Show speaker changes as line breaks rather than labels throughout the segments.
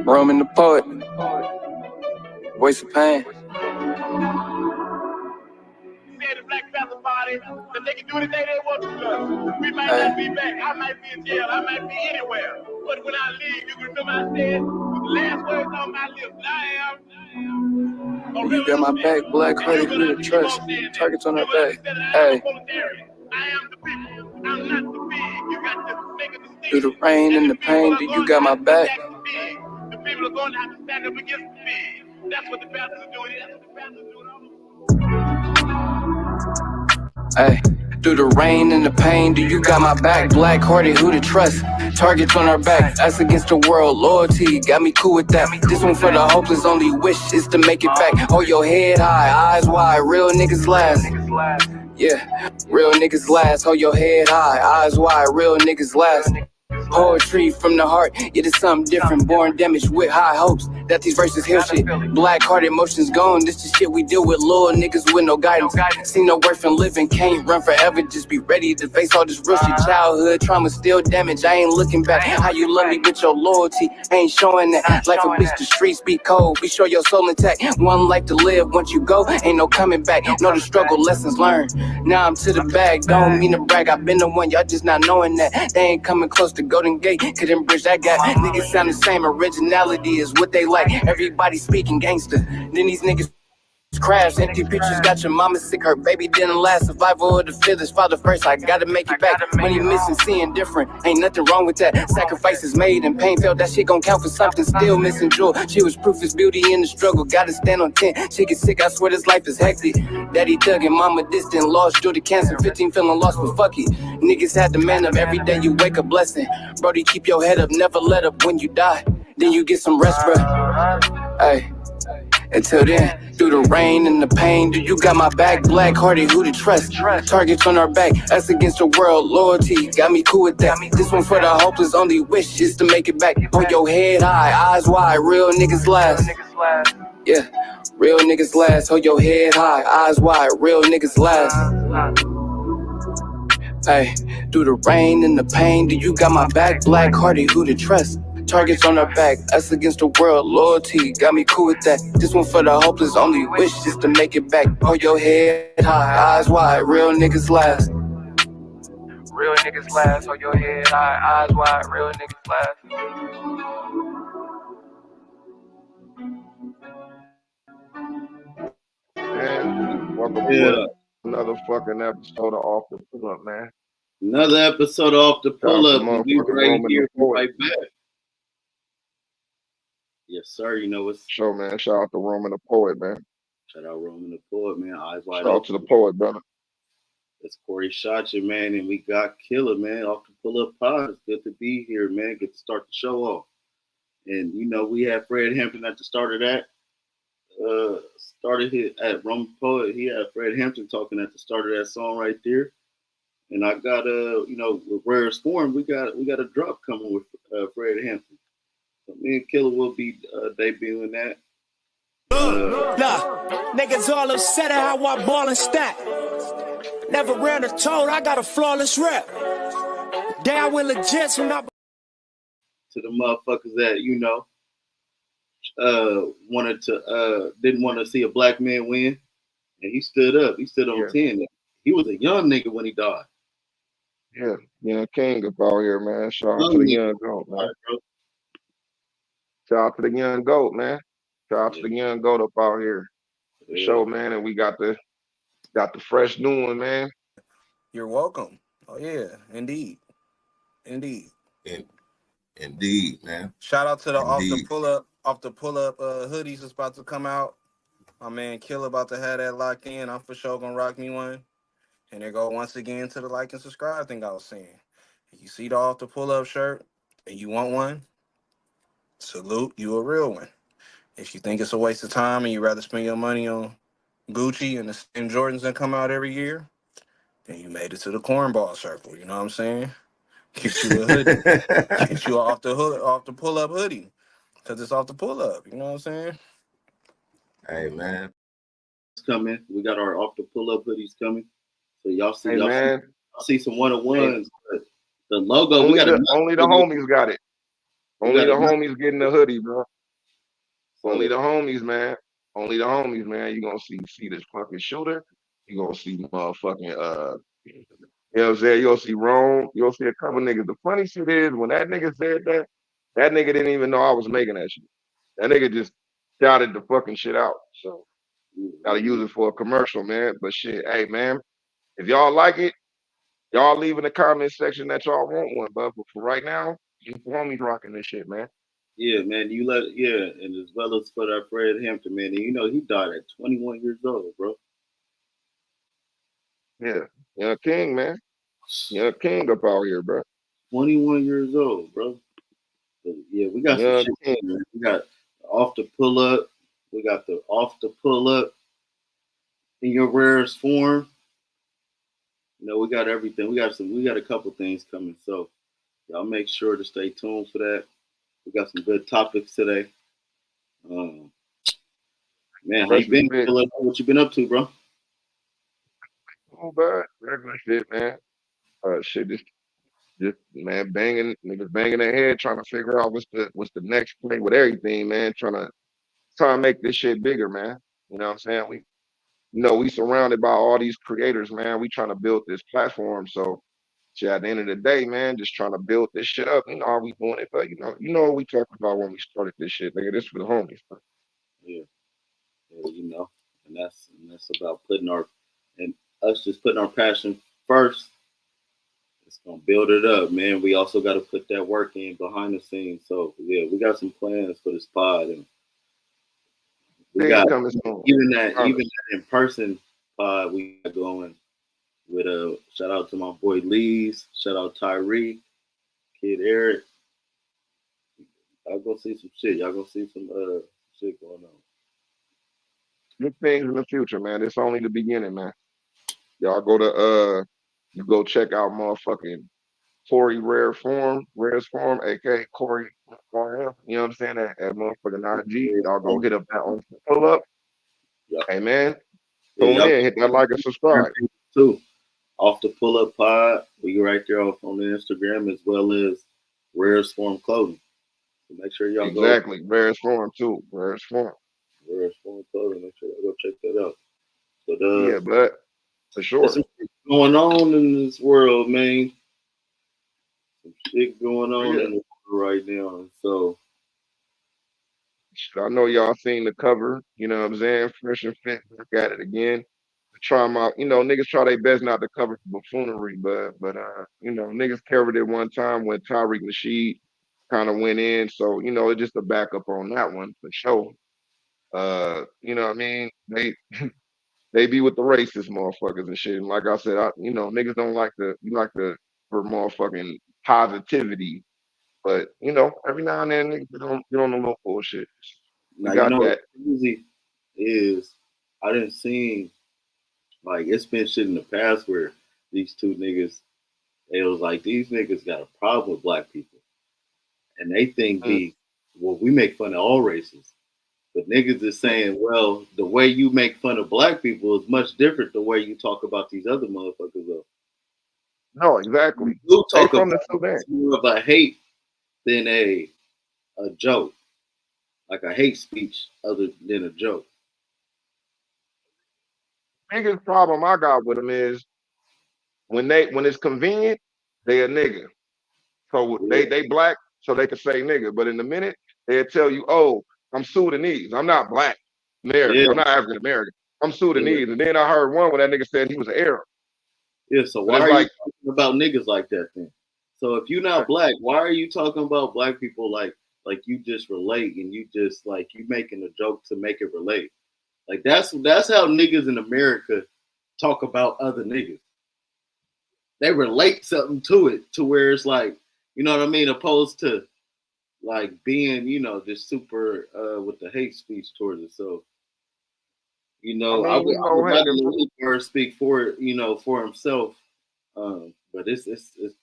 Roman the poet, voice of pain.
The Black Panther Party, that they can do anything they want to us. We might not be back. I might be in jail. I might be anywhere. But when I leave, you can remember I said, with the last words on my lips, I am.
You got my back, black hearted, who to trust. Targets on our back. Hey.
I am the people. I'm not the big. You got to make a distinction.
Through the rain and the pain, do you got my back?
The people are going to have to stand up against the big. That's what the Panthers are doing. That's what the Panthers are doing.
Hey, through the rain and the pain, do you got my back? Black hearted, who to trust? Targets on our back, us against the world. Loyalty got me cool with that. This one for the hopeless, only wish is to make it back. Hold your head high, eyes wide, real niggas last. Yeah, real niggas last. Hold your head high, eyes wide, real niggas last. Poetry from the heart, it is something different. Born damaged with high hopes that these verses heal shit. Black heart emotions gone, this the shit we deal with. Little niggas with no guidance. See no worth in living, can't run forever. Just be ready to face all this real shit. Childhood trauma still damaged, I ain't looking back. How you love me with your loyalty, ain't showing that. Life a bitch, the streets be cold, be sure your soul intact. One life to live, once you go, ain't no coming back. Know the struggle, lessons learned. Now I'm to the bag, don't mean to brag. I've been the one, y'all just not knowing that. They ain't coming close to Golden Gate, couldn't bridge that gap. Niggas sound the same, originality is what they like. Everybody speaking gangster, then these niggas crash. Empty pictures got your mama sick, her baby didn't last. Survival of the fittest, father first, I gotta make it back. Money missing, seeing different, ain't nothing wrong with that. Sacrifices made and pain felt, that shit gon' count for something. Still missing joy, she was proof is beauty in the struggle. Gotta stand on 10, she get sick, I swear this life is hectic. Daddy thug and mama distant, lost due to cancer. 15 feeling lost, but fuck it. Niggas had the man up, every day you wake a blessing. Brody, keep your head up, never let up. When you die, then you get some rest, bruh. Hey. Until then, through the rain and the pain, do you got my back? Black hearted, who to trust? Targets on our back, us against the world. Loyalty got me cool with that. This one for the hopeless, only wish is to make it back. Hold your head high, eyes wide, real niggas last. Yeah, real niggas last. Hold your head high, eyes wide, real niggas last. Hey, through the rain and the pain, do you got my back? Black hearted, who to trust? Targets on our back, us against the world. Loyalty got me cool with that. This one for the hopeless, only wish is to make it back. Hold your head high, eyes wide, real niggas last. Real niggas last. Hold your head high, eyes wide, real niggas last.
Man, welcome to another fucking episode of Off the Pull Up, man.
Another episode of Off the Pull Up. We right here, right back. Yes, sir. You know what's
show, man. Shout out to Roman the Poet, man.
Shout out Roman the Poet, man. Eyes wide
open. Shout out to the poet, brother.
It's Corey Shotcha, man, and we got Killer, man. Off the Pull Up Pod. It's good to be here, man. Get to start the show off. And you know, we had Fred Hampton at the start of that. Started here at Roman Poet. He had Fred Hampton talking at the start of that song right there. And I got you know, with Rarest Form, we got a drop coming with Fred Hampton. So me and Killer will be debuting that.
Niggas all upset at how I ball and stack. Never ran a toad, I got a flawless rep. Down with legit, so not
to the motherfuckers that, you know, didn't want to see a black man win. And he stood up. He stood on 10. He was a young nigga when he died.
Yeah, young king up out here, man. Shout out to the young goat, man. Shout out to the young goat, man. Shout out to the young goat up out here. The show, man, and we got the fresh new one, man.
You're welcome. Oh yeah, indeed. Indeed,
man.
Shout out to the off the pull up hoodies that's about to come out. My man Killer about to have that locked in. I'm for sure gonna rock me one. And there go once again to the like and subscribe thing I was saying. If you see the off the pull up shirt and you want one, salute, you a real one. If you think it's a waste of time and you rather spend your money on Gucci and the same Jordans that come out every year, then you made it to the cornball circle. You know what I'm saying? Get you a hoodie. Get you off the pull up hoodie. Cause it's off the pull up. You know what I'm saying?
Hey man.
It's coming. We got our off the pull up hoodies coming. So y'all see,
hey,
y'all see some 101s. But the logo,
only the homies got it. Only the homies getting the hoodie, bro. Only the homies, man. Only the homies, man. You gonna see this fucking shooter. You gonna see motherfucking you know what I'm saying? You'll see Rome. You'll see a couple niggas. The funny shit is when that nigga said that, that nigga didn't even know I was making that shit. That nigga just shouted the fucking shit out. So gotta use it for a commercial, man. But shit, hey man, if y'all like it, y'all leave in the comment section that y'all want one. But for right now, you homies rocking this shit, man.
Yeah, man. And as well as for that Fred Hampton, man. And you know he died at 21 years old, bro.
Yeah. Young King, man. Young King up out here, bro.
21 years old, bro. But yeah, we got some
Young
shit.
King.
Man. We got off the pull up. We got the off the pull up in your rarest form. You know, we got everything. We got a couple things coming. So y'all make sure to stay tuned for that. We got some good topics today. Man, how you been? What you been up to, bro?
Oh, bad. Regular shit, man. Shit, just man, niggas banging their head, trying to figure out what's the next play with everything, man. Trying to make this shit bigger, man. You know what I'm saying? We surrounded by all these creators, man. We trying to build this platform. So, shit, at the end of the day, man, just trying to build this shit up. You know how we doing it, but you know what we talked about when we started this shit, nigga. This for the homies, man.
Yeah, you know, and that's about putting us just putting our passion first. It's gonna build it up, man. We also got to put that work in behind the scenes. So yeah, we got some plans for this pod, and we got even that in person pod we got going with a shout out to my boy Lee's, shout out Tyree, Kid Eric. Y'all gonna see some shit. Y'all gonna see some shit going on.
Good things in the future, man. It's only the beginning, man. Y'all go check out motherfucking Corey Rare's Form, aka Corey. You know what I'm saying? At motherfucking IG. Y'all go hit up that on pull up.
Yeah.
Hey man. Tune in, hit that like and subscribe.
Too. Off the pull up pod. We right there on the Instagram as well as Rare's Form Clothing. So make sure y'all
go. Exactly. Rare's Form too. Rare's Form
Clothing. Make sure y'all go check that out. But
yeah, but for sure.
There's some shit going on in this world, man. Some shit going on in the world right now. So
I know y'all seen the cover, you know what I'm saying? Fresh and Fit, look at it again. Try them out. Niggas try their best not to cover buffoonery, but niggas covered it one time when Tariq Nasheed kind of went in. So, it's just a backup on that one for sure. You know what I mean? They be with the racist motherfuckers and shit. And like I said, niggas don't like for motherfucking positivity. But every now and then niggas don't get on the little bullshit.
Now you know that. What's crazy is I didn't see like it's been shit in the past where these two niggas, they was like these niggas got a problem with black people, and they think we make fun of all races, but niggas is saying, well, the way you make fun of black people is much different the way you talk about these other motherfuckers though.
No, exactly.
You talk about more of a hate than a joke, like a hate speech other than a joke.
Biggest problem I got with them is when it's convenient, they a nigga. So they black, so they can say nigga. But in a minute, they'll tell you, oh, I'm Sudanese. I'm not black American. Yeah. I'm not African American. I'm Sudanese. Yeah. And then I heard one when that nigga said he was an Arab.
Yeah, so why are you talking about niggas like that then? So if you're not black, why are you talking about black people like you just relate and you just like you making a joke to make it relate? Like that's how niggas in America talk about other niggas. They relate something to it to where it's like, you know what I mean, opposed to like being, just super with the hate speech towards it. So, I would rather let Bird speak for himself. But it's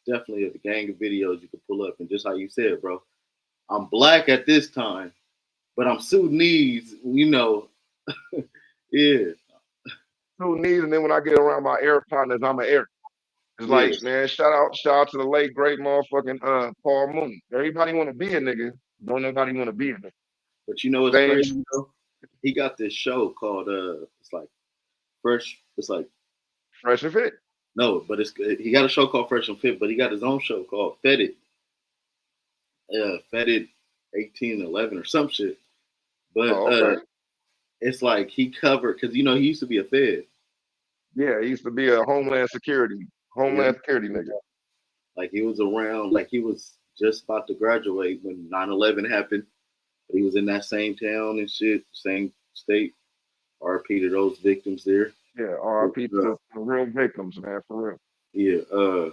definitely a gang of videos you can pull up, and just how you said, bro, I'm black at this time, but I'm Sudanese, yeah.
Sudanese, and then when I get around my Arab partners, I'm an Arab. It's like, man, shout out to the late great motherfucking Paul Mooney. Everybody want to be a nigga, don't nobody want to be a nigga.
But you know what's
Same.
crazy though? He got this show called it's like Fresh. It's like
Fresh and Fit.
no, but he got a show called Fresh and Fit, but he got his own show called Fetted. Fetted 1811 or some shit. But
Oh, okay.
it's like he covered because you know he used to be a Fed.
Yeah, he used to be a Homeland Security nigga.
Like he was around, like he was just about to graduate when 9/11 happened. But he was in that same town and shit, same state. RP to those victims there.
Yeah, RIP to the real victims, man, for real.
Yeah,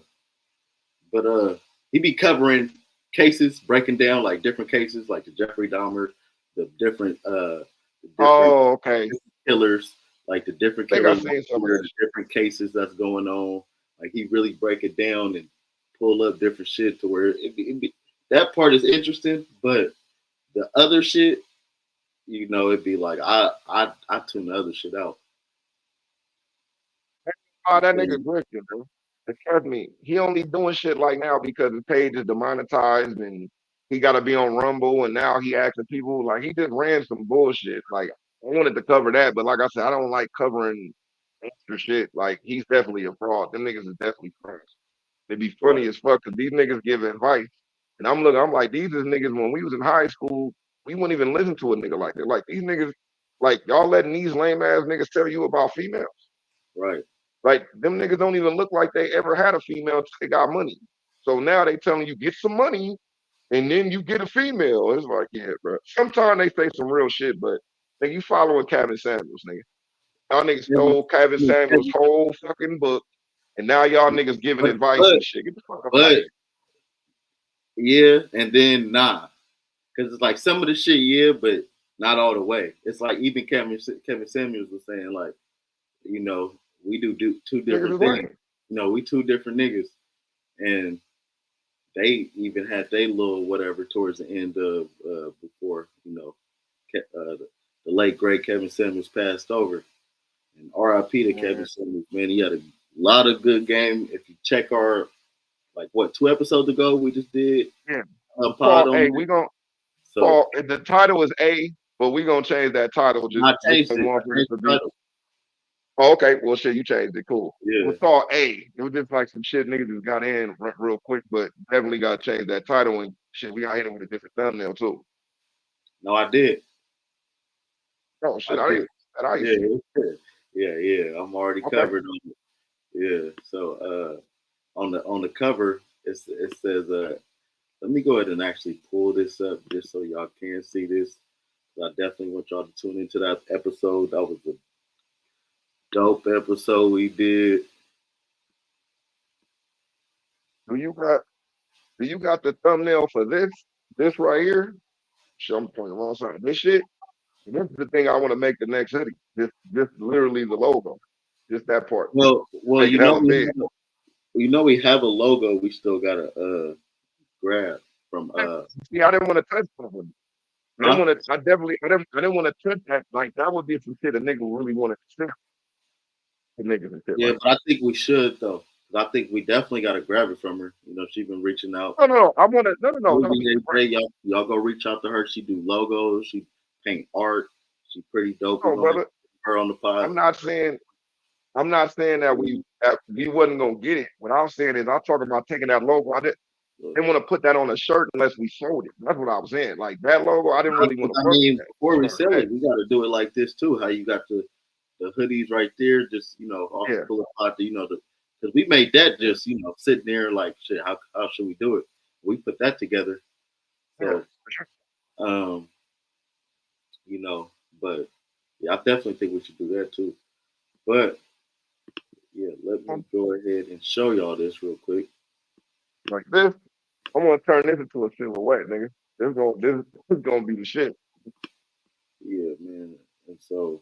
but he be covering cases, breaking down like different cases, like the Jeffrey Dahmer, the different
Oh, okay.
killers, like the different
I think I
killers,
seen some of
the
that.
different cases that's going on. Like he really break it down and pull up different shit to where that part is interesting, but the other shit, you know, it'd be like I tune the other shit out.
Oh, that nigga Griffin, bro. And trust me, he only doing shit like now because his page is demonetized and he got to be on Rumble, and now he asking people like he just ran some bullshit. Like I wanted to cover that, but like I said, I don't like covering extra shit. Like he's definitely a fraud. Them niggas is definitely frauds. It'd be funny as fuck because these niggas give advice, and I'm looking, I'm like, these is niggas when we was in high school, we wouldn't even listen to a nigga like that. Like these niggas, like y'all letting these lame ass niggas tell you about females.
Right.
Like them niggas don't even look like they ever had a female till they got money. So now they telling you get some money and then you get a female. It's like, yeah, bro. Sometimes they say some real shit, but nigga, you following Kevin Samuels, nigga. Y'all niggas stole Kevin Samuels' whole fucking book, and now y'all niggas giving advice and shit. Get the fuck up out of here.
Yeah, and then nah, because it's like some of the shit, yeah, but not all the way. It's like even Kevin Samuels was saying like, you know, we do two different things. You know, we two different niggas, and they even had their little whatever towards the end of before you know the late great Kevin Samuels passed over, and R.I.P. to Kevin Samuels, man. He had a lot of good game. If you check our like what 2 episodes ago we just did a pod on.
Hey, we gonna the title is A, but we gonna change that title. Just
I changed it.
Oh, okay. Well, shit, you changed it. Cool.
Yeah.
It was called A. It was just like some shit niggas just got in real quick, but definitely got to change that title and shit. We got hit with a different thumbnail too.
No, I did.
Oh shit, I didn't.
Yeah. I'm already covered on it. Yeah. So on the cover it says let me go ahead and actually pull this up just so y'all can see this. I definitely want y'all to tune into that episode. That was a dope episode we did.
Do you got the thumbnail for this right here? Shit, I'm pointing the wrong side. This shit. This is the thing I want to make the next hoodie. This literally the logo. Just that part.
Well, you know we have a logo. We still gotta grab from.
See, I didn't want to touch something. I didn't want to touch that. Like that would be some shit a nigga really wanted to see. The niggas and shit.
Yeah,
like
but I think we should though. I think we definitely got to grab it from her. You know, she's been reaching out.
No. I want to. No.
Y'all go reach out to her. She do logos. She paint art. She pretty dope.
No, brother.
Her on the pod.
I'm not saying that we wasn't gonna get it. What I'm saying is I'm talking about taking that logo. I didn't want to put that on a shirt unless we sold it. That's what I was saying. Like that logo, I didn't really want to.
I mean, before we sell it, we got to do it like this too. How you got the hoodies right there, just off the full pot. Because we made that just sitting there like shit. How should we do it? We put that together. So, but yeah, I definitely think we should do that too. But yeah, let me go ahead and show y'all this real quick.
Like this, I'm gonna turn this into a silhouette, nigga. This is gonna be the shit.
Yeah, man. And so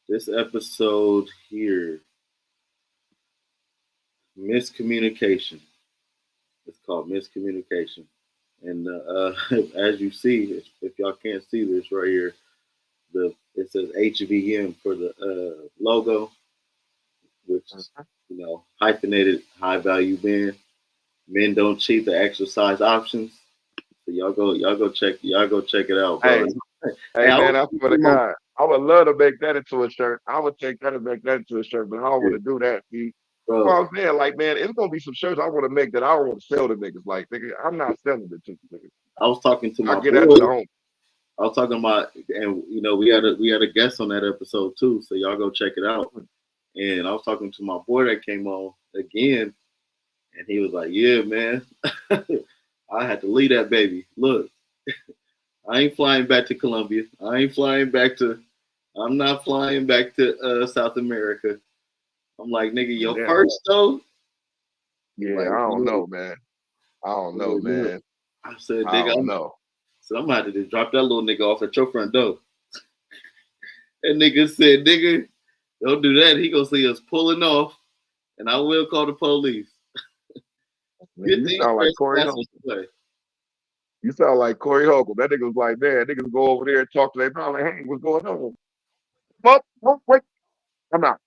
this episode here, miscommunication. It's called miscommunication. And as you see, if y'all can't see this right here, it says HVM for the logo, which is hyphenated high value men. Men don't cheat the exercise options. So y'all go check it out, bro.
Hey, hey
I
man,
was
I swear to God, I would love to make that into a shirt. I would take that and make that into a shirt, but I don't want to do that. See,
bro.
well, I'm saying, like, man, it's gonna be some shirts I want to make that I don't want to sell to niggas. Like, nigga, I'm not selling it to niggas.
I was talking to
I
my
get that to the
boy.
home.
I was talking about, and you know, we had a guest on that episode too. So y'all go check it out. And I was talking to my boy that came on again, and he was like, "Yeah, man, I had to leave that baby. Look, I ain't flying back to Colombia. I'm not flying back to South America." I'm like, "Nigga, your
Yeah,
first though?"
yeah,
Like,
I don't
look,
know, man. I don't know,
look.
man.
I said,
I don't
"Nigga,
know.
I'm gonna have to just drop that little nigga off at your front door." That nigga said, "Nigga, don't do that. He gonna see us pulling off, and I will call the police."
Man,
Get
you
these
sound like
fresh
Corey
bastards
Holcomb.
away.
You sound like Corey Holcomb. That nigga was like, man, niggas go over there and talk to their mom like, hey, what's going on? Wait, I'm out.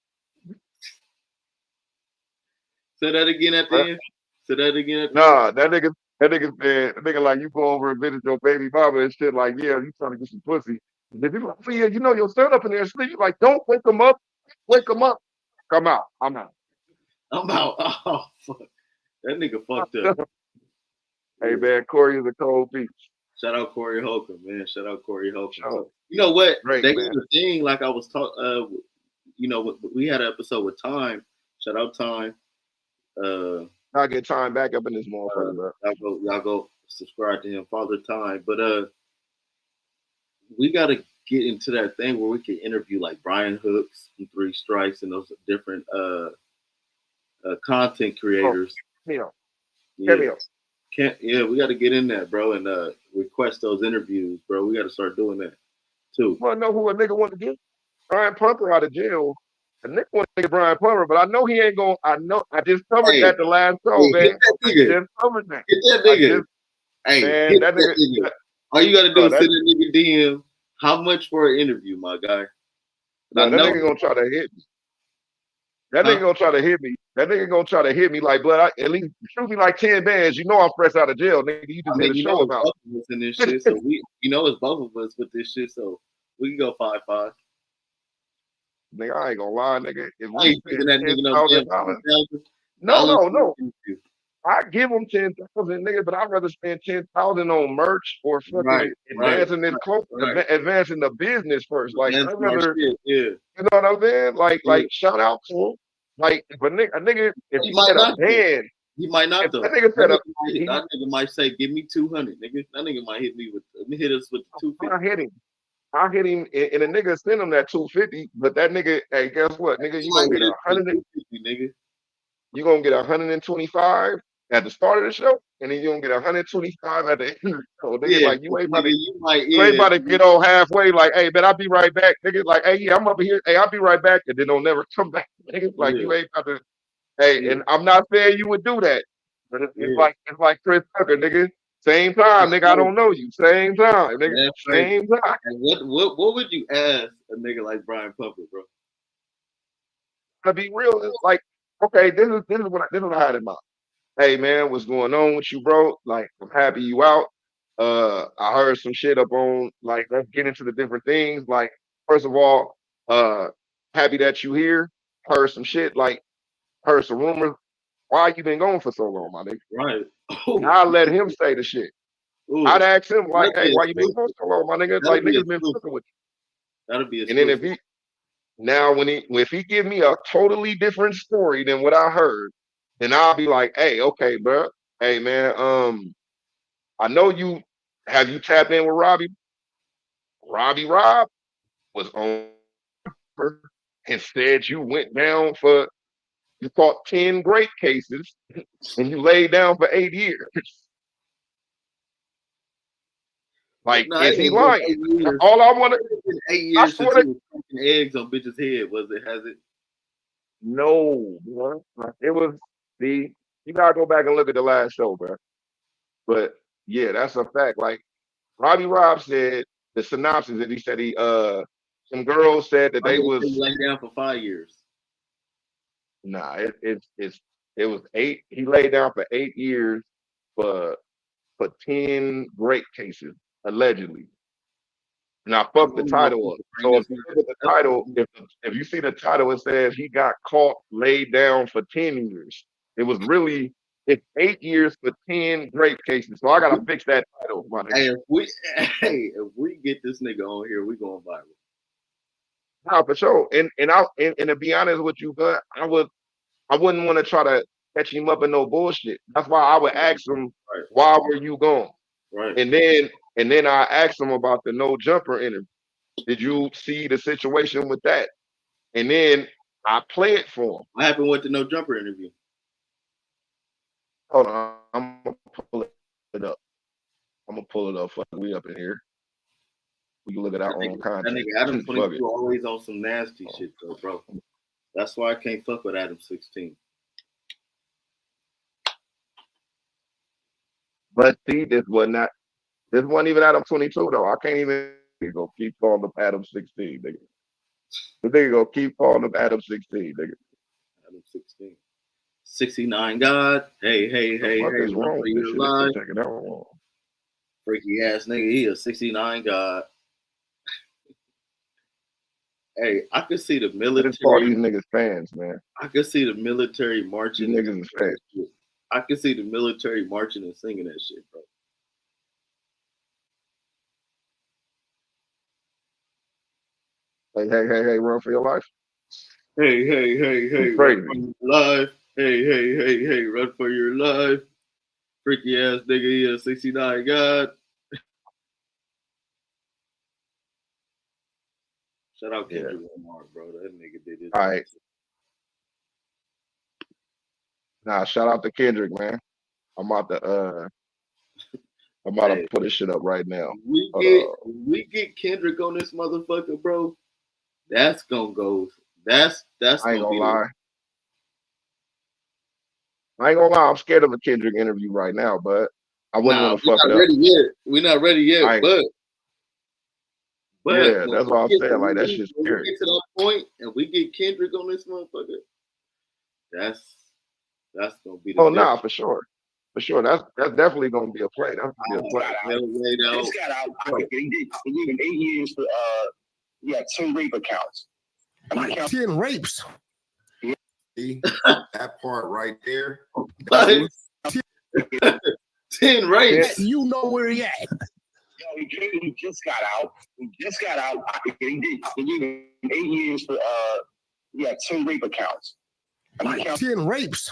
Say that again at the end. Say that again at the end.
Nah, that nigga like you go over and visit your baby mama and shit like, yeah, you trying to get some pussy. And if you like, oh, yeah, you know your son up in there asleep. You like, don't wake him up. Wake him up. Come out. I'm out.
I'm out. Oh fuck. That nigga fucked up.
Hey man, Corey is a cold beach.
Shout out Corey Holcomb, man. Shout out Corey Holcomb.
Shout out.
You know what?
Great,
They
man.
got a thing like I was talking. You know, we had an episode with Time. Shout out Time.
I'll get time back up in this motherfucker, bro.
Y'all go subscribe to him, Father Time. But we gotta get into that thing where we can interview like Brian Hooks from Three Strikes and those different content creators.
Cameo.
Yeah.
Cameo.
We got to get in that, bro, and request those interviews, bro. We got to start doing that too.
You wanna know who a nigga want to get? Brian Pumper out of jail. A nigga want to get Brian Pumper, but I know he ain't going. I just covered that the last show, man.
Hit that nigga.
I just covered that.
Hit that nigga.
Man,
hit
that nigga.
nigga. All you got to do is
that
send that nigga DM. How much for an interview, my guy?
that nigga gonna try to hit me. That nigga gonna try to hit me. That nigga gonna try to hit me like blood. At least shoot me like 10 bands. You know I'm fresh out of jail, nigga. You just hit a show about.
Both of us in this shit, so it's both of us with this shit, so we can go 5-5.
Nigga, I ain't gonna lie, nigga. If
I ain't giving that nigga no damn
no. I give them 10,000, nigga, but I'd rather spend 10,000 on merch or fucking advancing this close, advancing the business first. Like I'd rather, you know what I'm saying? Like shout out to him. Like, but a nigga, if he said a band,
he might not though.
That nigga said
that nigga might say, "Give me 200, nigga." That nigga might hit us with 250.
I hit him, and a nigga send him that 250. But that nigga, hey, guess what, nigga? You gonna get 100, nigga. You gonna get 125 at the start of the show, and then you gonna get 125 at the end of the show. Nigga, like you ain't about to get on halfway. Like, hey, man, I'll be right back. Nigga, like, hey, yeah, I'm up here. Hey, I'll be right back, and then they'll never come back. Nigga, like you ain't about to. Hey, and I'm not saying you would do that, but it's like Chris Tucker, nigga. Same time, nigga. I don't know you. Same time, nigga. Same time.
And what would you ask a nigga like Brian Pumper, bro?
To be real, it's like, okay, this is what I had in mind. Hey man, what's going on with you, bro? Like, I'm happy you out. I heard some shit up on, like, let's get into the different things. Like, first of all, happy that you here. Heard some shit, like, heard some rumors. Why you been gone for so long, my nigga?
Right.
I let him say the shit. I'd ask him, like, hey, why you been gone so long, my nigga? Like, niggas been fucking with you.
That'll be a
and then if he give me a totally different story than what I heard, then I'll be like, hey, okay, bro. Hey man, I know you tapped in with Robbie? Rob was on and said you went down you caught 10 great cases and you laid down for 8 years. Like, is he lying? All I want to
8 years since he was fucking eggs on bitches' head, has it?
No, bro. It was you gotta go back and look at the last show, bro. But yeah, that's a fact. Like Robbie Rob said the synopsis that he said some girls said that they was
laying down for 5 years.
Nah, it was 8. He laid down for 8 years for for 10 rape cases, allegedly. Now, fuck the title up. So if you look at the title, if you see the title, it says he got caught laid down for 10 years. It was really, it's 8 years for 10 rape cases. So I gotta fix that title, my nigga.
If we get this nigga on here, we going viral.
Nah, for sure. And to be honest with you, but I wouldn't want to try to catch him up in no bullshit. That's why I would ask him,
Right.
why were you gone?
Right.
And then I asked him about the no jumper interview. Did you see the situation with that? And then I play it for him.
What happened with the no jumper interview?
Hold on, I'm gonna pull it up. I'm gonna pull it up. Fuck, we up in here. We can look at our own
That
content.
nigga Adam
Fuck
22
it.
always on some nasty shit though, bro. That's why I can't fuck with Adam 16.
But see, this wasn't even Adam 22 though. I can't even go keep calling him Adam 16, nigga. The nigga go keep calling him Adam 16, nigga.
Adam 16. 69 God. Hey,
What is wrong with this shit?
live.
Check it out.
Freaky ass nigga, he a 69 God. Hey, I could see the
This
military.
all these niggas fans, man.
I could see the military
These
marching.
niggas is fans.
I could see the military marching and singing that shit, bro.
Hey, run for your life.
Hey,
Crazy.
run for your life. Hey, run for your life. Freaky ass nigga, he a 69 God. Shout out Kendrick Lamar, bro. That nigga did it.
All right. Nah, shout out to Kendrick, man. I'm about to put this shit up right now.
We get Kendrick on this motherfucker, bro. That's gonna go. That's
I ain't gonna lie. I'm scared of a Kendrick interview right now, but I wouldn't want to fuck it up.
We're not ready yet, but
yeah, that's what I'm saying. Like, that shit's scary.
When we get to that point and we get Kendrick on this motherfucker, that's gonna be the
nah, for sure. For sure. That's definitely gonna be a play. That's gonna be a play.
This got out. He did 8 years for he had 10 rape accounts.
10 rapes.
See, that part right there.
10 rapes.
You know where he at.
Yo, he just got out. He did 8 years for he had 10 rape accounts.
10 rapes.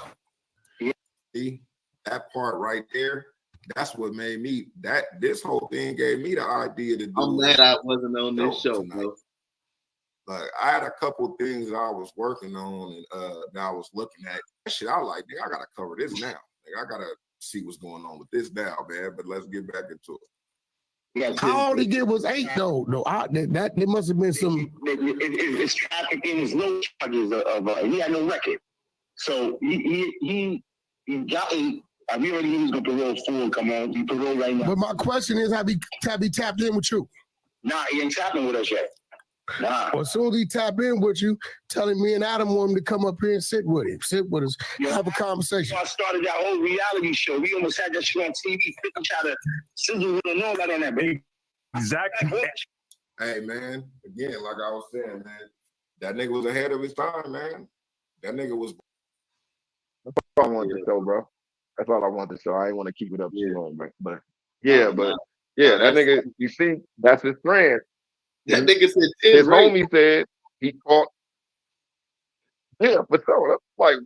See, that part right there. That's what made me this whole thing gave me the idea to do.
I'm glad I wasn't on this show,
tonight.
bro.
Like, I had a couple things that I was working on and that I was looking at. That shit, I like, I gotta cover this now. Like, I gotta see what's going on with this now, man. But let's get back into it.
Yeah,
All he did was 8 though. No, that there must have been some.
It's trafficking. His no charges of he had no record. So he got 8. We already knew he was gonna parole 4 and come on. He parole right now.
But my question is, have he tapped in with you?
Nah, he ain't tapping with us yet. Nah.
Well, as soon as he tap in with you, telling me and Adam want him to come up here and sit with us, have a conversation.
I started that whole reality show. We almost had that shit on TV. People try to sizzle with a know about that, baby.
Exactly.
Hey, man, again, like I was saying, man, that nigga was ahead of his time, man. That nigga was.
That's all I wanted to show, bro. That's all I wanted to show. I ain't want to keep it up too long, but that nigga, you see, that's his friend.
That nigga said 10
his
rapes.
homie said he caught. Yeah, but so like,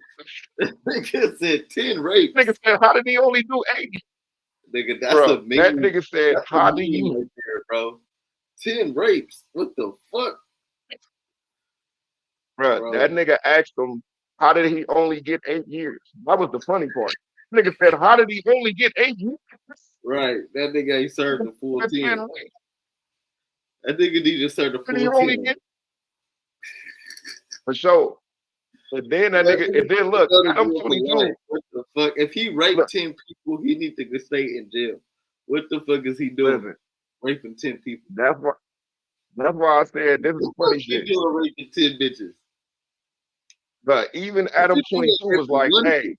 nigga said 10 rapes.
Nigga said, how did he only do 8?
Nigga, that's
bro,
a
that nigga said, how do you,
right there, bro? 10 rapes. What the fuck?
bro? That nigga asked him, how did he only get 8 years? That was the funny part. Nigga said, how did he only get 8 years?
Right, that nigga ain't served the full 10. That nigga need to serve the full 10.
For sure. And then that nigga, and then look, I'm 22.
What the fuck? If he raped 10 people, he needs to stay in jail. What the fuck is he doing?
Listen,
raping 10 people.
That's why I said this is funny shit.
He doing raping 10 bitches.
But even Adam 22 was like, hey,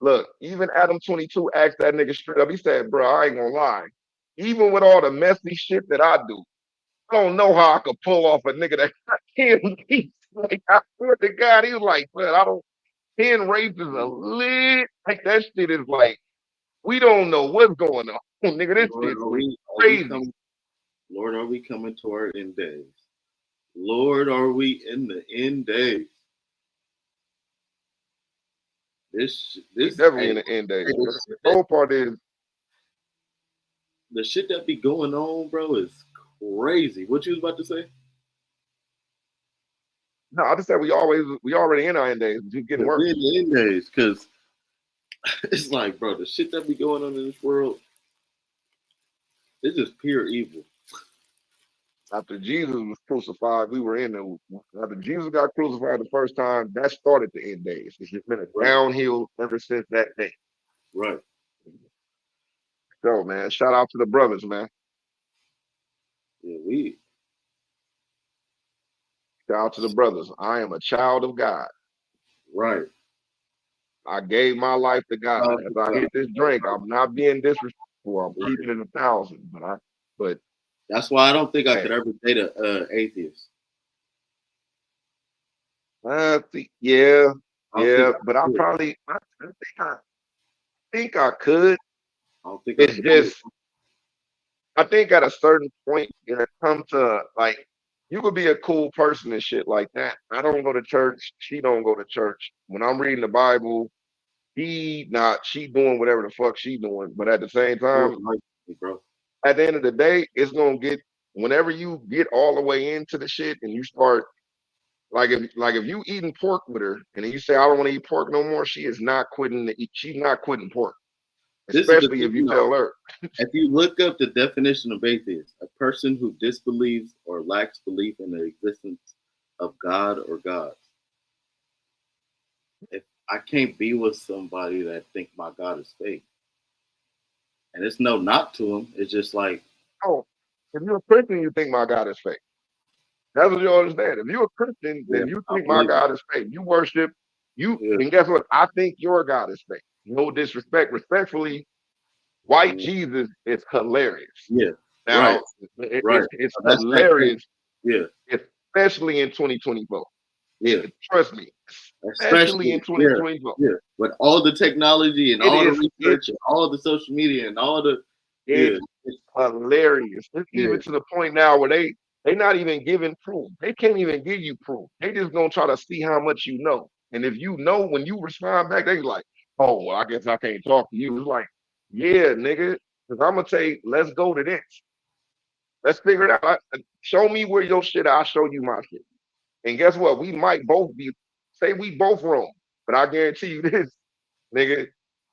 Look, even Adam 22 asked that nigga straight up. He said, bro, I ain't gonna lie. Even with all the messy shit that I do, I don't know how I could pull off a nigga that got 10 rapes. Like, I swear to God, he was like, man, I don't, 10 rapes is a lit. Like, that shit is like, we don't know what's going on. Nigga, this
Lord,
shit's
are we
crazy.
coming? Lord, are we coming to our end days? Lord, are we in the end days? This
Definitely in the end days. The whole part is,
the shit that be going on, bro, is crazy. What you was about to say?
no, I just said we already in our end days. It's just getting worse.
We in the end days, because it's like, bro, the shit that be going on in this world, it's just pure evil.
After Jesus was crucified, we were in the. After Jesus got crucified the first time, that started the end days. It's just been a downhill ever since that day.
Right.
So, man, shout out to the brothers, man.
Yeah,
Shout out to the brothers. I am a child of God.
right.
I gave my life to God. As I hit this drink, I'm not being disrespectful. I'm keeping it 1,000. But
That's why I don't think I
hey,
could ever date a atheist.
yeah,
I don't think I
but I
could.
probably, I think I could.
I don't think I
It's
could.
just, I think at a certain point, it comes to like, you could be a cool person and shit like that. I don't go to church. She don't go to church. When I'm reading the Bible, she doing whatever the fuck she doing. But at the same time,
Bro.
at the end of the day, it's gonna get whenever you get all the way into the shit and you start if you eating pork with her and then you say I don't want to eat pork no more, she is not quitting she's not quitting pork. Especially if you tell her.
If you look up the definition of atheist, a person who disbelieves or lacks belief in the existence of God or gods. If I can't be with somebody that think my God is fake, and it's no knock to them, it's just like,
oh, if you're a Christian, you think my God is fake. That's what you understand. If you're a Christian, then you think my God is fake. You worship and guess what? I think your God is fake. No disrespect. Respectfully, white Jesus is hilarious.
Yeah.
Now, it's hilarious.
Yeah.
Especially in 2024.
Yeah.
Trust me. Especially in 2024.
Yeah. With all the technology and all the research and all the social media and all the
it's hilarious. It's even to the point now where they not even giving proof. They can't even give you proof. They just gonna try to see how much you know. And if you know when you respond back, they like, oh, well, I guess I can't talk to you. It's like, yeah, nigga, because I'm gonna say, let's go to this. Let's figure it out. Show me where your shit, I'll show you my shit. And guess what? We might both say we both wrong. But I guarantee you this, nigga,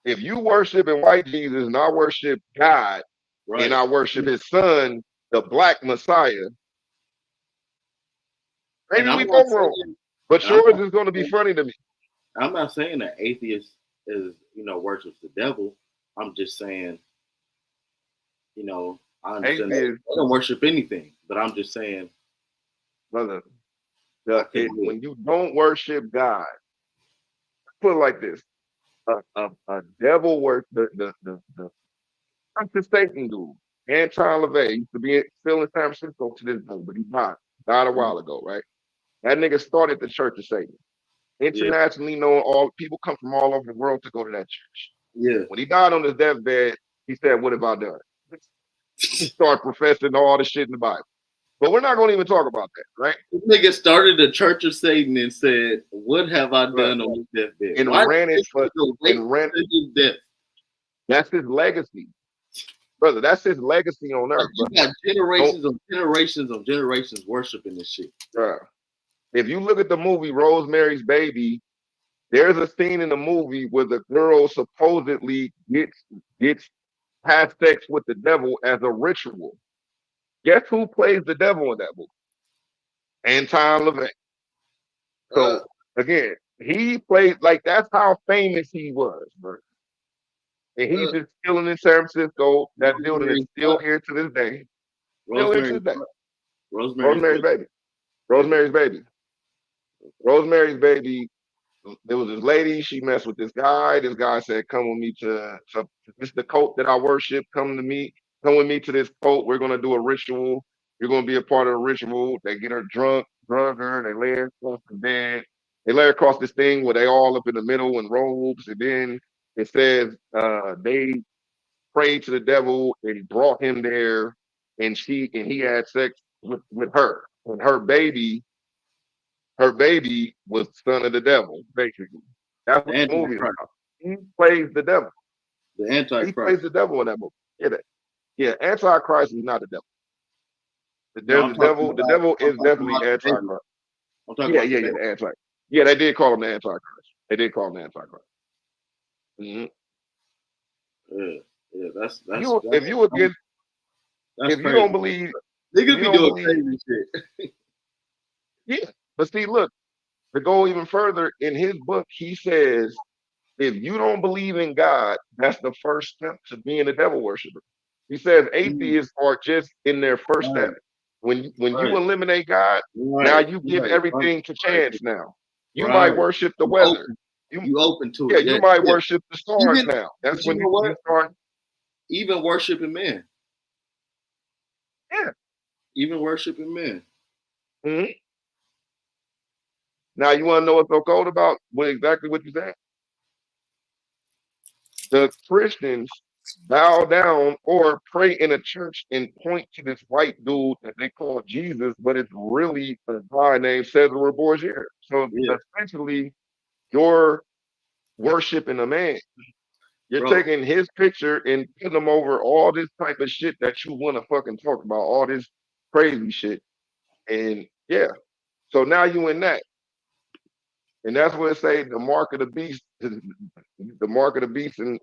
if you worship in white Jesus and I worship God and I worship his son, the black Messiah, maybe we both wrong. But yours is going to be funny to me.
I'm not saying that atheist is, worships the devil. I'm just saying, I understand they don't worship anything, but I'm just saying,
brother, when you don't worship God, put it like this: a devil worship the Satan dude, Anton LaVey used to be still in San Francisco to this day, but he died a while ago, right? That nigga started the Church of Satan. Internationally known, all people come from all over the world to go to that church.
Yeah.
When he died on his deathbed, he said, "What have I done?" He started professing all the shit in the Bible. But we're not going to even talk about that, right?
This nigga started the Church of Satan and said, "What have I done on his deathbed?"
And ran it for his death. That's his legacy, brother. That's his legacy on earth.
You got generations of generations of generations worshiping this shit.
If you look at the movie Rosemary's Baby, there's a scene in the movie where the girl supposedly gets have sex with the devil as a ritual. Guess who plays the devil in that movie? Anton LaVey. So again, he played that's how famous he was, bro. And he's just chilling in San Francisco. That building is still here to this day.
Rosemary's
Baby. Rosemary's Baby. there was this lady, she messed with this guy. This guy said, "Come with me to this is the cult that I worship. Come with me to this cult. We're gonna do a ritual. You're gonna be a part of the ritual." They get her drug her, they lay her across the bed. They lay her across this thing where they all up in the middle in robes, and then it says they prayed to the devil and brought him there, and he had sex with her. And her baby was son of the devil, basically. That's
The
what the movie is
Antichrist.
about. He plays the devil.
The
He
Antichrist.
plays the devil in that movie. Yeah, Antichrist is not the devil.
No,
There's the devil. The devil is definitely
about the baby.
Antichrist.
I'm talking
Yeah,
about
yeah,
the
yeah,
baby.
the Antichrist. Yeah, they did call him the Antichrist. They did call him the Antichrist. Mhm.
Yeah, that's
If you against,
that's
if you
crazy.
don't believe,
Niggas
if you
be
don't
doing
believe,
crazy shit.
yeah. But see, look, to go even further in his book, he says, if you don't believe in God, that's the first step to being a devil worshiper. He says atheists are just in their first
Right,
step. When you
right,
eliminate God, now
right,
you give
right,
everything to chance now. You might
right.
worship the
You
weather.
open,
You
you open to
yeah,
it.
you
Yeah,
might
yeah.
worship the stars
Even,
now. That's
but you
when
know
you
what?
start,
Even worshiping men.
yeah.
Even worshiping men.
Mhm. Now you want to know what's so cold about exactly what you said? The Christians bow down or pray in a church and point to this white dude that they call Jesus, but it's really a guy named Cesar Borgia. So
Yeah,
essentially, you're worshiping a man. You're
bro.
taking his picture and putting him over all this type of shit that you want to fucking talk about, all this crazy shit. And yeah, so now you in that. And that's what it say the mark of the beast, the mark of the beast, and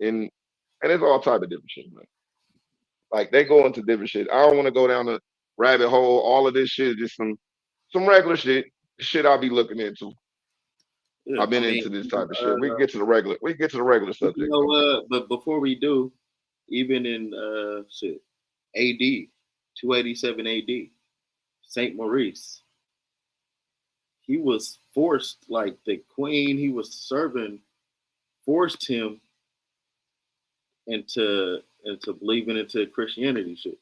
it's all type of different shit, man. Like they go into different shit. I don't want to go down the rabbit hole. All of this shit is just some regular shit. Shit I'll be looking into.
Yeah,
I've
I
been
mean,
into this type of shit. We can get to the regular. We can get to the regular
you
subject
know
though.
what? But before we do, even in AD, 287 AD, Saint Maurice, he was forced, like the queen he was serving, forced him into believing into Christianity shit,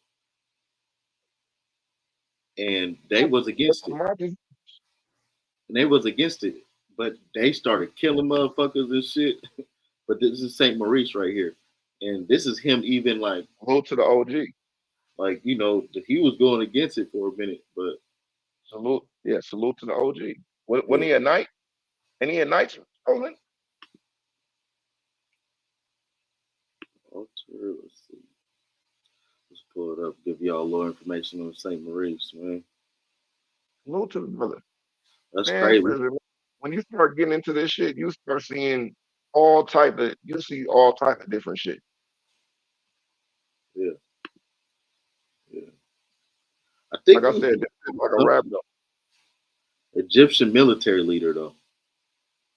and they was against it. And they was against it, but they started killing motherfuckers and shit. But this is Saint Maurice right here, and this is him even
Go to the OG.
like he was going against it for a minute, but
Salute. Yeah, salute to the OG. When
yeah.
he at night? And he at night rolling?
Let's see. Let's pull it up. Give y'all a little information on Saint Maurice, man.
Salute to the brother.
That's
Man,
crazy.
listen, when you start getting into this shit, you start seeing you see all type of different shit.
Yeah, yeah. I think
Like I
he
said,
was
this is like a rap though.
Egyptian military leader though.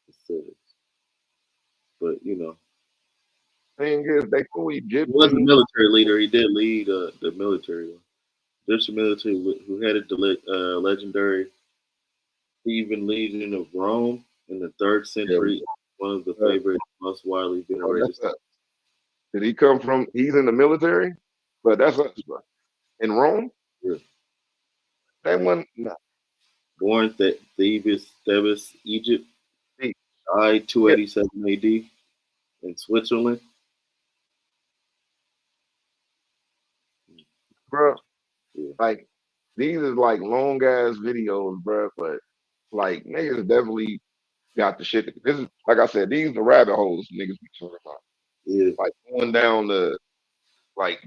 It says. But
Thing is, they cool
he was a
Egyptian.
military leader. He did lead the military though. Egyptian military who headed the legendary Theban Legion of Rome in the 3rd
Yeah,
century. One of the
uh,
favorite, most widely venerated.
that's us. Did he come from? He's in the military, but that's us, bro. In Rome,
Yeah.
that one. Nah,
Born Thebes, Egypt,
see,
died
yeah,
287 AD in Switzerland.
bro.
Yeah.
Like these is like long ass videos, bro. But like niggas definitely got the shit. This is like I said, these the rabbit holes niggas be talking about.
Yeah.
Like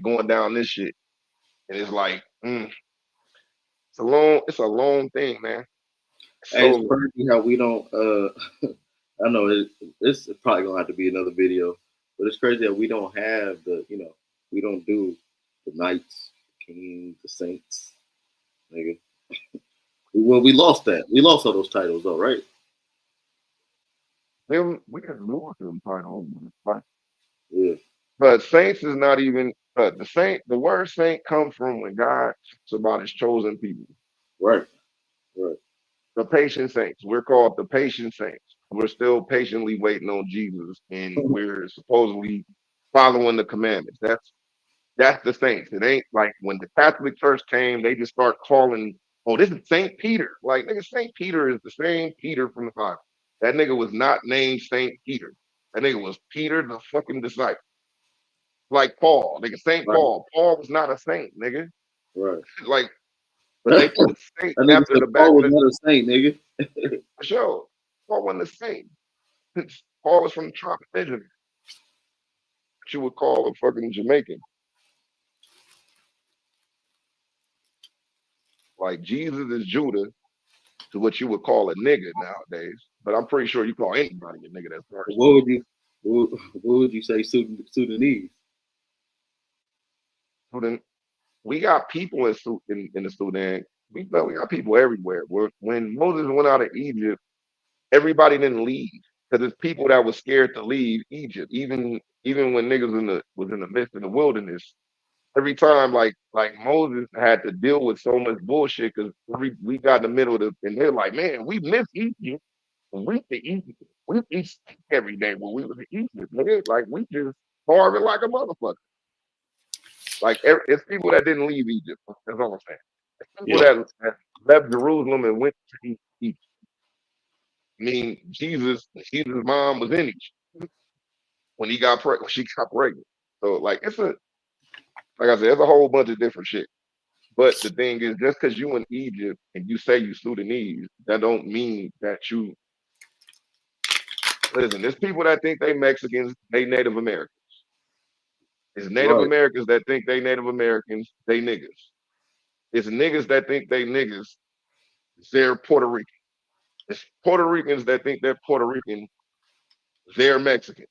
going down this shit, and it's like it's a long thing, man.
Hey, it's
So
crazy how we don't. I know it's probably gonna have to be another video, but it's crazy that we don't have we don't do the knights, the kings, the saints, nigga. Well, we lost that. We lost all those titles, though, right?
we can lose them titles, but
Yeah.
saints is not even. The word saint comes from when God talks about his chosen people.
Right. Right.
The patient saints. We're called the patient saints. we're still patiently waiting on Jesus, and we're supposedly following the commandments. That's the saints. It ain't like when the Catholic Church came, they just start calling, oh, this is Saint Peter. Like, nigga, Saint Peter is the same Peter from the Bible. That nigga was not named Saint Peter. That nigga was Peter the fucking disciple. Like Paul, nigga, Saint
Right.
Paul. Paul was not a saint, nigga.
Right.
Like, they put saint
That nigga
after
said
the back
Paul
of
was
the
not a saint, nigga.
show. Paul wasn't a saint. Paul was from the tribe of Benjamin. What you would call a fucking Jamaican. Like, Jesus is Judah to what you would call a nigga nowadays. But I'm pretty sure you call anybody a nigga that's first.
What would you say Sudanese?
Sudan, we got people in the Sudan. We got people everywhere. When Moses went out of Egypt, everybody didn't leave because it's people that was scared to leave Egypt. Even when niggas was in the midst of the wilderness, every time like Moses had to deal with so much bullshit because we got in the middle of and they're like, man, we miss Egypt. We to Egypt. We eat steak every day when we was in Egypt, nigga. Like we just starving like a motherfucker. Like it's people that didn't leave Egypt. That's all I'm saying. It's people that left Jerusalem and went to Egypt. I mean, Jesus' mom was in Egypt when he got pregnant. When she got pregnant. So like like I said, it's a whole bunch of different shit. But the thing is, just because you in Egypt and you say you Sudanese, that don't mean that you listen. There's people that think they Mexicans, they Native Americans. It's Native
Right.
Americans that think they Native Americans, they niggas. It's niggas that think they niggas, they're Puerto Rican. It's Puerto Ricans that think they're Puerto Rican, they're Mexicans.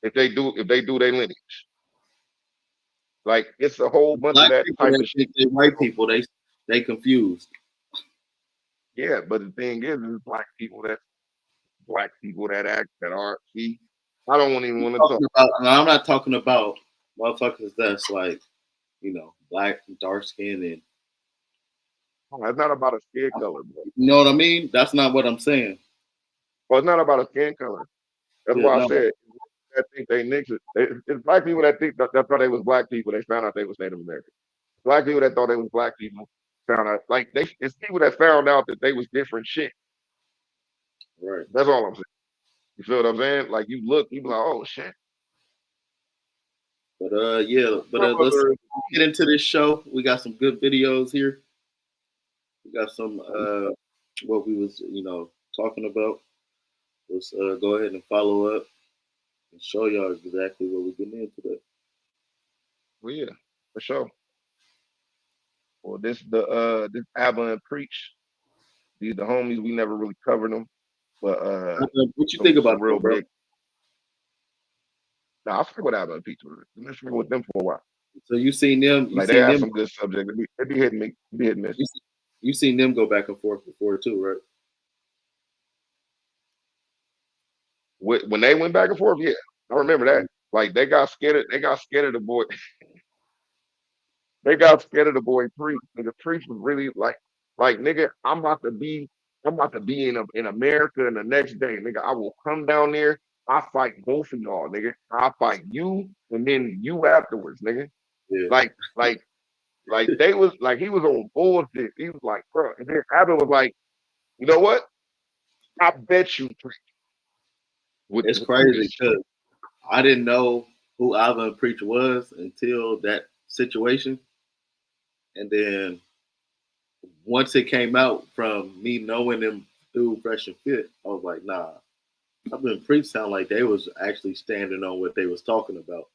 If they do their lineage. Like it's a whole bunch of
Black
that
people
type
that
of shit.
think they white people, they confused.
Yeah, but the thing is black people that act that are see. I don't even want to talk.
I'm not talking about motherfuckers that's like, black and dark skin and
It's not about a skin color, bro.
you know what I mean? That's not what I'm saying.
Well, it's not about a skin color. That's
Yeah,
why I
no.
said that think they niggas. It's black people that think that thought they was black people. They found out they was Native American. Black people that thought they was black people found out it's people that found out that they was different shit.
Right.
That's all I'm saying. You feel what I'm saying? Like you look, you be like, oh shit.
But let's get into this show. We got some good videos here. We got some what we was talking about. Let's go ahead and follow up and show y'all exactly what we're getting into today.
Well, yeah, for sure. Well, this Abba and Preach. These the homies. We never really covered them, but
what you think about
real
them, bro?
big? Nah, I fuck with Abba and Preach. I've been fucking with them for a while.
So you seen them?
They have some good subjects. They be hitting me. They be hitting miss.
You seen them go back and forth before too, right?
When they went back and forth, yeah, I remember that. Like they got scared. They got scared of the boy. They got scared of the boy Preach. And the Preach was really like nigga, I'm about to be in America in the next day, nigga. I will come down there. I fight both of y'all, nigga. I fight you and then you afterwards, nigga.
Yeah.
Like they was like he was on bullshit. He was like, bro. And then Abba was like, you know what? I bet you Preach.
It's crazy because I didn't know who Abba and Preach was until that situation. And then once it came out from me knowing them through Fresh and Fit, I was like, nah. Abba and Preach sound like they was actually standing on what they was talking about.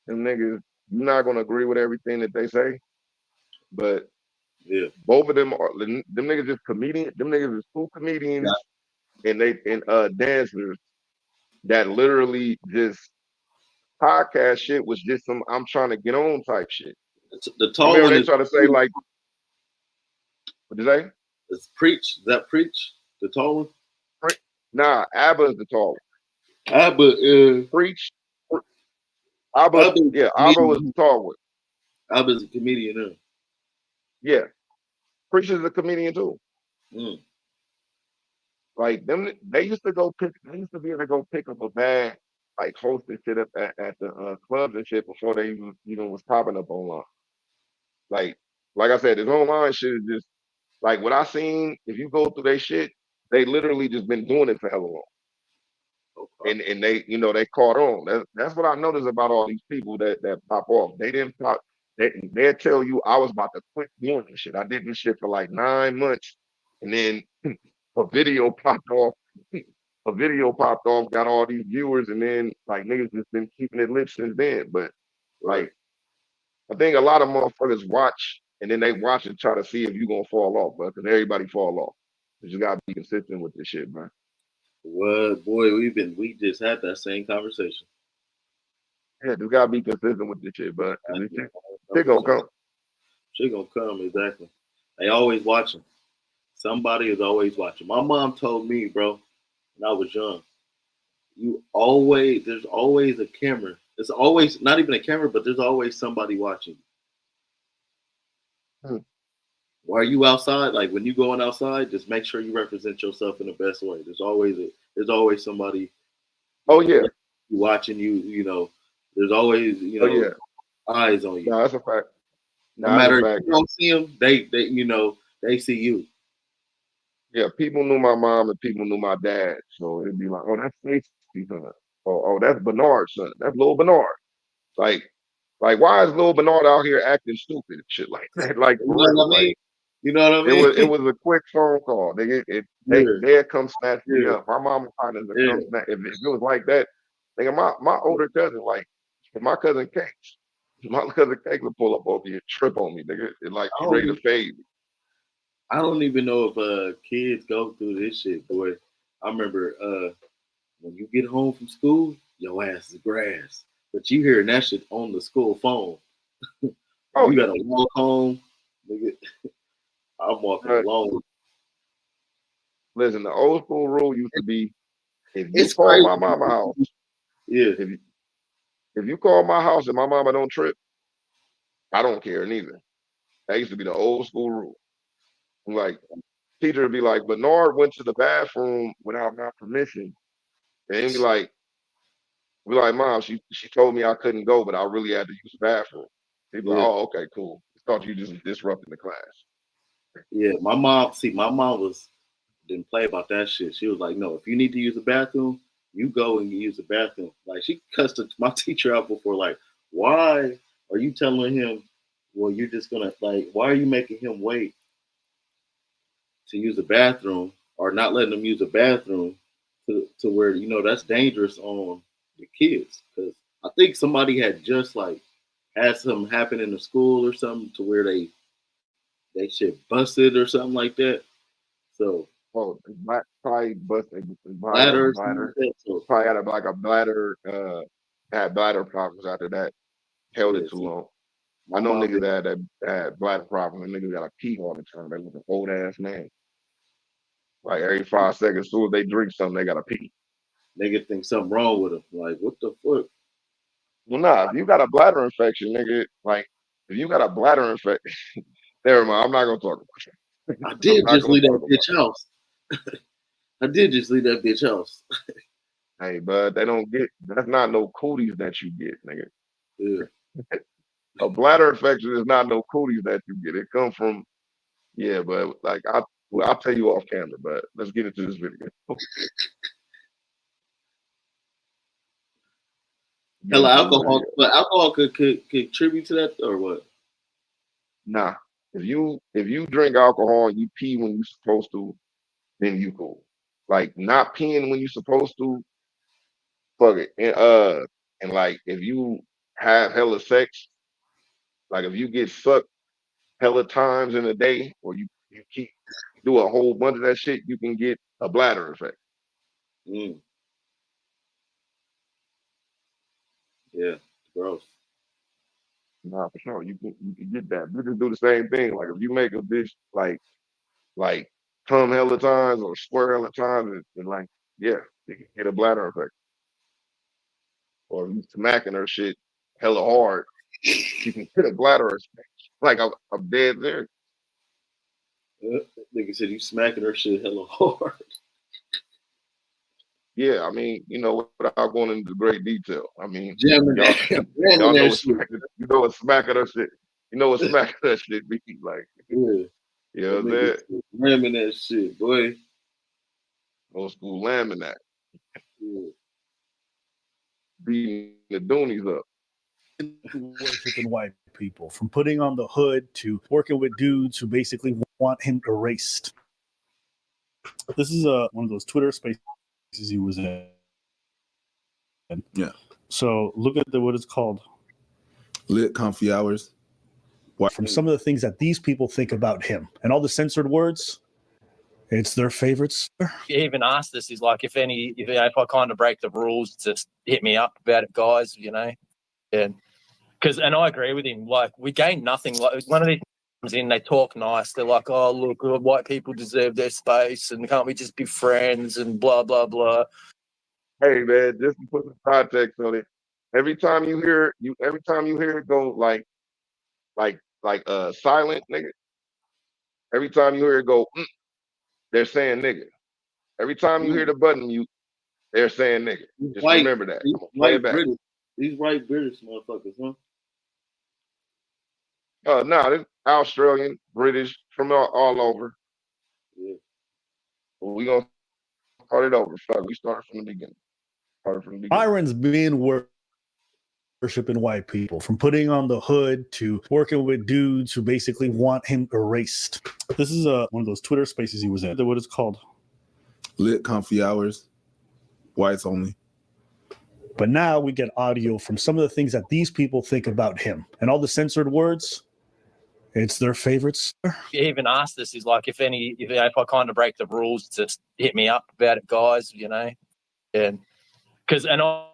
Them niggas, you're not gonna agree with everything that they say, but
yeah,
both of them are them niggas just comedians. Them niggas is two comedians and dancers that literally just podcast shit was just some I'm trying to get on type shit.
The tall one
they try to say like what did they?
It's Preach. Is that Preach? The tall one?
Nah, Abba is the tall one.
Abba
Preach. Abba was the tall one.
Abba's a comedian,
Yeah. Preach is a comedian too. Like them, they used to go pick. They used to be able to go pick up a bag, like hosting shit up at the clubs and shit before they even was popping up online. Like, like I said, this online shit is just like what I seen. If you go through their shit, they literally just been doing it for hella long, and they they caught on. That's what I noticed about all these people that pop off. They didn't pop. They'll tell you I was about to quit doing this shit. I did this shit for like 9 months, and then a video popped off. A video popped off, got all these viewers, and then like niggas just been keeping it lit since then. But
Right.
like I think a lot of motherfuckers watch and then they watch and try to see if you gonna fall off, but because everybody fall off. You just gotta be consistent with this shit, man.
What boy, we just had that same conversation.
Yeah, just gotta be consistent with this shit, but this shit,
No
shit gonna
question.
come.
She gonna come, exactly. They always watching. Somebody is always watching. My mom told me, bro, when I was young, there's always a camera. It's always not even a camera, but there's always somebody watching.
Hmm.
While you outside, like when you going outside, just make sure you represent yourself in the best way. There's always somebody
Oh yeah,
watching you. There's always
oh yeah.
eyes on you.
No, that's a fact.
No
No, that's a
matter if
fact.
you don't see them, they see you.
Yeah, people knew my mom and people knew my dad, so it'd be like, oh, that's Stacy's son. Oh, that's Bernard's son. That's Lil Bernard. Like, like, why is Lil Bernard out here acting stupid and shit like that? Like
You
for
know
real.
what I mean?
Like
You know what I
it
mean?
was a quick phone call.
Yeah,
They'd come snatch me
yeah,
up. My mama partners would
yeah.
come snatch if it was like that. Nigga, my older cousin, like my cousin Cakes. My cousin Cakes would pull up over here, trip on me, nigga. It like
I
be
don't,
ready to fade me.
I don't even know if kids go through this shit, boy. I remember when you get home from school, your ass is grass. But you hearing that shit on the school phone.
Oh
You
yeah.
gotta walk home. Nigga, I'm walking
But
alone.
listen, the old school rule used to be if you
It's
call
crazy.
my mama house,
Yeah.
if you if you call my house and my mama don't trip, I don't care neither. That used to be the old school rule. Like teacher would be like, Bernard went to the bathroom without my permission. And he'd be like, Mom, she told me I couldn't go, but I really had to use the bathroom. He'd be like,
Yeah.
oh, okay, cool. Thought you just disrupting the class.
Yeah. My mom didn't play about that shit. She was like, no, if you need to use the bathroom, you go and use the bathroom. Like she cussed my teacher out before, like, why are you telling him, well, you're just gonna like, why are you making him wait to use the bathroom or not letting them use the bathroom to where that's dangerous on the kids? Because I think somebody had just like had something happen in the school or something to where they shit busted or something like that. So
Oh, probably busted, probably had a
bladder or something
bladder,
like that. So
probably had like a bladder, had bladder problems after that. Held
yeah,
it too
see,
long. I
my
know
mom
niggas
did.
that had bladder problems and niggas got to pee all the time. They look an old ass man. Like every 5 seconds, as soon as they drink something, they gotta pee.
Nigga think something wrong with him. Like, what the fuck?
Well, nah, if you got a bladder infection, nigga, like if you got a bladder infection, never mind. I'm not gonna talk about it.
I
I'm
did
not
just
gonna
leave
talk
that
about
bitch house. I did just leave that bitch house.
it. Hey, bud, they don't get. That's not no cooties that you get, nigga.
Yeah.
A bladder infection is not no cooties that you get. It comes from yeah, but like I'll tell you off camera, but let's get into this video. Get
Hella
into this
alcohol,
video.
but alcohol could contribute to that or what?
Nah, if you drink alcohol and you pee when you're supposed to, then you cool. Like not peeing when you're supposed to, fuck it. And like if you have hella sex, like if you get sucked hella times in a day, or you keep do a whole bunch of that shit, you can get a bladder infection.
Mm, yeah, gross.
Nah, for sure, you can get that. Bitches do the same thing. Like if you make a bitch like come hella times or swear hella times, and like yeah, you can get a bladder infection. Or if you smacking her shit hella hard, you can get a bladder infection. Like I'm dead there.
Nigga said you smacking her shit hella hard.
yeah, I mean, without going into great detail. I mean,
Jamming
y'all,
that,
y'all
jamming
know
that
what
shit.
smacking that shit. You know what smacking that shit be like.
Yeah,
You know
that
what I'm saying?
nigga ramming that shit, boy.
Old school lambing that,
Yeah.
beating the Doonies up.
Worshiping white people, from putting on the hood to working with dudes who basically want him erased. This is one of those Twitter spaces he was in.
Yeah.
So look at what it's called.
Lit comfy hours.
From some of the things that these people think about him and all the censored words, it's their favorites.
He even asked us, he's like, if I kind of break the rules, just hit me up about it, guys, And I agree with him. Like, we gain nothing. Like, one of these comes in, they talk nice. They're like, oh, look, white people deserve their space, and can't we just be friends and blah, blah, blah.
Hey man, just to put some context on it. Every time you hear it go like silent, nigga. Every time you hear it go, they're saying nigga. Every time you hear the button mute, they're saying nigga. Just
White,
remember that.
these
I'm gonna play it
white
back.
British, these white British motherfuckers, huh?
No, this Australian, British, from all over.
Yeah.
Well, we gonna start it over. Fuck, we started from the beginning.
Byron's being worshiping white people, from putting on the hood to working with dudes who basically want him erased. This is one of those Twitter spaces he was in. What it's called?
Lit comfy hours. Whites only.
But now we get audio from some of the things that these people think about him and all the censored words. It's their favorites.
He even asked us, he's like, if I kind of break the rules, just hit me up about it, guys, And I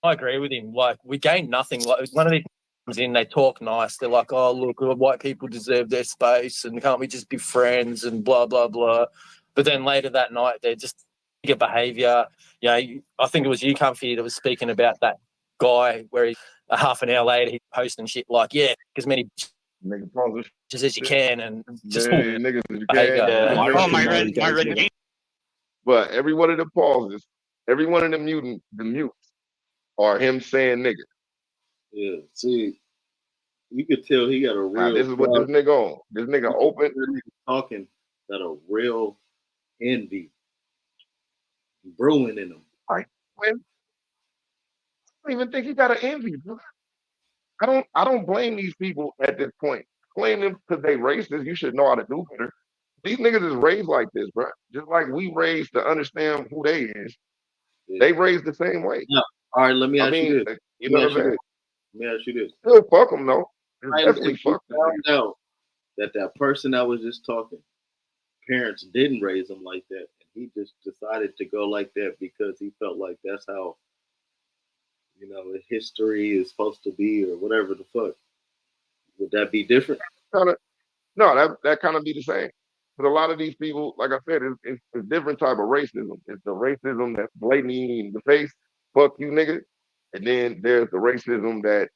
agree with him. Like, we gain nothing. Like, one of these comes in, they talk nice. They're like, oh, look, white people deserve their space, and can't we just be friends and blah, blah, blah. But then later that night, they're just get behaviour. I think it was you, Comfy, that was speaking about that guy where a half an hour later he's posting shit like, yeah, as many just as you can, and just
niggas as you
behaviour.
can.
My red.
But every one of the pauses, every one of the mutes are him saying nigga.
Yeah, see, you could tell he got a real.
This is what this nigga on. This nigga open.
Talking, got a real envy brewing in him.
I don't even think he got an envy, bro. I don't blame these people at this point. Blame them because they racist. You should know how to do better. These niggas is raised like this, bro. Just like we raised to understand who they is. Yeah. They raised the same way.
Yeah. All right, let me ask you this.
You know what I'm saying?
Let me ask you this.
Still fuck them though. Definitely fuck them.
Found out that person that was just talking, parents didn't raise him like that, and he just decided to go like that because he felt like that's how, history is supposed to be, or whatever the fuck. Would that be different?
No, that kind of be the same. Because a lot of these people, like I said, it's a different type of racism. It's the racism that's blatantly in the face, fuck you, nigga. And then there's the racism that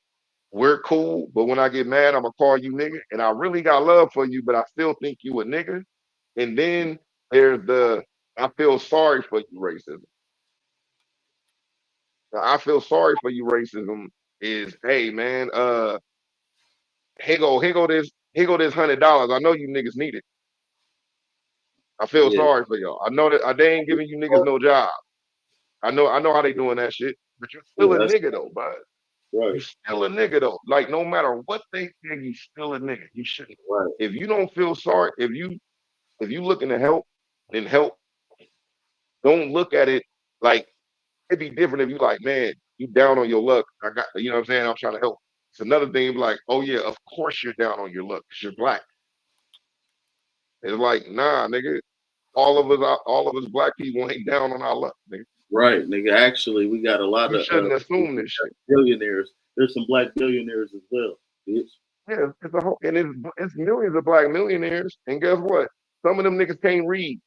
we're cool, but when I get mad, I'm gonna call you nigga. And I really got love for you, but I still think you a nigga. And then there's the I feel sorry for you racism. Now, I feel sorry for you racism is, hey man, here go this $100. I know you niggas need it. I feel sorry for y'all. I know that they ain't giving you niggas no job. I know how they doing that shit, but you're still a nigga though, bud.
Right.
You're still a nigga though. Like no matter what they say, you still a nigga. You shouldn't.
Right.
If you don't feel sorry, if you looking to help, then help. Don't look at it like it'd be different if you like, man, you down on your luck. I got, you know what I'm saying? I'm trying to help. It's another thing, like, oh yeah, of course you're down on your luck because you're black. It's like, nah, nigga. All of us black people ain't down on our luck, nigga.
Right, nigga. Actually, we got a lot of
shouldn't assume this shit.
Billionaires. There's some black billionaires as well, bitch.
Yeah, it's a whole, and it's millions of black millionaires. And guess what? Some of them niggas can't read.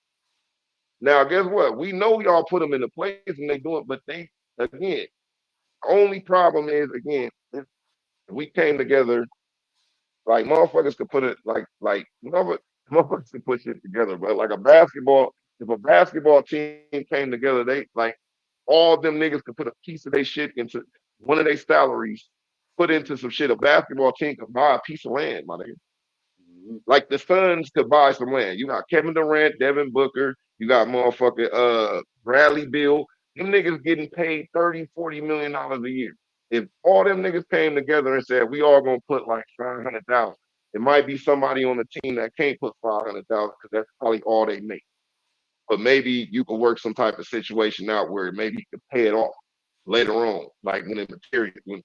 Now, guess what? We know y'all put them in the place and they do it, but they, again, only problem is, again, if we came together, like motherfuckers could put it like motherfuckers could put shit together, but like if a basketball team came together, they like all them niggas could put a piece of their shit into one of their salaries, put into some shit. A basketball team could buy a piece of land, my nigga. Like the Suns could buy some land. You got Kevin Durant, Devin Booker, you got motherfucking Bradley Beal. Them niggas getting paid $30-40 million a year. If all them niggas came together and said we all gonna put like 500,000, it might be somebody on the team that can't put 500,000 because that's probably all they make. But maybe you can work some type of situation out where maybe you can pay it off later on, like when it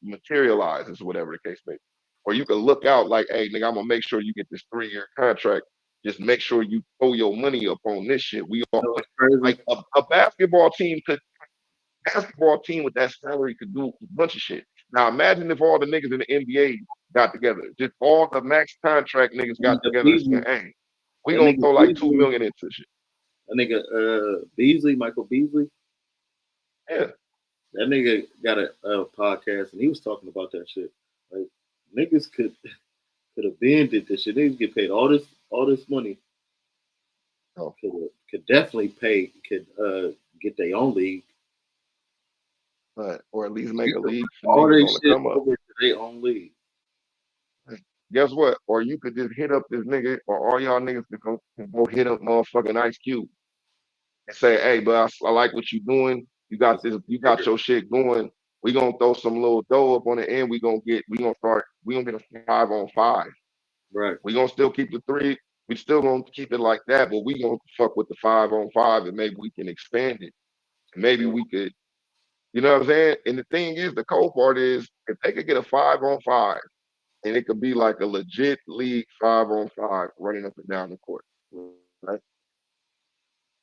materializes, whatever the case may be. Or you can look out like, hey, nigga, I'm gonna make sure you get this 3-year contract. Just make sure you throw your money up on this shit. We all like a basketball team with that salary could do a bunch of shit. Now imagine if all the niggas in the NBA got together, just all the max contract niggas got together and said, hey, we gonna throw like $2 million into shit.
That nigga Beasley, Michael Beasley.
Yeah.
That nigga got a podcast and he was talking about that shit. Like niggas could have been did this shit. Niggas get paid all this money.
Oh.
Could definitely get their own league.
But or at least make a league
all
for
they
niggas
shit
come up.
over to their own league.
Guess what? Or you could just hit up this nigga, or all y'all niggas could go hit up motherfucking Ice Cube and say, hey, but I like what you doing. You got your shit going. We gonna throw some little dough up on the end. We gonna get a 5-on-5.
Right.
We gonna still keep the 3. We still gonna keep it like that, but we gonna fuck with the 5-on-5 and maybe we can expand it. And maybe we could, you know what I'm saying? And the thing is, the cool part is if they could get a 5-on-5 and it could be like a legit league 5-on-5 running up and down the court. Right?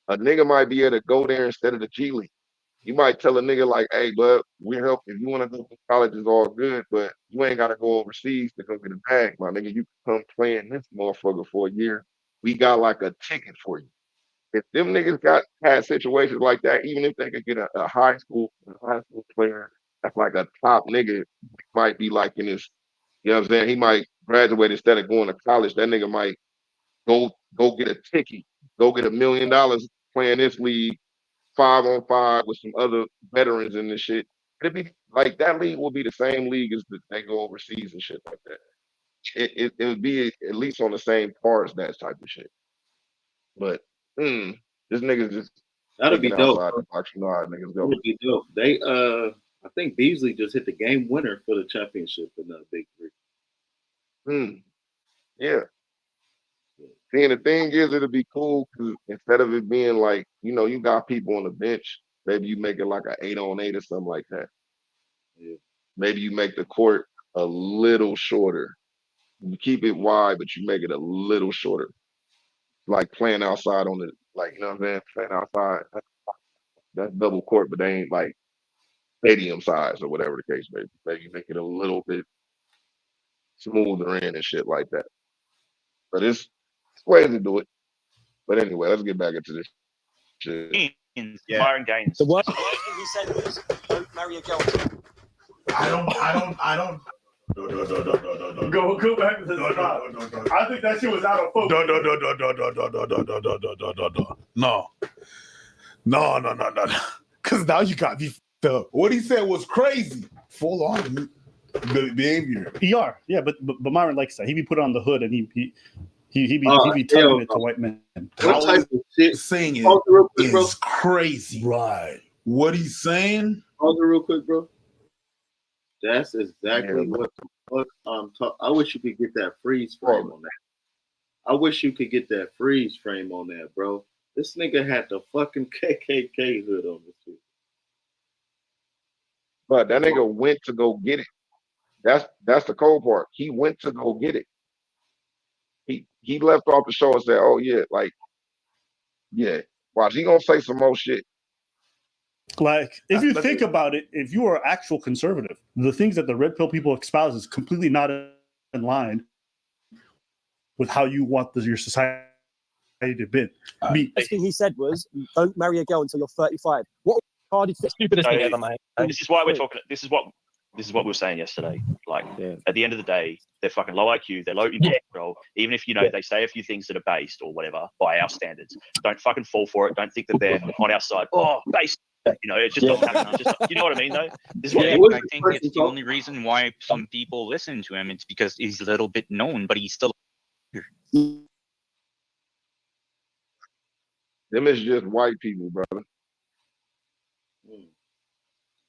A nigga might be able to go there instead of the G League. You might tell a nigga like, hey, bud, we help if you want to go to college is all good, but you ain't gotta go overseas to go get a bag, my nigga. You can come play in this motherfucker for a year. We got like a ticket for you. If them niggas had situations like that, even if they could get a high school player that's like a top nigga, might be like in his, you know what I'm saying? He might graduate instead of going to college. That nigga might go get a ticket, go get $1 million playing this league 5-on-5 with some other veterans in this shit. It'd be like that league will be the same league as they go overseas and shit like that. It would be at least on the same par as that type of shit. But this nigga's just
that'd be dope.
Outside the box. You know how niggas go.
That'd be dope. They I think Beasley just hit the game winner for the championship in the Big 3.
Yeah. See, and the thing is, it'll be cool because instead of it being like, you know, you got people on the bench, maybe you make it like an 8-on-8 or something like that.
Yeah.
Maybe you make the court a little shorter. You keep it wide, but you make it a little shorter. Like playing outside on the, like, you know what I'm saying? Playing outside. That's double court, but they ain't like stadium size or whatever the case may be. Maybe make it a little bit smoother in and shit like that. But it's ways to do it. But anyway, let's get back into this shit.
Myron Gaines.
The what?
He said was, don't marry a girl.
I don't. Go back to the spot. I think that shit was out of focus.
No. Because now you got me up. What he said was crazy. Full on behavior.
PR, yeah, but Myron likes that. He be put on the hood and he be telling it to white men.
What type of shit?
Saying
Pause it real quick, bro.
is crazy. Right. What he's saying?
Pause it real quick, bro. That's exactly what the fuck I'm talking. I wish you could get that freeze frame on that. I wish you could get that freeze frame on that, bro. This nigga had the fucking KKK hood on this shit.
But that nigga went to go get it. That's the cold part. He went to go get it. He left off the show and said, "Oh yeah, like, yeah, watch, he gonna say some more shit."
Like, if you think about it, if you are actual conservative, the things that the red pill people espouse is completely not in line with how you want your society to be.
First thing he said was, "Don't marry a girl until you're 35." What retarded
Stupidest thing ever, mate.
This is why we're talking. This is what we were saying yesterday. Like, at the end of the day, they're fucking low IQ. They're low impulse control. Even if they say a few things that are based or whatever by our standards, don't fucking fall for it. Don't think that they're on our side. Oh, based You know, it just don't happen. It's just, you know what I mean, though?
This is what I think it's the only reason why some people listen to him. It's because he's a little bit known, but he's still.
Them is just white people, brother.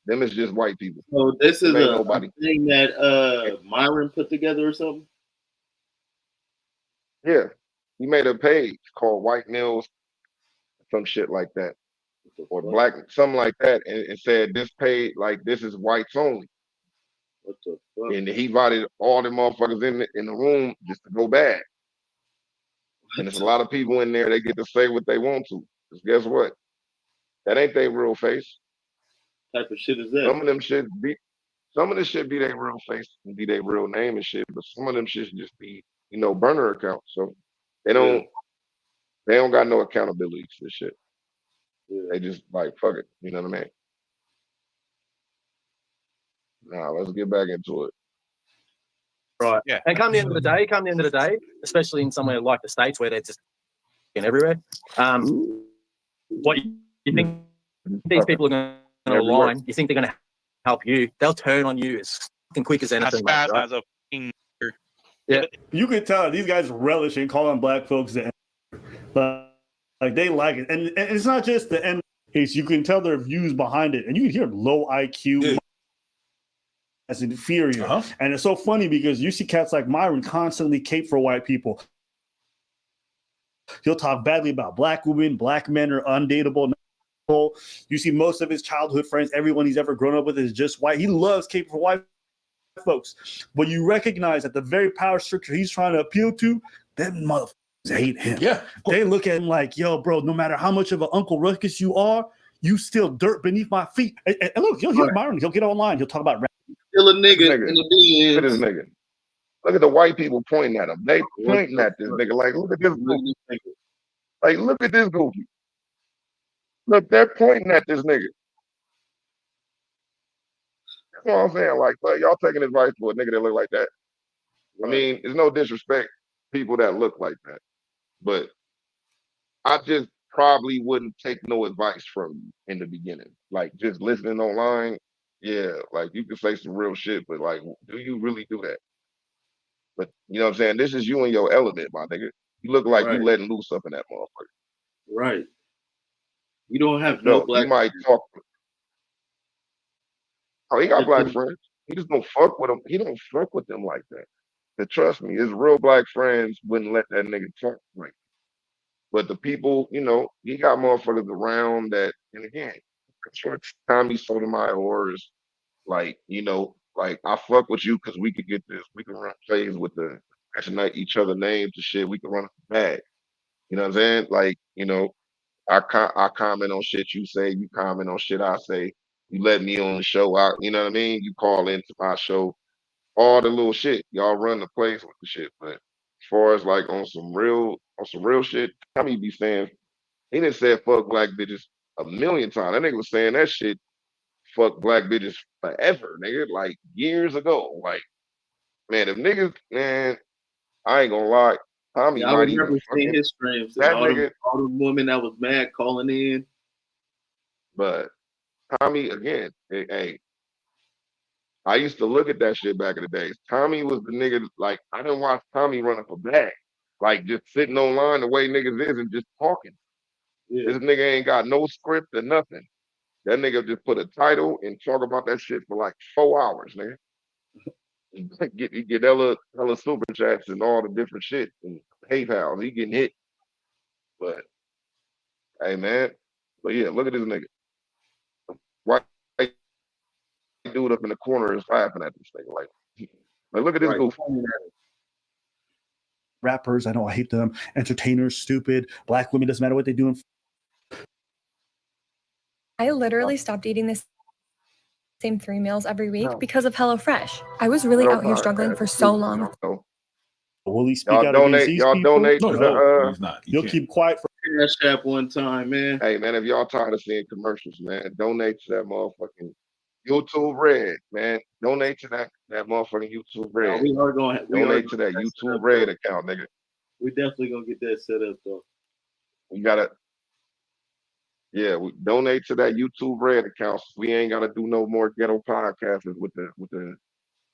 Them is just white people.
So this is
Them ain't
a
nobody.
thing that Myron put together or something.
Yeah, he made a page called White Mills, some shit like that, or Black, something like that, and said this page, like, this is whites only.
What the fuck?
And he invited all them motherfuckers in the room just to go bad. And there's a lot of people in there. They get to say what they want to. Because guess what? That ain't their real face.
What type of shit is that?
Some of this shit be their real face and be their real name and shit. But some of them shit just be, you know, burner accounts. So they don't got no accountability for this shit.
Yeah.
They just like fuck it. You know what I mean? Now let's get back into it.
Right.
Yeah.
And come the end of the day, especially in somewhere like the States where they're just everywhere. What you think these people are going to align? You think they're going to help you? They'll turn on you as fucking quick as anything.
As fast
right?
as a fucking.
Yeah.
You can tell these guys relish in calling black folks the N-word. Like they like it. And it's not just the N case. You can tell their views behind it. And you can hear low IQ as inferior. And it's so funny because you see cats like Myron constantly cape for white people. He'll talk badly about black women, black men are undateable. You see most of his childhood friends, everyone he's ever grown up with is just white. He loves caping for white folks. But you recognize that the very power structure he's trying to appeal to, them motherfuckers hate him.
Yeah.
They look at him like, yo, bro, no matter how much of an Uncle Ruckus you are, you still dirt beneath my feet. And look, you'll hear Myron. He'll get online. He'll talk about rap.
Still a nigga in the
Look at this nigga. Look at the white people pointing at him. They pointing at this nigga like, look at this goofy. Like, look at this goofy. Look, they're pointing at this nigga. That's what I'm saying. Like, but y'all taking advice for a nigga that look like that. I mean, there's no disrespect people that look like that, but I just probably wouldn't take no advice from you in the beginning. Like just listening online, yeah, like you can say some real shit, but like, do you really do that? But you know what I'm saying? This is you in your element, my nigga. You look like you letting loose up in that motherfucker.
Right. You don't have no black.
You might talk. Oh, he got black friends. He just don't fuck with them. He don't fuck with them like that. But trust me, his real black friends wouldn't let that nigga talk like that. But the people, you know, he got motherfuckers around that, and again, Tommy Sotomayor is like, you know, like I fuck with you because we could get this. We can run plays with the mention each other names and shit. We can run a bag. You know what I'm saying? Like, you know, I comment on shit you say, you comment on shit I say. You let me on the show out, you know what I mean? You call into my show, all the little shit. Y'all run the plays with the shit. But as far as like on some real shit, Tommy be saying, he didn't say fuck black bitches a million times. That nigga was saying that shit, fuck black bitches forever, nigga, like years ago. Like, man, if niggas, man, I ain't gonna lie. Tommy
I
might even
remember seeing
fucking
his streams.
that
All
nigga.
all the women that was mad calling in.
But Tommy, again, hey, I used to look at that shit back in the days. Tommy was the nigga, like, I didn't watch Tommy running for bag. Like, just sitting online the way niggas is and just talking. This nigga ain't got no script or nothing. That nigga just put a title and talk about that shit for like 4 hours, nigga. He get hella super chats and all the different shit and PayPal. He getting hit. But, hey, man. But yeah, look at this nigga. White dude up in the corner is laughing at this nigga. Like look at this goof.
Rappers, I know I hate them. Entertainers, stupid. Black women, doesn't matter what they do.
I literally stopped eating the same 3 meals every week because of HelloFresh. I was really out here struggling for so long.
Will he speak
Y'all
out
donate,
against these
y'all
people?
donate to the
he's not.
You'll keep quiet for
Cash App one time, man.
Hey man, if y'all tired of seeing commercials, man, donate to that motherfucking YouTube Red, man. Donate to that motherfucking YouTube Red.
We are going
donate to that YouTube Red account, nigga.
We definitely gonna get that set up though.
We gotta Yeah, we donate to that YouTube Red account. So we ain't gotta do no more ghetto podcasts with the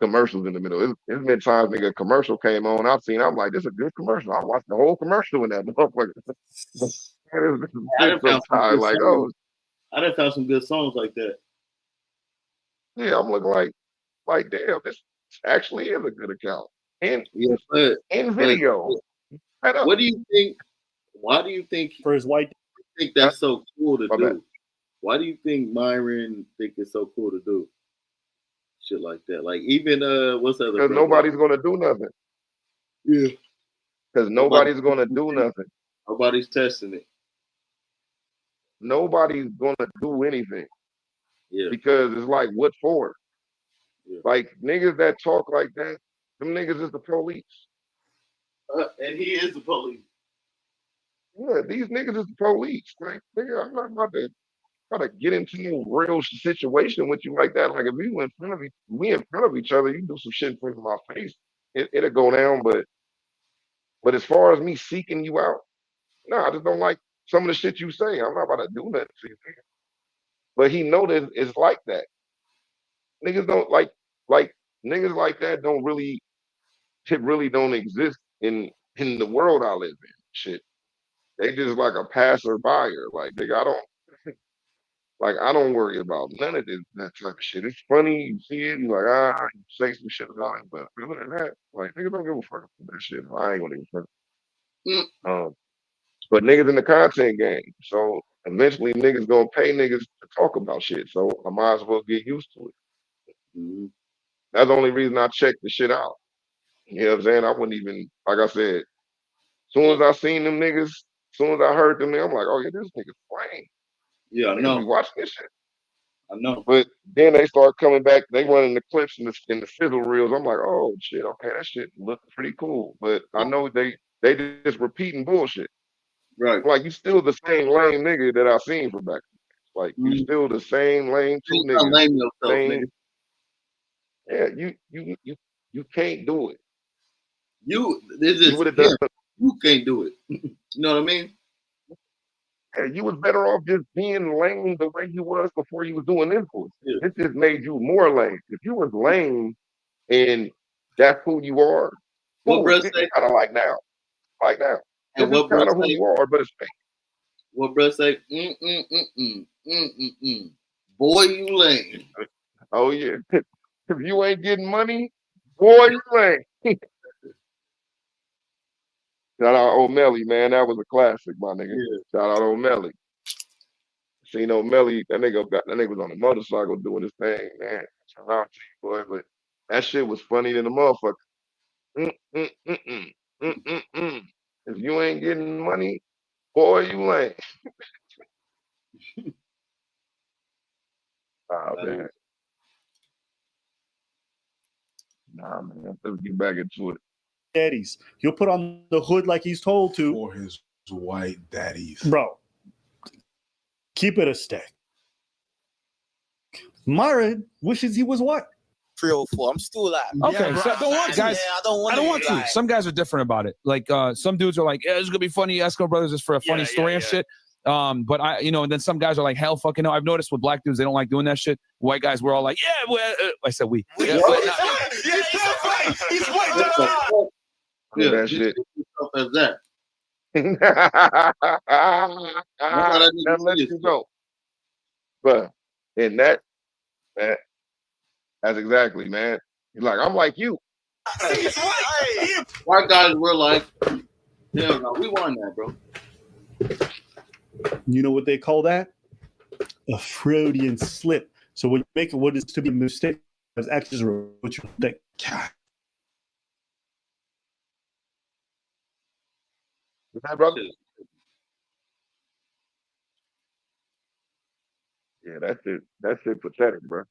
commercials in the middle. It's been times nigga a commercial came on. I'm like, this is a good commercial. I watched the whole commercial in that motherfucker.
I done found some good
Like,
songs. I done found some good songs like that.
yeah, I'm looking like damn, this actually is a good account. And
but
video.
What do you think? Why do you think
for his white?
Think that's so cool to
My
do?
bad.
Why do you think Myron think it's so cool to do shit like that? Like even what's the other?
Because nobody's gonna do nothing.
Yeah.
Because nobody's gonna do nothing.
Nobody's testing it.
Nobody's gonna do anything.
Yeah.
Because it's like, what for?
Yeah.
Like niggas that talk like that, them niggas is the police.
And he is the police.
Yeah, these niggas is the police. Like, nigga, I'm not about to get into no real situation with you like that. Like, if we in front of each other, you do some shit in front of my face, it'll go down. But as far as me seeking you out, no, I just don't like some of the shit you say. I'm not about to do nothing to you. Nigga. But he know that it's like that. Niggas don't like niggas like that don't really don't exist in the world I live in. Shit. They just like a passerby. Like, nigga, I don't worry about none of that type of shit. It's funny, you see it, you like, you say some shit about it, but other than that, like, niggas don't give a fuck about that shit. I ain't gonna give a fuck. But niggas in the content game, so eventually niggas gonna pay niggas to talk about shit. So I might as well get used to it.
Mm-hmm.
That's the only reason I checked the shit out. You know what I'm saying? I wouldn't even, like I said, as soon as I seen them niggas, as soon as I heard them, I'm like, oh yeah, this nigga's flame.
Yeah, I
Niggas
know.
be watching this shit.
I know.
But then they start coming back, they running the clips in the sizzle reels. I'm like, oh shit, okay, that shit look pretty cool. But I know they just repeating bullshit.
Right.
Like, you still the same lame nigga that I seen from back. Like, you still the same lame two niggas.
Lame yourself,
Same,
nigga.
yeah, you can't do it.
This is
would have done.
You can't do it. You know what I mean?
Yeah, you was better off just being lame the way you was before you was doing this bullshit.
Yeah.
It just made you more lame. If you was lame and that's who you are,
What bruh say?
kind of like now.
And
This
what
is kind
bruh
of who
say?
you are, but it's fake.
What bruh say? Boy, you lame.
Oh yeah. If you ain't getting money, boy, you lame. Shout out O'Malley, man. That was a classic, my nigga.
Yeah.
Shout out O'Malley. Seen O'Malley, that nigga was on a motorcycle doing his thing, man. Shout out to you, boy. But that shit was funny than a motherfucker. If you ain't getting money, boy, you lame. Man. Nah, man. Let's get back into it.
Daddies. He'll put on the hood like he's told to.
For his white daddies.
Bro. Keep it a stack. Myron wishes he was what?
304. I'm still alive.
Okay,
Yeah,
so
bro.
I don't want guys.
Yeah, I don't want
to.
like,
Some guys are different about it. Like some dudes are like, yeah, this is gonna be funny. Esco Brothers is for a funny story and shit. But I, and then some guys are like, hell, fucking no. I've noticed with black dudes, they don't like doing that shit. White guys, we're all like, yeah. Well, I said we. Yeah,
he's white. He's white.
Yeah, that shit.
As that.
That lets you know. But in that, man, that's exactly, man. He's like, I'm like you.
White guys were like, yeah, no, we won that, bro.
You know what they call that? A Freudian slip. So when you make what is to be a mistake, it's actually what you think.
That brother? Yeah, that shit pathetic, bro.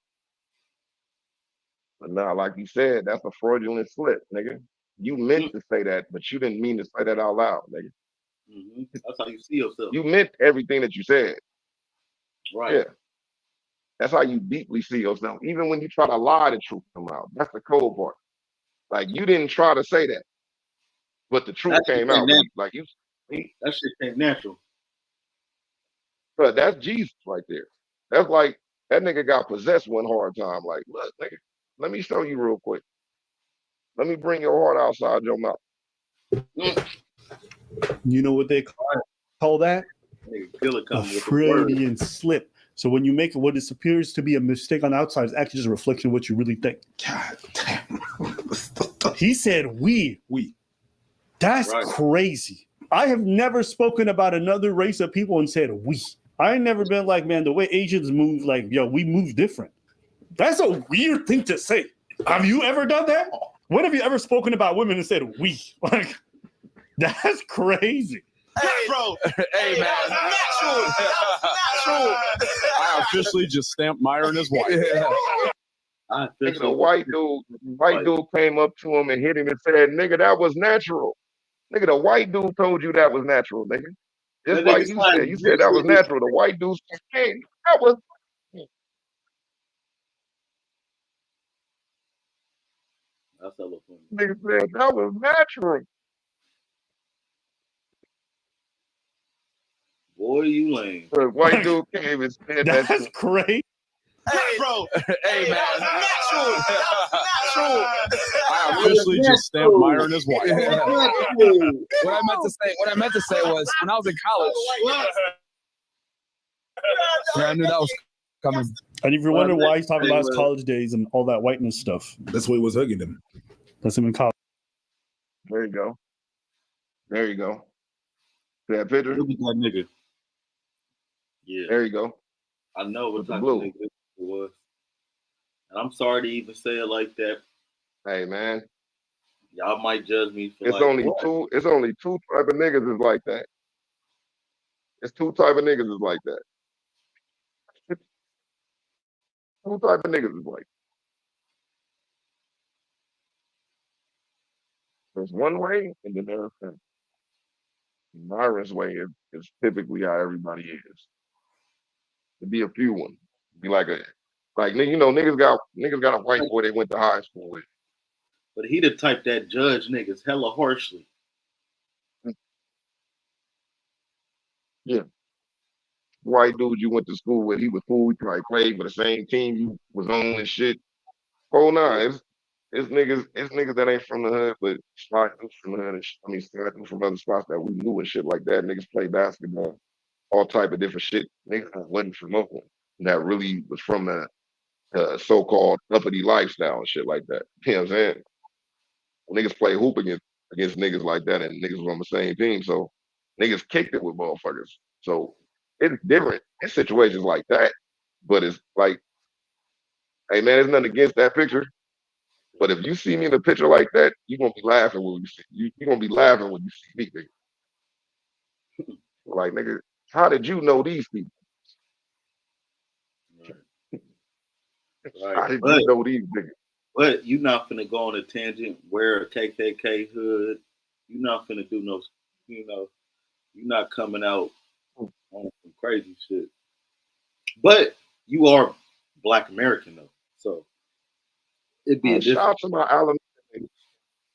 But nah, like you said, that's a fraudulent slip, nigga. You meant to say that, but you didn't mean to say that out loud, nigga.
Mm-hmm. That's how you see yourself.
You meant everything that you said.
Right.
Yeah. That's how you deeply see yourself. Even when you try to lie, the truth come out. That's the cold part. Like, you didn't try to say that, but the truth came out. Like,
that shit came natural.
But that's Jesus right there. That's like that nigga got possessed one hard time. Like, look, nigga, let me show you real quick. Let me bring your heart outside your mouth.
You know what they call that?
Killer
A
coming with the word.
Freudian slip. So when you make what appears to be a mistake on the outside, it's actually just a reflection of what you really think. God damn. He said we. That's
Right.
crazy. I have never spoken about another race of people and said we. I ain't never been like, man, the way Asians move, like, yo, we move different. That's a weird thing to say. Have you ever done that? When have you ever spoken about women and said we? Like, that's crazy.
Hey, bro.
Hey, man.
Natural.
I officially just stamped Myron as white.
Nigga, the white dude came up to him and hit him and said, nigga, that was natural. Nigga, the white dude told you that was natural, nigga. Just
That
like
nigga's
you
like,
said. You said that was natural. The white dude said, hey, that was.
That's hella funny.
Nigga said that was natural.
Boy, you lame.
The white dude came and said that
That's
shit.
crazy.
Hey, bro.
Hey, man.
Natural.
I officially just stamped Myron as white.
What I meant to say was when I was in college. Yeah, I knew that was coming.
And if you're wondering why he's talking about his college days and all that whiteness stuff,
that's why he was hugging them.
That's him in college.
There you go. There you go. See that picture?
Look at that nigga. Yeah.
There you go.
I know what
With the
type of
blue.
nigga it was. And I'm sorry to even say it like that.
Hey man,
Y'all might judge me for
it's
like
only
what?
two. It's only two type of niggas is like that. It's two type of niggas is like that. Two type of niggas is like. There's one way, and then there's Myron's way is typically how everybody is. To be a few one. Be like you know, niggas got a white boy they went to high school with.
But he the type that judge niggas hella harshly.
Yeah. White dude you went to school with, he was cool, he probably played for the same team you was on and shit. Oh nah, it's niggas that ain't from the hood, but slide through from the hood and slide through from other spots that we knew and shit like that. Niggas play basketball, all type of different shit. Niggas that wasn't from Oakland, that really was from the so-called uppity lifestyle and shit like that. You know what I'm saying? Niggas play hoop against niggas like that, and niggas was on the same team, so niggas kicked it with motherfuckers. So it's different in situations like that, but it's like, hey man, there's nothing against that picture. But if you see me in a picture like that, you're gonna be laughing when you see you're gonna be laughing when you see me, nigga. Like, nigga, how did you know these people?
Right.
How did you know these niggas?
But you not finna go on a tangent, wear a KKK hood. You not finna do no, you know, you're not coming out on some crazy shit. But you are Black American though, so it'd be a
Shout out
different.
to my Alameda niggas.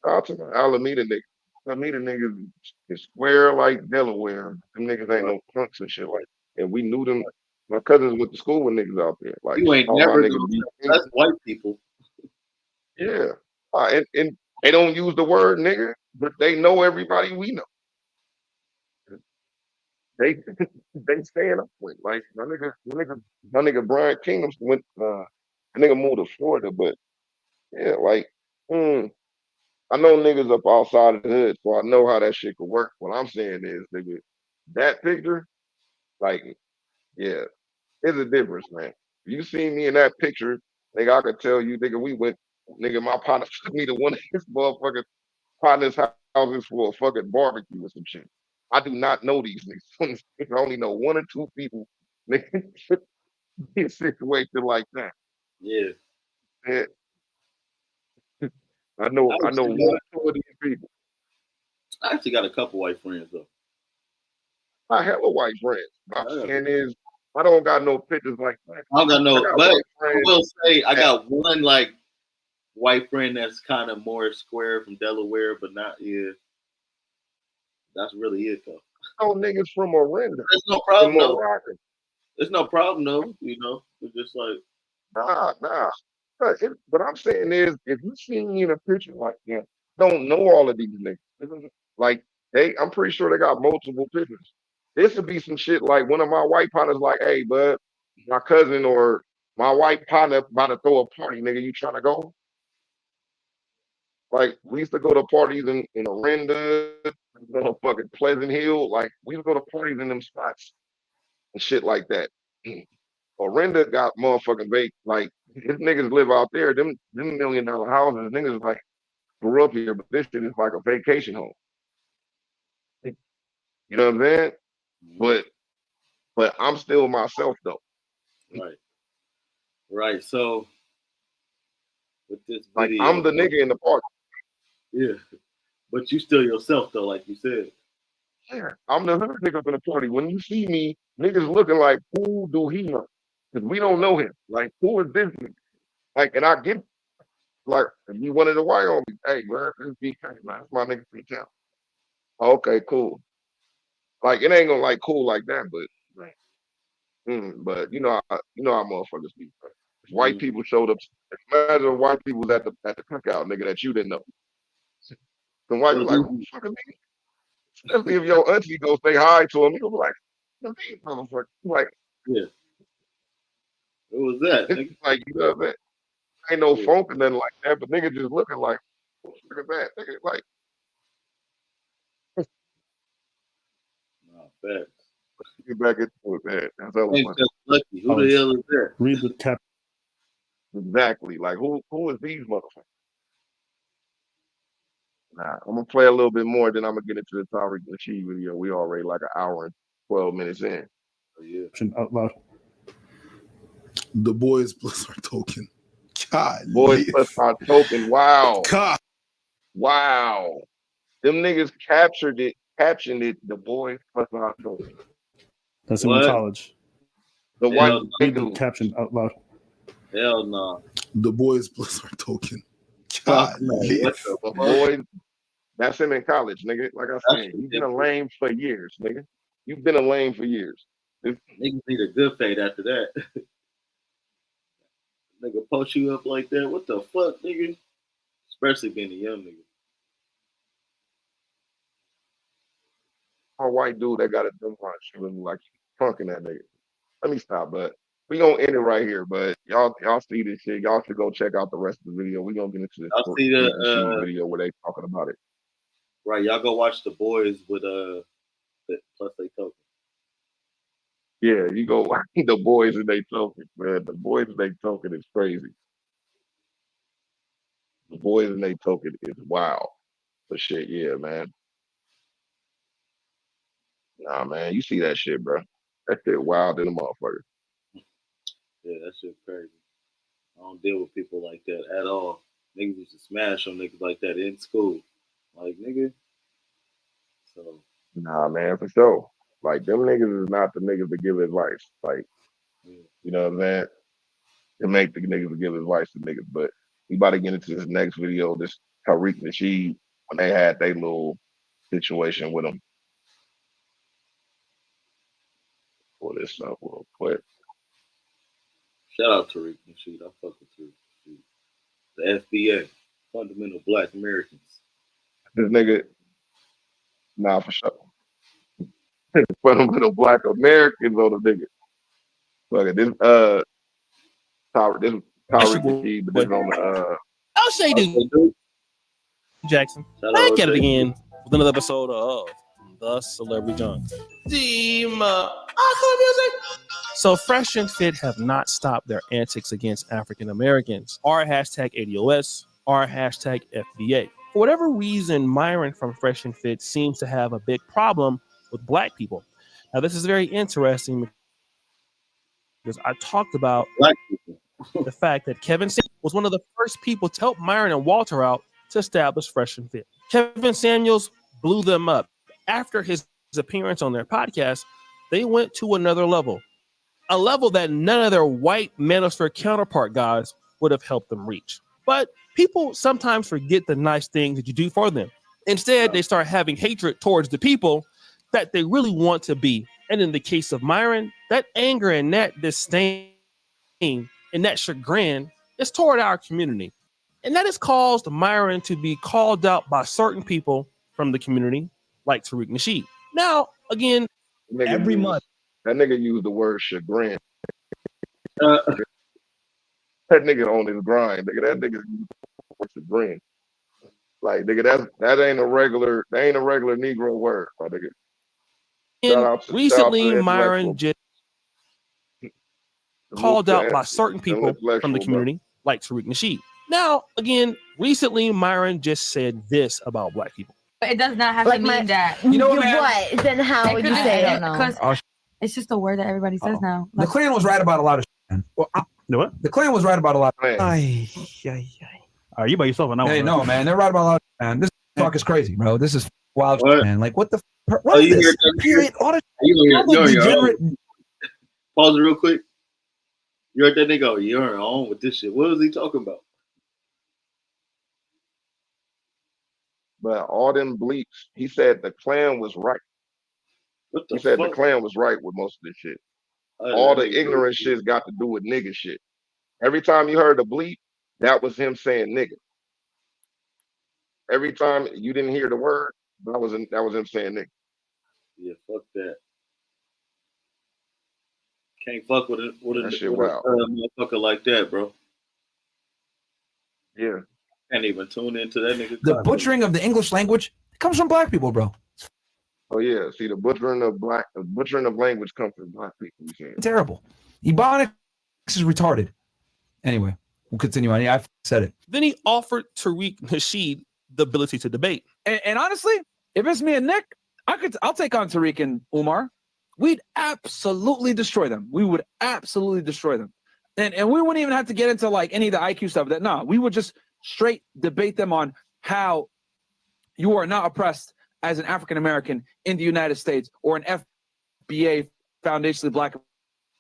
Shout out to my Alameda niggas. Alameda niggas is square like Delaware. Them niggas ain't no punks and shit like that. And we knew them. My cousins went to school with niggas out there. Like,
You ain't
all my
never
niggas
gonna
be
that's white people.
yeah. And they don't use the word nigga, but they know everybody we know. They they stand up with like my nigga Brian Kingdom went that nigga moved to Florida, but yeah, like I know niggas up outside of the hood, so I know how that shit could work. What I'm saying is, nigga, that picture, like, yeah, it's a difference, man. If you see me in that picture, nigga, I could tell you, nigga, nigga, my partner took me to one of his motherfucking partner's houses for a fucking barbecue or some shit. I do not know these niggas. I only know one or two people, nigga, in a situation like that.
Yeah.
Yeah. I know one or two of these people.
I actually got a couple white friends though.
I have a white friend. My saying is, I don't got no pictures like that.
I don't got no, but
white
I
friends
will say I
that-
got one like white friend that's kind of more square from Delaware, but not That's really it though.
No niggas from Orinda.
There's no problem
from
though.
Morocco.
It's no problem though. You know, it's just like
Nah. But I'm saying is, if you see me in a picture like that, don't know all of these niggas. Like I'm pretty sure they got multiple pictures. This would be some shit like one of my white partners, like, hey, bud, my cousin or my white partner about to throw a party, nigga. You trying to go? Like, we used to go to parties in Orinda, fucking Pleasant Hill. Like, we used to go to parties in them spots and shit like that. Orinda got motherfucking vape. Like, his niggas live out there. Them $1 million houses. Niggas like grew up here, but this shit is like a vacation home. You know what I'm saying? But I'm still myself though.
Right. So with this
Like,
video,
I'm the nigga in the party.
Yeah. But you still yourself though, like you said.
Yeah, I'm the hood nigga in the party. When you see me, niggas looking like, who do he know? Because we don't know him. Like, who is this nigga? Like, and I get, like, if you wanted to Wyoming, hey, man, this BK, man, that's my nigga from town. Okay, cool. Like, it ain't gonna like cool like that, but you know how motherfuckers be. Bro. If white people showed up, imagine if white people was at the cookout, nigga, that you didn't know. The white people like, who the fuck is nigga? Especially if your auntie go say hi to him, you'll be like, motherfucker. Like,
yeah. What was that?
It's like, you know what I'm saying? Ain't no funk or nothing like that, but nigga just looking like, look at that. Nigga, like,
facts.
Get back into it, man. That's all
Ain't
funny.
just lucky. Who the hell is that?
Read the cap.
Exactly. Like, who is these motherfuckers? Nah, I'm gonna play a little bit more, then I'm gonna get into the Tariq Nasheed video. We already like an hour and 12 minutes in.
Oh, yeah.
Out loud.
The boys plus our token. God.
Boys plus our token. Wow.
God.
Wow. Them niggas captioned it. The boys plus our token.
That's in college.
The white
Read the caption out loud.
Hell no.
The boys plus our token.
God, the boys. That's him in college, nigga. Like I said, you've been a lame for years, nigga. You've been a lame for years.
Niggas need a good fade after that. Nigga post you up like that. What the fuck, nigga? Especially being a young nigga.
A white dude that got a dumb watch, she was like punking that nigga. Let me stop, but we gonna end it right here. But y'all see this shit. Y'all should go check out the rest of the video. We gonna get into this
Y'all see the
video where they talking about it.
Right, y'all go watch the boys with plus they token.
Yeah, you go watch the boys and they token, man. The boys and they token is crazy. The boys and they token is wow. But shit, yeah, man. Nah, man, you see that shit, bro. That shit wild in the motherfucker.
Yeah, that shit crazy. I don't deal with people like that at all. Niggas used to smash on niggas like that in school. Like, nigga. So.
Nah, man, for sure. Like, them niggas is not the niggas to give advice. Like, you know what I'm saying? They make the niggas to give advice to niggas. But we about to get into this next video, this Tariq Nasheed, when they had their little situation with him. Pull this up real quick.
Shout out to Tariq Nasheed. I fuck with Tariq Nasheed. The FBA, Fundamental Black Americans.
This nigga, nah, for sure. Fundamental Black Americans on the nigga. Look at this, Tariq Nasheed, but this is on the,
I'll say dude. Jackson. Back at it again with another episode of The Celebrity John. Team music. So Fresh and Fit have not stopped their antics against African Americans. R hashtag ADOS, R hashtag FBA. For whatever reason, Myron from Fresh and Fit seems to have a big problem with black people. Now, this is very interesting because I talked about
black people.
The fact that Kevin Samuels was one of the first people to help Myron and Walter out to establish Fresh and Fit. Kevin Samuels blew them up. After his appearance on their podcast, they went to another level, a level that none of their white manosphere counterpart guys would have helped them reach. But people sometimes forget the nice things that you do for them. Instead, they start having hatred towards the people that they really want to be And in the case of Myron, that anger and that disdain and that chagrin is toward our community. And that has caused Myron to be called out by certain people from the community, like Tariq Nasheed. Now, again,
Every month. That nigga used the word chagrin. That nigga on his grind. Nigga, that nigga used the word chagrin. Like, nigga, that ain't a regular Negro word, my nigga.
Recently, Myron just called out by certain people from the community, like Tariq Nasheed. Now, again, recently, Myron just said this about black people.
But it does not have
Like
to mean that.
You know what, man? What? Then how would you say it?
Because it's just a word that everybody says now.
The Klan was right about a lot of shit, man. Well,
what?
The Klan was right about a lot of
Are you by yourself or no?
Hey, no, man. They're right about a lot of shit, man. This talk is crazy, bro. This is wild
What?
shit, man. Like, what the
Oh,
what is
you
this?
heard that?
Period. All the
You're on your
degenerate.
own. Pause it real quick. You heard that nigga? You're on your own with this shit. What was he talking about?
But all them bleeps, he said the Klan was right.
What the
He said
fuck?
the Klan was right with most of this shit. All the ignorant shit's got to do with nigga shit. Every time you heard a bleep, that was him saying nigga. Every time you didn't hear the word, that was him saying nigga.
Yeah, fuck that. Can't fuck with
That shit
a
wild.
motherfucker like that, bro.
Yeah.
Can't even tune into that nigga.
The
content.
butchering of the English language comes from black people, bro.
Oh yeah. See, the butchering of language comes from black people. You saying?
Terrible. Ebonics is retarded. Anyway, we'll continue on. Yeah, I said it.
Then he offered Tariq Nasheed the ability to debate.
And honestly, if it's me and Nick, I'll take on Tariq and Umar. We'd absolutely destroy them. We would absolutely destroy them. And we wouldn't even have to get into like any of the IQ stuff. We would just straight debate them on how you are not oppressed as an African American in the United States or an FBA, foundationally Black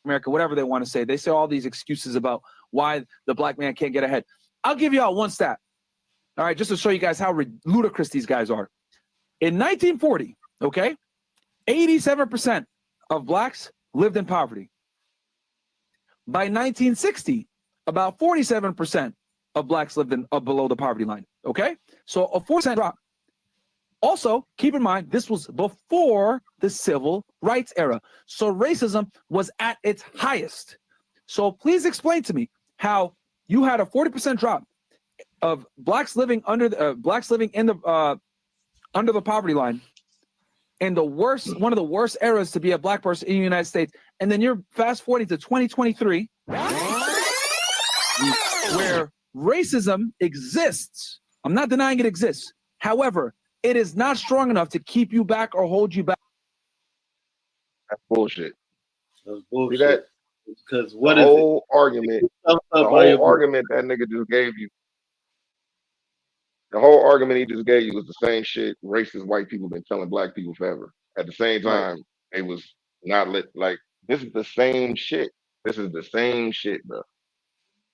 America, whatever they want to say. They say all these excuses about why the black man can't get ahead. I'll give you all one stat. All right, just to show you guys how ludicrous these guys are. In 1940, okay, 87% of blacks lived in poverty. By 1960, about 47% of blacks lived in below the poverty line. Okay, so a 4% drop. Also, keep in mind, this was before the civil rights era. So racism was at its highest. So please explain to me how you had a 40% drop of blacks living under the under the poverty line, and one of the worst eras to be a black person in the United States, and then you're fast forwarding to 2023, where racism exists. I'm not denying it exists. However, it is not strong enough to keep you back or hold you back.
That's bullshit.
That's bullshit.
See that?
Because what
the
is
whole
it?
argument?
The
The whole argument that nigga just gave you. The whole argument he just gave you was the same shit racist white people been telling black people forever. At the same time, they was not like this is the same shit. This is the same shit, bro.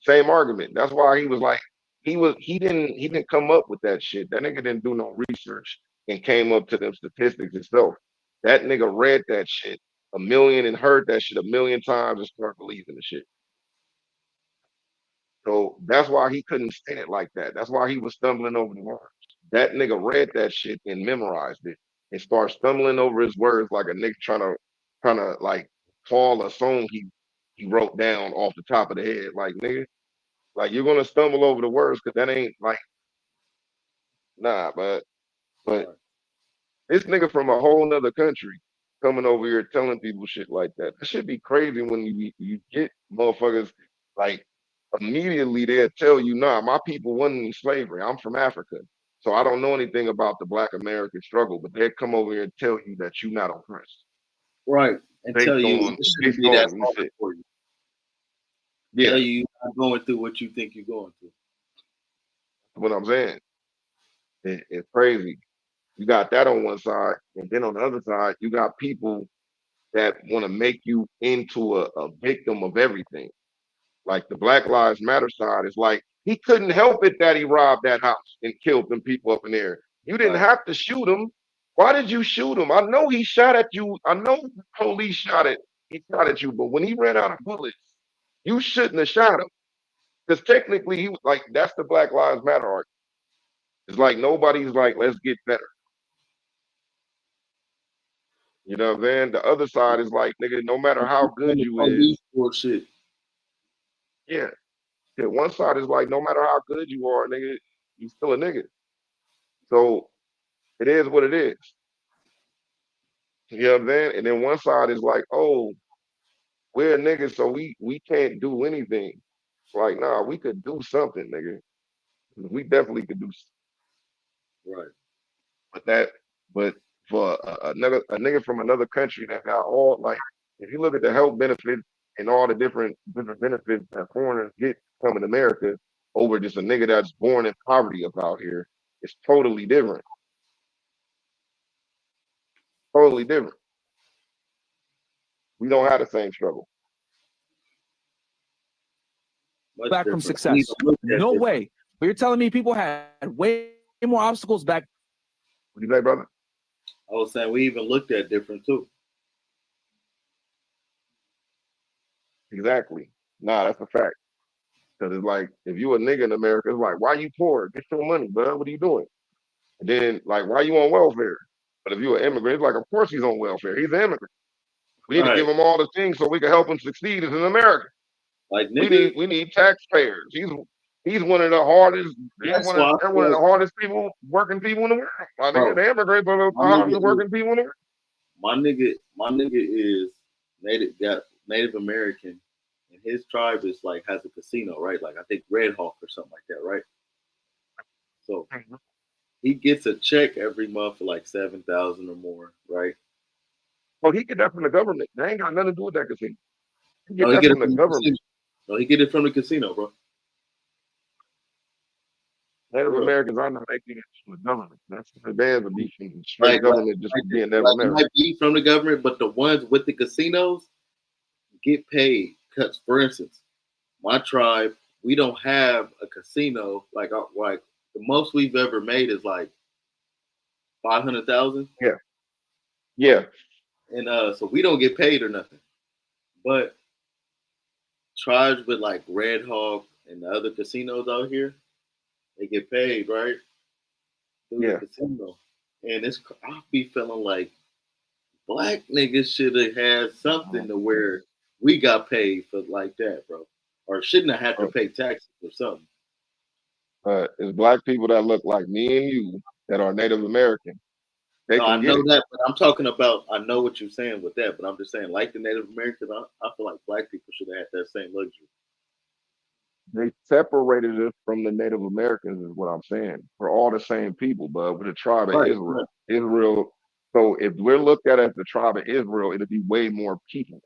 Same argument. That's why he was like, he didn't come up with that shit. That nigga didn't do no research and came up to them statistics himself. That nigga read that shit a million and heard that shit a million times and started believing the shit. So that's why he couldn't say it like that. That's why he was stumbling over the words. That nigga read that shit and memorized it and started stumbling over his words like a nigga trying to like call a song he wrote down off the top of the head. Like nigga, like you're gonna stumble over the words because that ain't like but this nigga from a whole nother country coming over here telling people shit like that. That should be crazy when you get motherfuckers like immediately they'll tell you, nah, my people wasn't in slavery. I'm from Africa. So I don't know anything about the black American struggle, but they'll come over here and tell you that you're not oppressed.
Right. And
Based
tell you
on-
it shouldn't
based
be that
on
hard
shit.
for you.
Yeah.
Tell you you're not going through what you think you're going through.
What I'm saying. It's crazy. You got that on one side, and then on the other side, you got people that want to make you into a victim of everything. Like the Black Lives Matter side is like, he couldn't help it that he robbed that house and killed them people up in there. You didn't have to shoot him. Why did you shoot him? I know he shot at you. I know the police shot at he shot at you, but when he ran out of bullets, you shouldn't have shot him. Because technically he was like that's the Black Lives Matter argument. It's like nobody's like, let's get better. You know what I'm saying? The other side is like, nigga, no matter how good you is,
bullshit.
yeah. Yeah, one side is like, no matter how good you are, nigga, you still a nigga. So it is what it is. You know what I'm saying? And then one side is like, oh, we're niggas, so we can't do anything. Like, nah, we could do something, nigga. We definitely could do.
Right.
But for another a nigga from another country that got all like, if you look at the health benefits and all the different benefits that foreigners get coming to America over just a nigga that's born in poverty up out here, it's totally different. Totally different. We don't have the same struggle.
Back from success. No way. But you're telling me people had way more obstacles back.
What do you say, brother?
I was saying we even looked at different too.
Exactly. Nah, that's a fact. Because it's like, if you a nigga in America, it's like, why you poor? Get your money, bro. What are you doing? And then, like, why you on welfare? But if you're an immigrant, it's like, of course he's on welfare. He's an immigrant. We need to give him all the things so we can help him succeed as an American.
Like
we need taxpayers. He's one of the hardest. They're one of the hardest working people in the world. My nigga, the immigrants are the hardest working people in the world.
My nigga is Native American, and his tribe is like has a casino, right? Like I think Red Hawk or something like that, right? So he gets a check every month for like 7,000 or more, right?
Oh, he get that from the government. They ain't got nothing to do with that casino. He get that from the government.
No, he get it from the casino, bro.
Native Americans are not making it from the government. That's the bad of being from straight government just being Native American.
Might be from the government, but the ones with the casinos get paid. Cause for instance, my tribe, we don't have a casino like the most we've ever made is like 500,000.
Yeah. Yeah.
And so we don't get paid or nothing. But tribes with like Red Hawk and the other casinos out here, they get paid, right? Through the casino. And I'll be feeling like black niggas should have had something to where we got paid for like that, bro. Or shouldn't have had to pay taxes or something.
It's black people that look like me and you that are Native American.
I know that, but I'm talking about, I know what you're saying with that, but I'm just saying, like the Native Americans, I feel like black people should have had that same luxury.
They separated us from the Native Americans, is what I'm saying. We're all the same people, but with the tribe of Israel. Israel. So if we're looked at as the tribe of Israel, it'll be way more people.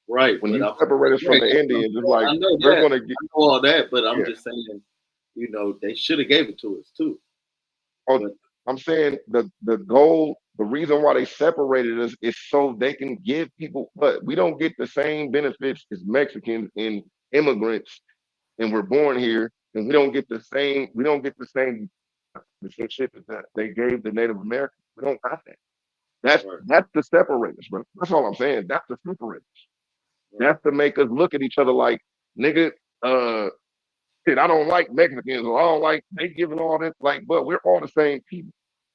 Right.
When you separate us from the Indians, it's like we're going to get
all that, but I'm just saying, you know, they should have gave it to us too.
Oh, I'm saying the goal, the reason why they separated us is so they can give people, but we don't get the same benefits as Mexicans and immigrants, and we're born here, and we don't get the same shit that they gave the Native Americans. We don't got that. That's the separators, bro. That's all I'm saying. That's the separators. That's to make us look at each other like, nigga, shit, I don't like Mexicans, or I don't like they giving all this, like, but we're all the same people.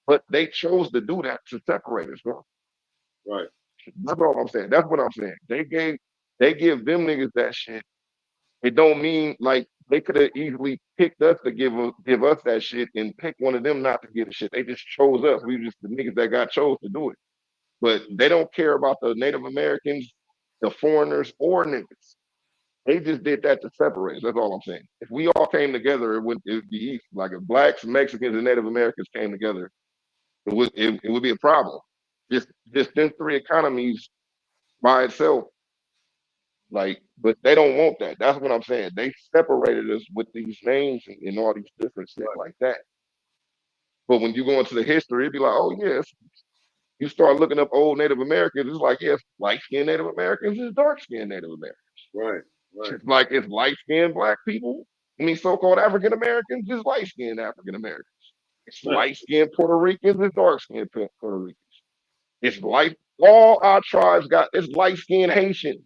But they chose to do that to separate us, bro.
Right.
That's all I'm saying. That's what I'm saying. They give them niggas that shit. It don't mean like they could have easily picked us to give us that shit and pick one of them not to give the shit. They just chose us. We were just the niggas that got chose to do it. But they don't care about the Native Americans, the foreigners, or niggas. They just did that to separate us. That's all I'm saying. If we all came together, it would be easy. Like if blacks, Mexicans, and Native Americans came together, it would be a problem. Just them three economies by itself. Like, but they don't want that. That's what I'm saying. They separated us with these names and all these different stuff like that. But when you go into the history, it'd be like, oh yes. You start looking up old Native Americans, it's like, yes, light-skinned Native Americans is dark-skinned Native Americans.
Right.
It's like it's light-skinned black people. I mean, so-called African Americans is light-skinned African Americans. It's light-skinned Puerto Ricans and dark-skinned Puerto Ricans. It's light. All our tribes got. It's light-skinned Haitian.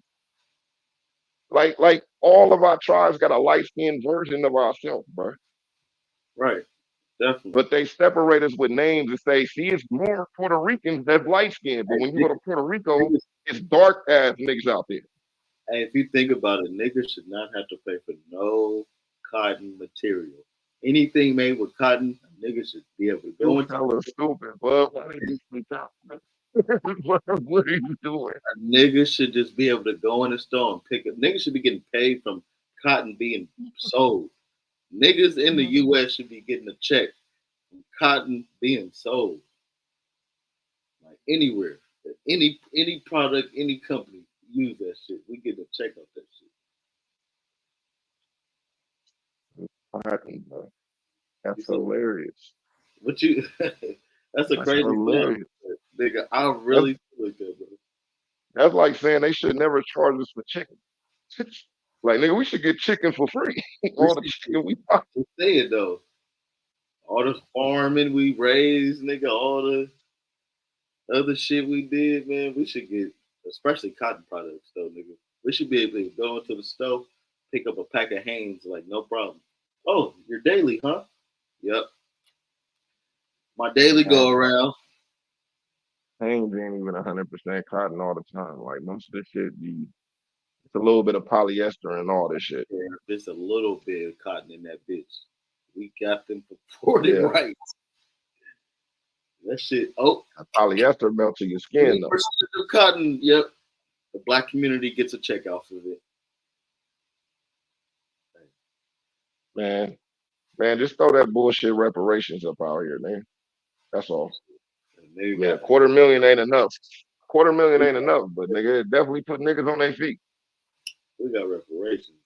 Like all of our tribes got a light-skinned version of ourselves, bro.
Right. Definitely.
But they separate us with names and say, see, it's more Puerto Ricans that's light-skinned. But when you go to Puerto Rico, it's dark-ass niggas out there.
Hey, if you think about it, niggas should not have to pay for no cotton material. Anything made with cotton, niggas should be able to go into.
Hella stupid, bro. Why did you speak out? What are you doing?
Niggas should just be able to go in the store and pick up. Niggas should be getting paid from cotton being sold. Niggas in the U.S. should be getting a check from cotton being sold. Like anywhere, any product, any company use that shit. We get a check off that shit.
Cotton, bro. That's hilarious.
What you? That's a crazy thing, nigga. I really feel like that, bro.
That's like saying they should never charge us for chicken. Like, nigga, we should get chicken for free. All the chicken we buy.
I'm saying though, all the farming we raised, nigga, all the other shit we did, man, we should get, especially cotton products, though, nigga. We should be able to go into the store, pick up a pack of Hanes, like no problem. Oh, your daily, huh? Yep. My daily go around.
Hanes ain't even 100% cotton all the time. Like most of this shit be, it's a little bit of polyester and all this shit.
Yeah, there's a little bit of cotton in that bitch. We got them purported right. That shit. Oh,
polyester melts to your skin though.
20% of cotton. Yep. The black community gets a check off of it.
Man, just throw that bullshit reparations up out here, man. That's all. Yeah, $250,000 ain't enough. $250,000 ain't enough, but nigga, it definitely put niggas on their feet.
We got reparations.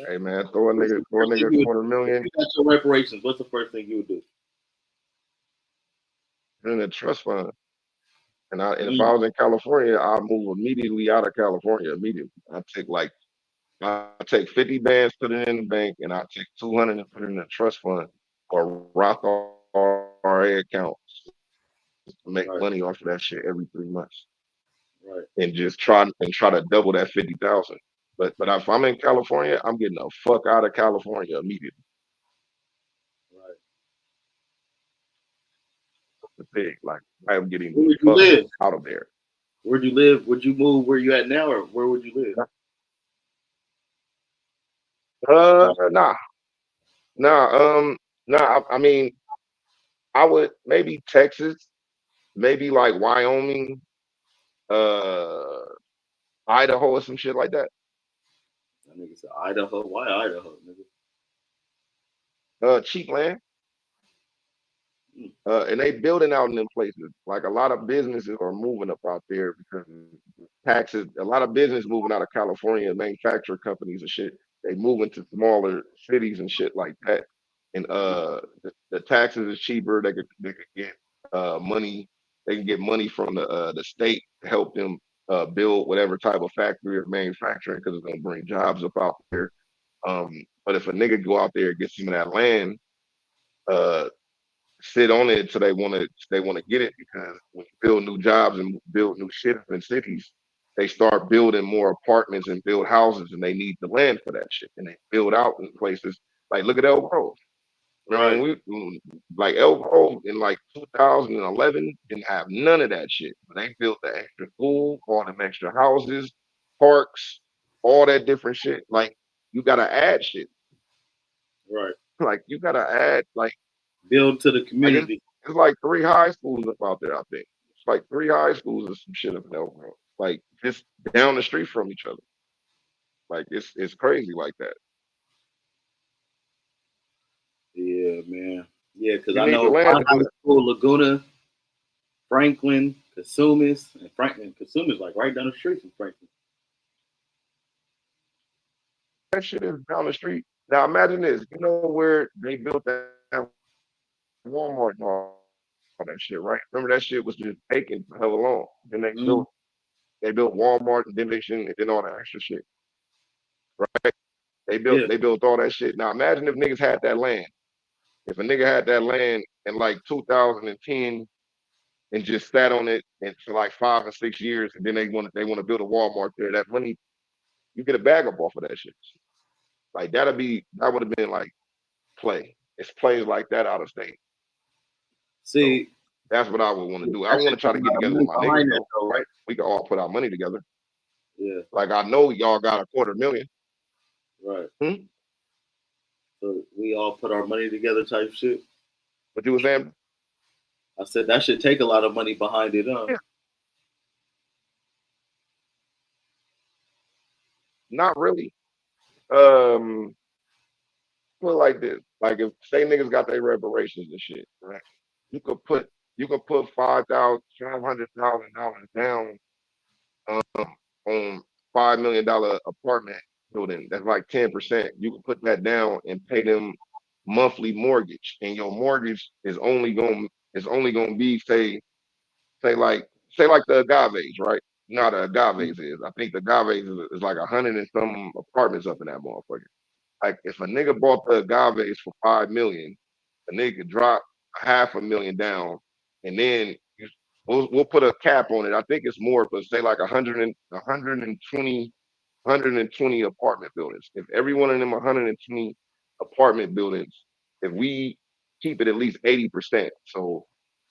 Hey man, throw a nigga $250,000.
If you got your reparations, what's the first thing you would do?
In a trust fund. And if I was in California, I'd move immediately out of California immediately. I take 50 bands, put it in the bank, and I take 200 and put it in a trust fund or Roth IRA account to make money off of that shit every 3 months.
Right.
And just try to double that 50,000. But if I'm in California, I'm getting the fuck out of California immediately.
Right.
The big, like I'm getting
Where would you live?
out of there.
Where'd you live? Would you move where you at now, or where would you live?
Nah. I mean, I would maybe Texas, maybe like Wyoming, Idaho or some shit like that.
That nigga said Idaho. Why Idaho, nigga?
Cheap land. And they building out in them places. Like a lot of businesses are moving up out there because of taxes. A lot of business moving out of California, manufacturer companies and shit. They moving to smaller cities and shit like that. And the taxes is cheaper. They could get money. They can get money from the state to help them build whatever type of factory or manufacturing because it's gonna bring jobs up out there. But if a nigga go out there and get some of that land, sit on it till they want to get it, because when you build new jobs and build new shit in cities, they start building more apartments and build houses, and they need the land for that shit, and they build out in places like look at Elk Grove. Right. Like Elk Grove in like 2011 didn't have none of that shit, but they built the extra school, all them extra houses, parks, all that different shit. Like you gotta add shit.
Right.
Like you gotta add like.
Build to the community.
It's like 3 high schools up out there, I think. It's like 3 high schools or some shit up in Elk Grove. Like just down the street from each other. Like it's crazy like that.
Yeah, man. Yeah, because I know Laguna, Franklin, Casumas, and Casumas like right down the street from Franklin.
That shit is down the street. Now imagine this. You know where they built that Walmart and all that shit, right? Remember that shit was just taken for hella long. Then they built Walmart and then and then all that extra shit. Right? They built all that shit. Now imagine if niggas had that land. If a nigga had that land in like 2010 and just sat on it and for like 5 or 6 years, and then they want to build a Walmart there, that money, you get a bag up off of that shit. Like that would have been like play. It's plays like that out of state.
See,
so that's what I would want to do. I want to try to get together with my niggas though, right? We can all put our money together.
Yeah.
Like I know y'all got $250,000.
Right. So we all put our money together type shit.
What you was saying?
I said that should take a lot of money behind it, huh?
Yeah. Not really. Put it like this. Like if say niggas got their reparations and shit, right? You could put $500,000 down on $5 million apartment building. That's like 10%. You can put that down and pay them monthly mortgage, and your mortgage is only gonna be say like the agaves, right? Not the agaves is. I think the agaves is like 100 and some apartments up in that motherfucker. Like if a nigga bought the agaves for $5 million, a nigga could drop $500,000 down, and then we'll put a cap on it. I think it's more, but say like 120 apartment buildings. If every one of them 120 apartment buildings, if we keep it at least 80%, so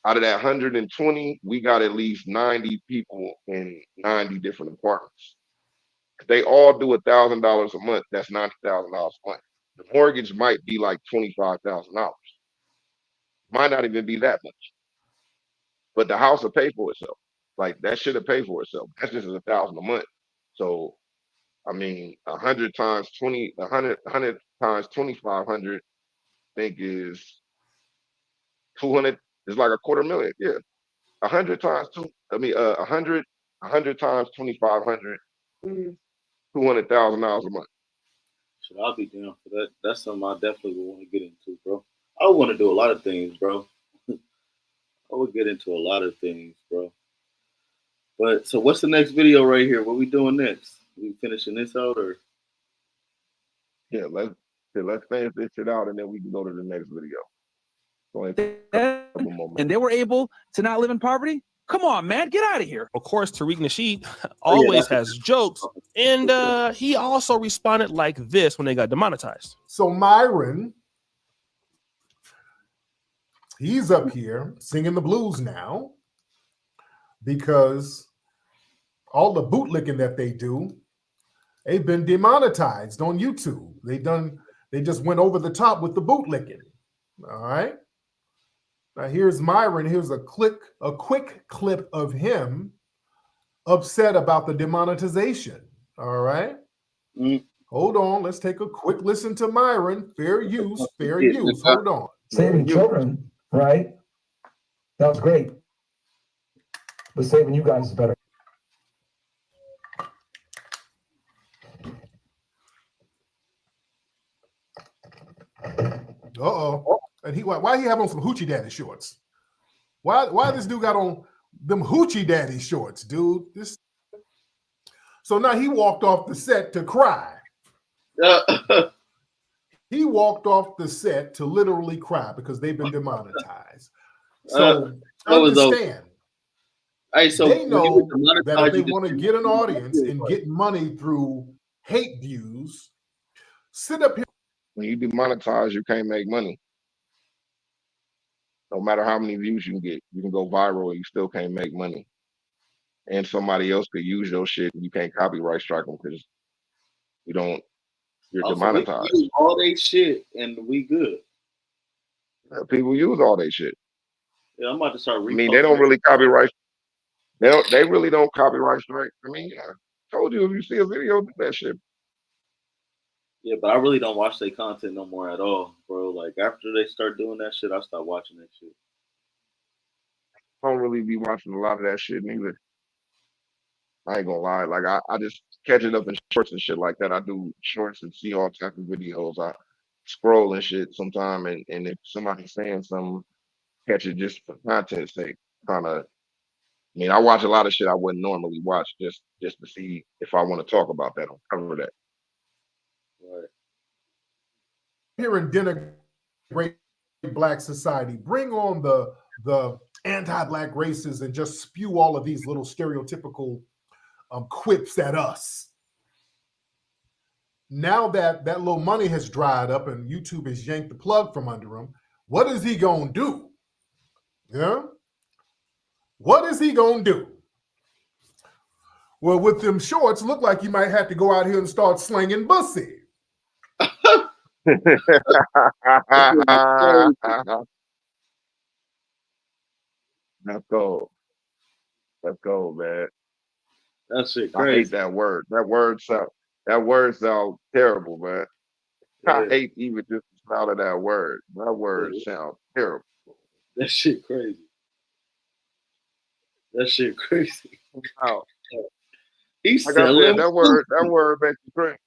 out of that 120, we got at least 90 people in 90 different apartments. If they all do $1,000 a month, that's $90,000 a month. The mortgage might be like $25,000. Might not even be that much. But the house will pay for itself. Like that should have paid for itself. That's just $1,000 a month. So I mean, 100 times 2,500, I think is 200. It's like $250,000. Yeah, 100 times 100 times 2,500, $200,000 a month.
So I'll be down for that. That's something I definitely would want to get into, bro. I want to do a lot of things, bro. I would get into a lot of things, bro. But so what's the next video right here? What we doing next? We finishing this out or?
Yeah, let's finish this shit out and then we can go to the next video.
And they were able to not live in poverty? Come on, man, get out of here.
Of course, Tariq Nasheed always has jokes, and he also responded like this when they got demonetized.
So Myron, he's up here singing the blues now because all the bootlicking that they do, they've been demonetized on YouTube. They just went over the top with the bootlicking. All right. Now here's Myron. Here's a quick clip of him upset about the demonetization. All right. Hold on. Let's take a quick listen to Myron. Fair use. Hold on.
Saving children, right? That was great. But saving you guys is better.
Uh-oh. And why he have on some Hoochie Daddy shorts? Why this dude got on them Hoochie Daddy shorts, dude? So now he walked off the set to cry. He walked off the set to literally cry because they've been demonetized. So understand.
So
they know that if they want to get an audience and get money through hate views, sit up here.
When you demonetize, you can't make money. No matter how many views you can get, you can go viral, you still can't make money. And somebody else could use your shit, and you can't copyright strike them because you're demonetized.
We use all they shit, and we good.
People use all they shit.
Yeah, I'm about to start.
I mean, they don't really copyright. They really don't copyright strike. I mean, I told you if you see a video, do that shit.
Yeah, but I really don't watch their content no more at all, bro. Like after they start doing that shit, I start watching that shit.
I don't really be watching a lot of that shit neither. I ain't gonna lie. Like I just catch it up in shorts and shit like that. I do shorts and see all type of videos. I scroll and shit sometime, and if somebody's saying something, catch it just for content's sake. Kind of. I mean, I watch a lot of shit I wouldn't normally watch just to see if I want to talk about that or cover that.
Right.
here and denigrate black society, bring on the anti-black races, and just spew all of these little stereotypical quips at us. Now that that little money has dried up and YouTube has yanked the plug from under him, what is he gonna do? Yeah, what is he gonna do? Well, with them shorts, look like you might have to go out here and start slinging bussy.
Let's go. Let's go, man.
That shit
I hate
crazy.
that word. That word sounds terrible, man. I hate even just the sound of that word. That word sounds terrible.
That shit crazy. That shit crazy.
Wow.
He's
Like I
selling
said, that word makes you drink.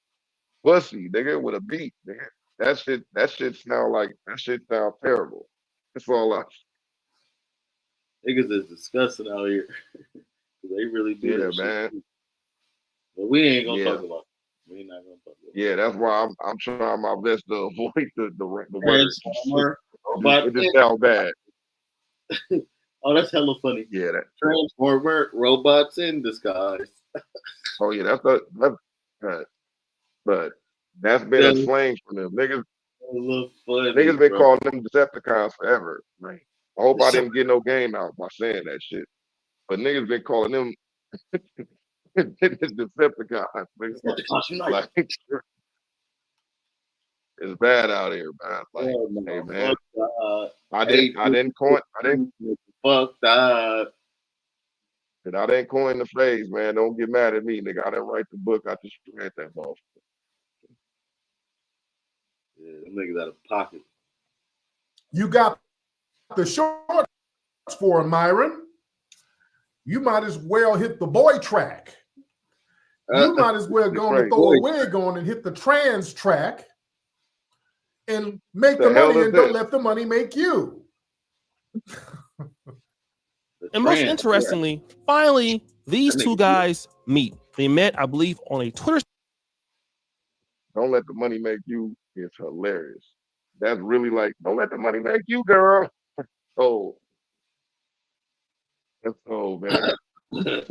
Pussy, nigga, with a beat, nigga. That shit sound terrible. That's all I
niggas is disgusting out here. They really do
Yeah,
that shit.
man.
But we ain't gonna
Yeah.
talk about it. We ain't not gonna talk about it.
Yeah, that's why I'm trying my best to avoid the words.
Transformer,
It just sounds bad.
Oh, that's hella funny.
Yeah, that.
Transformer robots in disguise.
Oh yeah, but that's been a slang for them. Niggas been calling them Decepticons forever. Right. I hope I didn't get no game out by saying that shit. But niggas been calling them Decepticons. Like, it's bad out here, man. Like, hey man, I didn't coin the phrase, man. Don't get mad at me, nigga. I didn't write the book. I just read that motherfucker.
Yeah, them niggas out of pocket.
You got the shorts for him, Myron. You might as well hit the boy track. You might as well go and throw a wig on and hit the trans track and make the money and don't let the money make you.
And most interestingly, finally, these two guys meet. They met, I believe, on a Twitter.
Don't let the money make you. It's hilarious. That's really like, don't let the money make you, girl. Oh, that's old, man. Don't let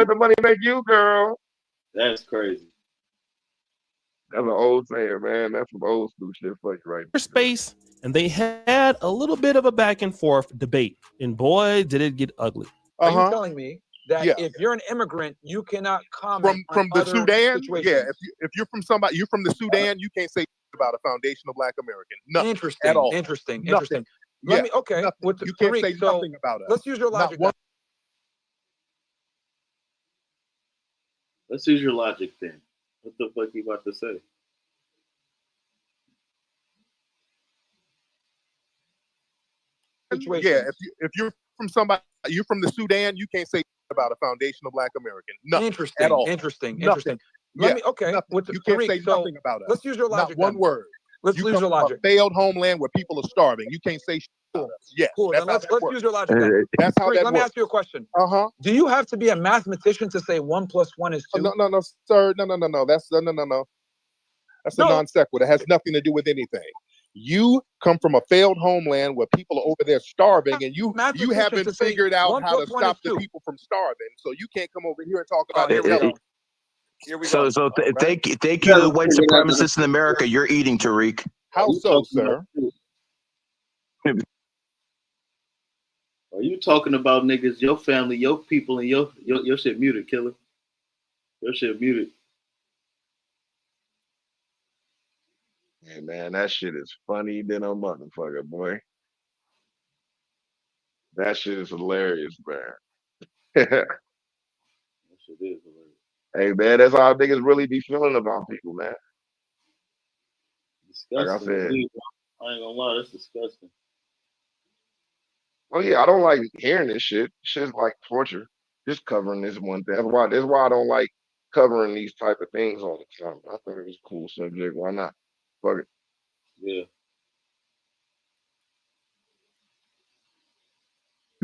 the money make you, girl.
That's crazy.
That's an old saying, man. That's some old school shit for you, right?
Space, and they had a little bit of a back and forth debate, and boy, did it get ugly.
Are you telling me that if you're an immigrant, you cannot comment
from the
other
Sudan?
situations?
Yeah, if you're from the Sudan, you can't say about a foundation of Black American. Nothing
Interesting.
at all.
Interesting.
Nothing.
Interesting. Let me. Okay.
Nothing. You can't say
so
nothing about it.
let's use your logic.
Let's use your logic then. What the fuck you about to say?
Yeah, if you're from the Sudan, you can't say about a foundation of Black American. Nothing
Interesting.
at all.
Interesting.
Nothing.
Interesting. Let me. Okay.
You can't say nothing about it.
Let's use your logic.
Not one word.
Let's
you
use
come
your
from
logic.
a failed homeland where people are starving. You can't say shit about us. Yeah,
Cool.
that's
Then
how
let's
that works.
use your logic. Then.
That's how that
Let me
works.
ask you a question.
Uh-huh.
Do you have to be a mathematician to say 1 + 1 is 2?
No, sir. No. That's no. That's a non sequitur. It has nothing to do with anything. You come from a failed homeland where people are over there starving, and you haven't figured out how to stop the people from starving. So you can't come over here and talk about intelligence. Here we go.
Thank you to the white supremacists in America. You're eating, Tariq.
How so, sir?
Are you talking about niggas, your family, your people, and your shit muted, killer? Your shit muted.
Hey man, that shit is funny than a motherfucker, boy. That shit is hilarious, man.
That shit is hilarious.
Hey man, that's how niggas really be feeling about people, man.
Disgusting.
Like I said.
I ain't gonna lie, that's disgusting.
Oh yeah, I don't like hearing this shit. Shit's like torture. Just covering this one thing. That's why I don't like covering these type of things all the time. I thought it was a cool subject. Why not? Fuck it.
Yeah.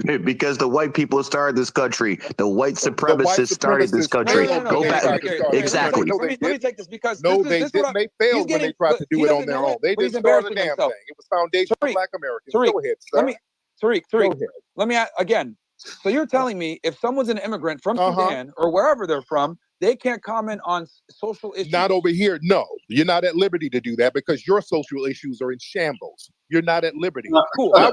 Because the white people started this country. The white supremacists started this country. Go back. Exactly.
Let me take this because
no,
this is what
they failed when they tried to do it on their own. They didn't start a damn thing. It was Foundation for Black Americans. Go ahead, sir.
Tariq, let me again. So you're telling me if someone's an immigrant from Sudan or wherever they're from, they can't comment on social issues?
Not over here. No, you're not at liberty to do that because your social issues are in shambles. You're not at liberty.
Cool.
Why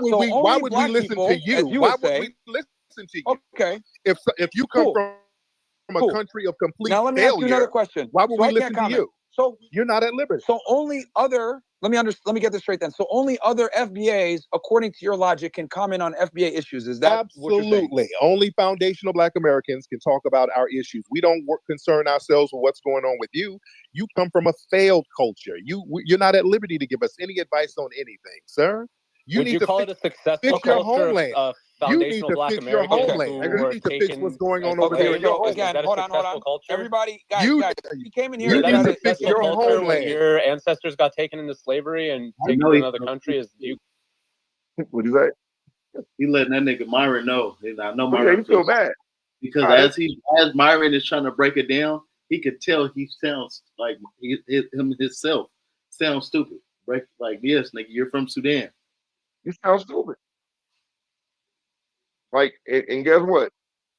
would we listen to you? Why would we listen to you?
Okay.
If you come from a country of complete
now, let me
failure,
ask you another question.
why would we listen to you?
So
you're not at liberty.
So only other. Let me get this straight then. So only other FBAs, according to your logic, can comment on FBA issues. Is that
absolutely? Only foundational Black Americans can talk about our issues. We don't concern ourselves with what's going on with you. You come from a failed culture. You're not at liberty to give us any advice on anything, sir.
Would you call it a successful
fix your
culture
homeland.
of
You need
foundational
to
Black
fix your
Americans
homeland.
who
You
were
need to fix
taken
what's going on
as
over there.
Yo,
Is
again,
that a
hold on.
successful culture?
Everybody, guys, he came in here.
You
Is
need
that a
to fix
successful
your
culture when
homeland.
your ancestors got taken into slavery and taken to another country? Is you?
What is that?
He letting that nigga Myron know. And I know
Yeah,
Myron
you feel bad.
because as Myron is trying to break it down, he could tell he sounds like himself sounds stupid. Break like, yes, nigga, you're from Sudan.
You sound stupid. Like, and guess what?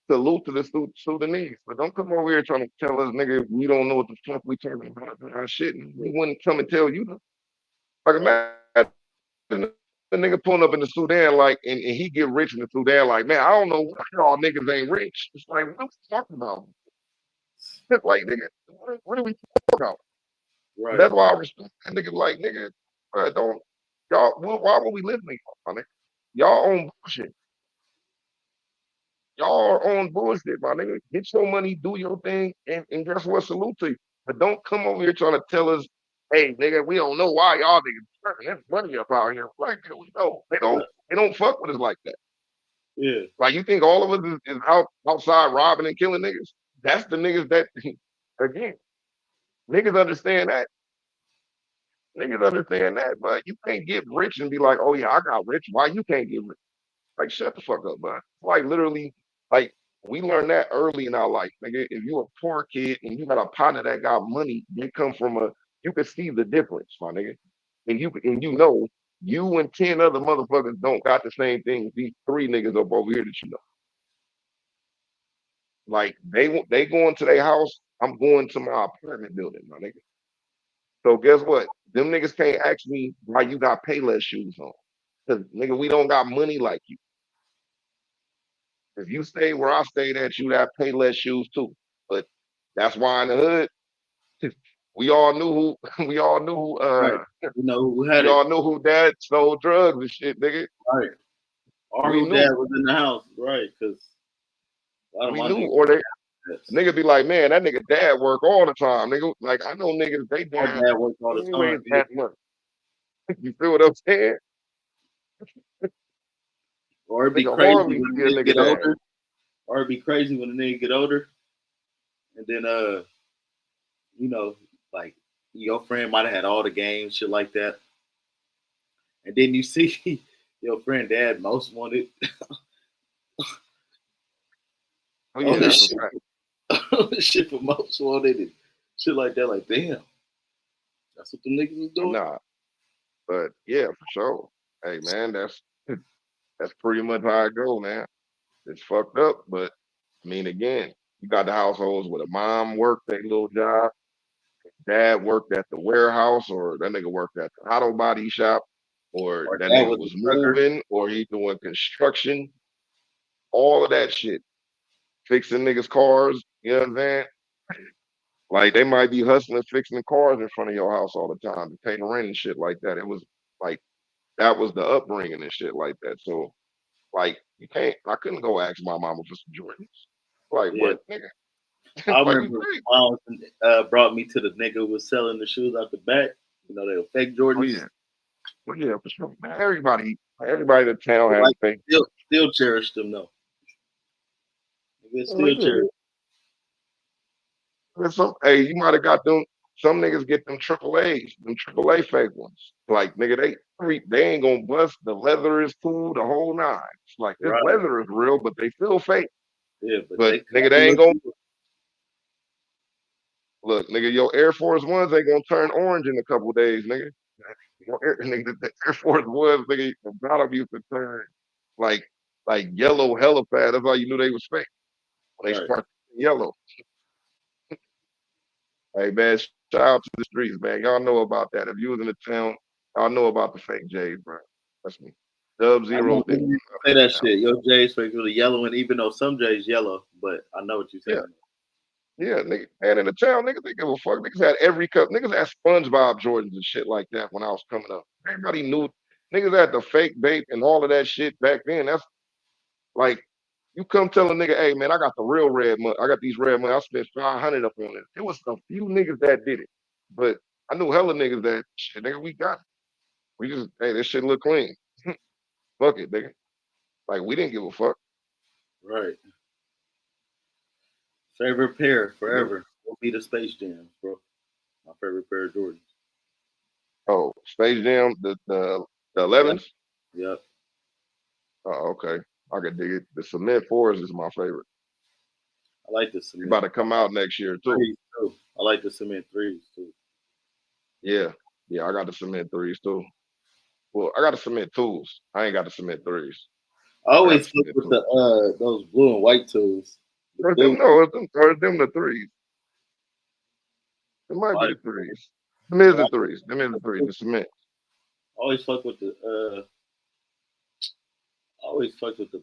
Salute to the Sudanese, but don't come over here trying to tell us, nigga, we don't know what the fuck we talking about our shit. And we wouldn't come and tell you. Like, imagine the nigga pulling up in the Sudan, like, and he get rich in the Sudan, like, man, I don't know why y'all niggas ain't rich. It's like, what are we talking about? It's like, nigga, what are we talking about?
Right.
That's why I respect that nigga. Like, nigga, don't y'all? Why would we listen to y'all, man? Y'all own bullshit. Y'all are on bullshit, my nigga. Get your money, do your thing, and guess what? Salute to you. But don't come over here trying to tell us, hey, nigga, we don't know why y'all niggas turning that money up out here. Like, we know they don't fuck with us like that.
Yeah.
Like, you think all of us is outside robbing and killing niggas? That's the niggas that again, niggas understand that. Niggas understand that, but you can't get rich and be like, oh yeah, I got rich. Why you can't get rich? Like, shut the fuck up, bud. Like, literally, like, we learned that early in our life. Nigga, if you a poor kid and you got a partner that got money, they come from you can see the difference, my nigga. And you know, you and 10 other motherfuckers don't got the same thing. These 3 niggas up over here that you know. Like, they going to their house, I'm going to my apartment building, my nigga. So guess what? Them niggas can't ask me why you got Payless shoes on. Cause nigga, we don't got money like you. If you stay where I stayed at, you'd have Payless shoes too. But that's why in the hood, we all knew who we all knew
Right. You know who had
we
it.
all knew who dad sold drugs and shit, nigga.
Right. Our
We
whole
knew.
dad was in the house, right? Because
We knew, or they nigga be like, man, that nigga dad work all the time. Nigga, like I know niggas, they
our
dad
dad worked all the
anyways
time.
that much. You feel what I'm saying?
Or it'd be
Nigga
crazy
Harley
when
be
a
a
nigga
nigga
get
dad.
older. Or it'd be crazy when a nigga get older. And then you know, like your friend might have had all the games, shit like that. And then you see your friend dad most wanted
Oh yeah,
all this
that's
shit,
a fact.
all this shit for most wanted and shit like that. Like, damn, that's what the niggas was doing.
Nah, but yeah, for sure. Hey man, that's pretty much how it go, man. It's fucked up, but I mean, again, you got the households where the mom worked a little job, dad worked at the warehouse, or that nigga worked at the auto body shop, or
Or
that
dad
nigga
was
was
a trucker.
moving, or he doing construction, all of that shit, fixing niggas' cars. You know what I'm saying? Like they might be hustling, fixing cars in front of your house all the time to pay the rent and shit like that. It was like that was the upbringing and shit like that. So like you can't. I couldn't go ask my mama for some Jordans. Like
Yeah.
what, nigga?
I
Like,
remember mom brought me to the nigga who was selling the shoes out the back. You know, they were fake Jordans.
oh yeah, well yeah, for sure. Man, everybody in the town has
Like,
a thing.
still cherish them though. Nigga
Oh,
still
yeah.
cherish.
Hey, you might have got them. some niggas get them AAAs, them AAA fake ones. Like nigga, they ain't gonna bust. The leather is cool, the whole nine. It's like this leather is real, but they feel fake.
Yeah,
but nigga, they ain't gonna look, nigga. Your Air Force Ones ain't gonna turn orange in a couple days, nigga. Nigga, the Air Force Ones, nigga, the bottom used to turn like yellow hella fast. That's why you knew they was fake. When they start yellow. Hey man, shout out to the streets, man. Y'all know about that. If you was in the town, y'all know about the fake J's, bro. That's me. Dub Zero.
Say that shit. Your J's fake with the yellow, and even though some J's yellow, but I know what you saying.
Yeah, nigga. And in the town, niggas they give a fuck. Niggas had every cup. Niggas had SpongeBob Jordans and shit like that when I was coming up. Everybody knew. Niggas had the fake vape and all of that shit back then. That's like, you come tell a nigga, hey man, I got the real red money. I got these red money. I spent 500 up on it. There was a few niggas that did it, but I knew hella niggas that shit, nigga. We got it. We just, hey, this shit look clean. Fuck it, nigga. Like we didn't give a fuck.
Right. Favorite pair forever will be the Space Jam, bro. My favorite pair of Jordans.
Oh, Space Jam, the 11s.
Yep.
Oh, okay. I could dig it. The Cement 4s is my favorite.
I like the Cement.
About to come out next year too.
I like the Cement 3s too.
Yeah, I got the Cement 3s too. Well, I got the Cement 2s. I ain't got the Cement 3s.
I always flip with the those blue and white 2s.
Or them the 3s. It might be the 3s. Them is the 3s. Them is the 3s. The Cement.
Always fuck with the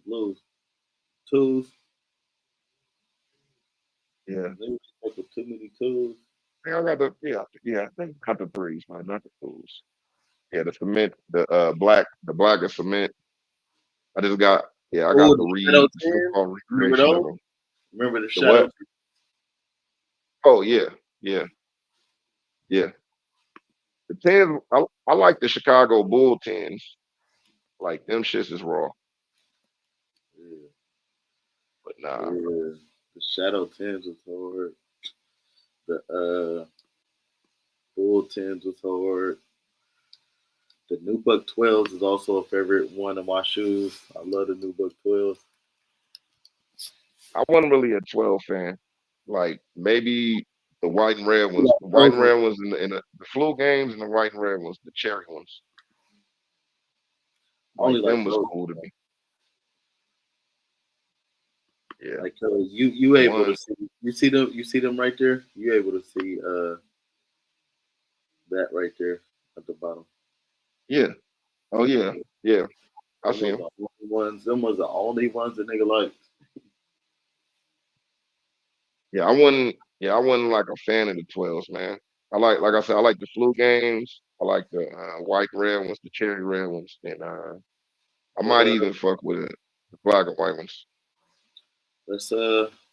blues. 2s.
Yeah.
They fuck with too many 2s.
I got the I think I got the 3s, man, not the 2s. Yeah, the Cement, the black is Cement. I got the Reed.
Remember the Shadow?
Oh yeah. The 10s, I like the Chicago Bull 10s. Like them shits is raw.
Yeah.
But nah.
Yeah. The Shadow 10s was hard. The Bull 10s was hard. The Nubuck 12s is also a favorite one of my shoes. I love the Nubuck 12s.
I wasn't really a 12 fan. Like maybe the white and red ones. The white and red ones in the flu games, and the white and red ones, the cherry ones. Like them was cool to me. Yeah.
Like you able to see, you see them right there? You able to see that right there at the bottom.
Yeah. Oh yeah. Yeah. I see them.
Them was the only ones that nigga liked.
Yeah, I wasn't like a fan of the 12s, man. Like I said, I like the flu games. I like the white and red ones, the cherry red ones, and I might even fuck with the black and white ones.
Let's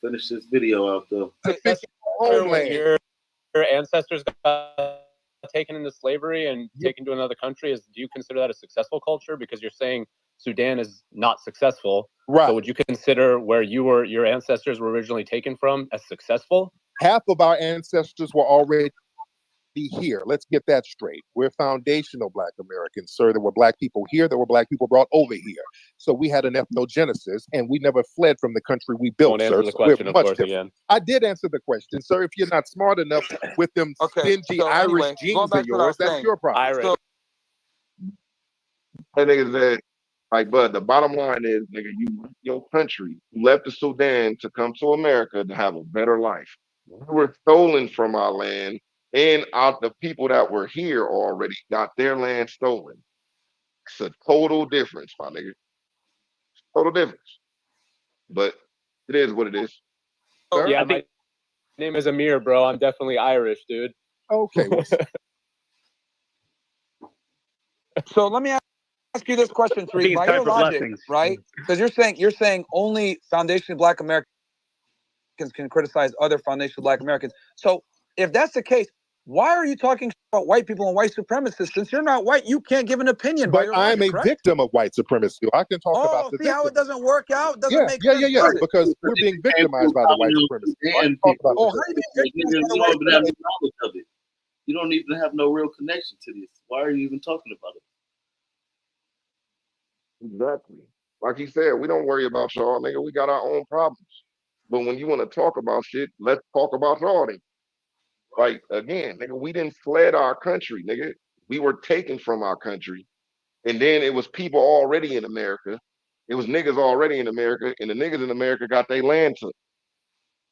finish this video out though.
Your ancestors got taken into slavery and taken to another country. Do you consider that a successful culture? Because you're saying Sudan is not successful.
Right.
So would you consider where your ancestors were originally taken from as successful?
Half of our ancestors were already here. Let's get that straight. We're foundational Black Americans, sir. There were Black people here. There were Black people brought over here. So we had an ethnogenesis, and we never fled from the country we built,
Don't
sir.
answer the question, of course, again.
I did answer the question, sir. If you're not smart enough with them stingy Irish genes of yours, that's your problem.
Irish.
That nigga said, like, bud, the bottom line is, nigga, your country, you left the Sudan to come to America to have a better life. We were stolen from our land, and the people that were here already got their land stolen. It's a total difference, my nigga. Total difference. But it is what it is.
Yeah, my name is Amir, bro. I'm definitely Irish, dude.
Okay.
So let me ask you this question, Tariq. By your logic, right? Because you're saying only foundationally Black Americans can criticize other foundational Black Americans. So if that's the case, why are you talking about white people and white supremacists? Since you're not white, you can't give an opinion.
But I'm a victim of white supremacy. I can talk about the
see how it doesn't work out? Doesn't make
sense.
Yeah.
Because we're being victimized by the white supremacy.
How are you being victimized by the white supremacy?
You don't even have no real connection to this. Why are you even talking about it?
Exactly. Like he said, we don't worry about y'all, nigga. We got our own problems. But when you want to talk about shit, let's talk about y'all then. Like, again, nigga, we didn't fled our country, nigga. We were taken from our country. And then it was people already in America. It was niggas already in America, and the niggas in America got their land took.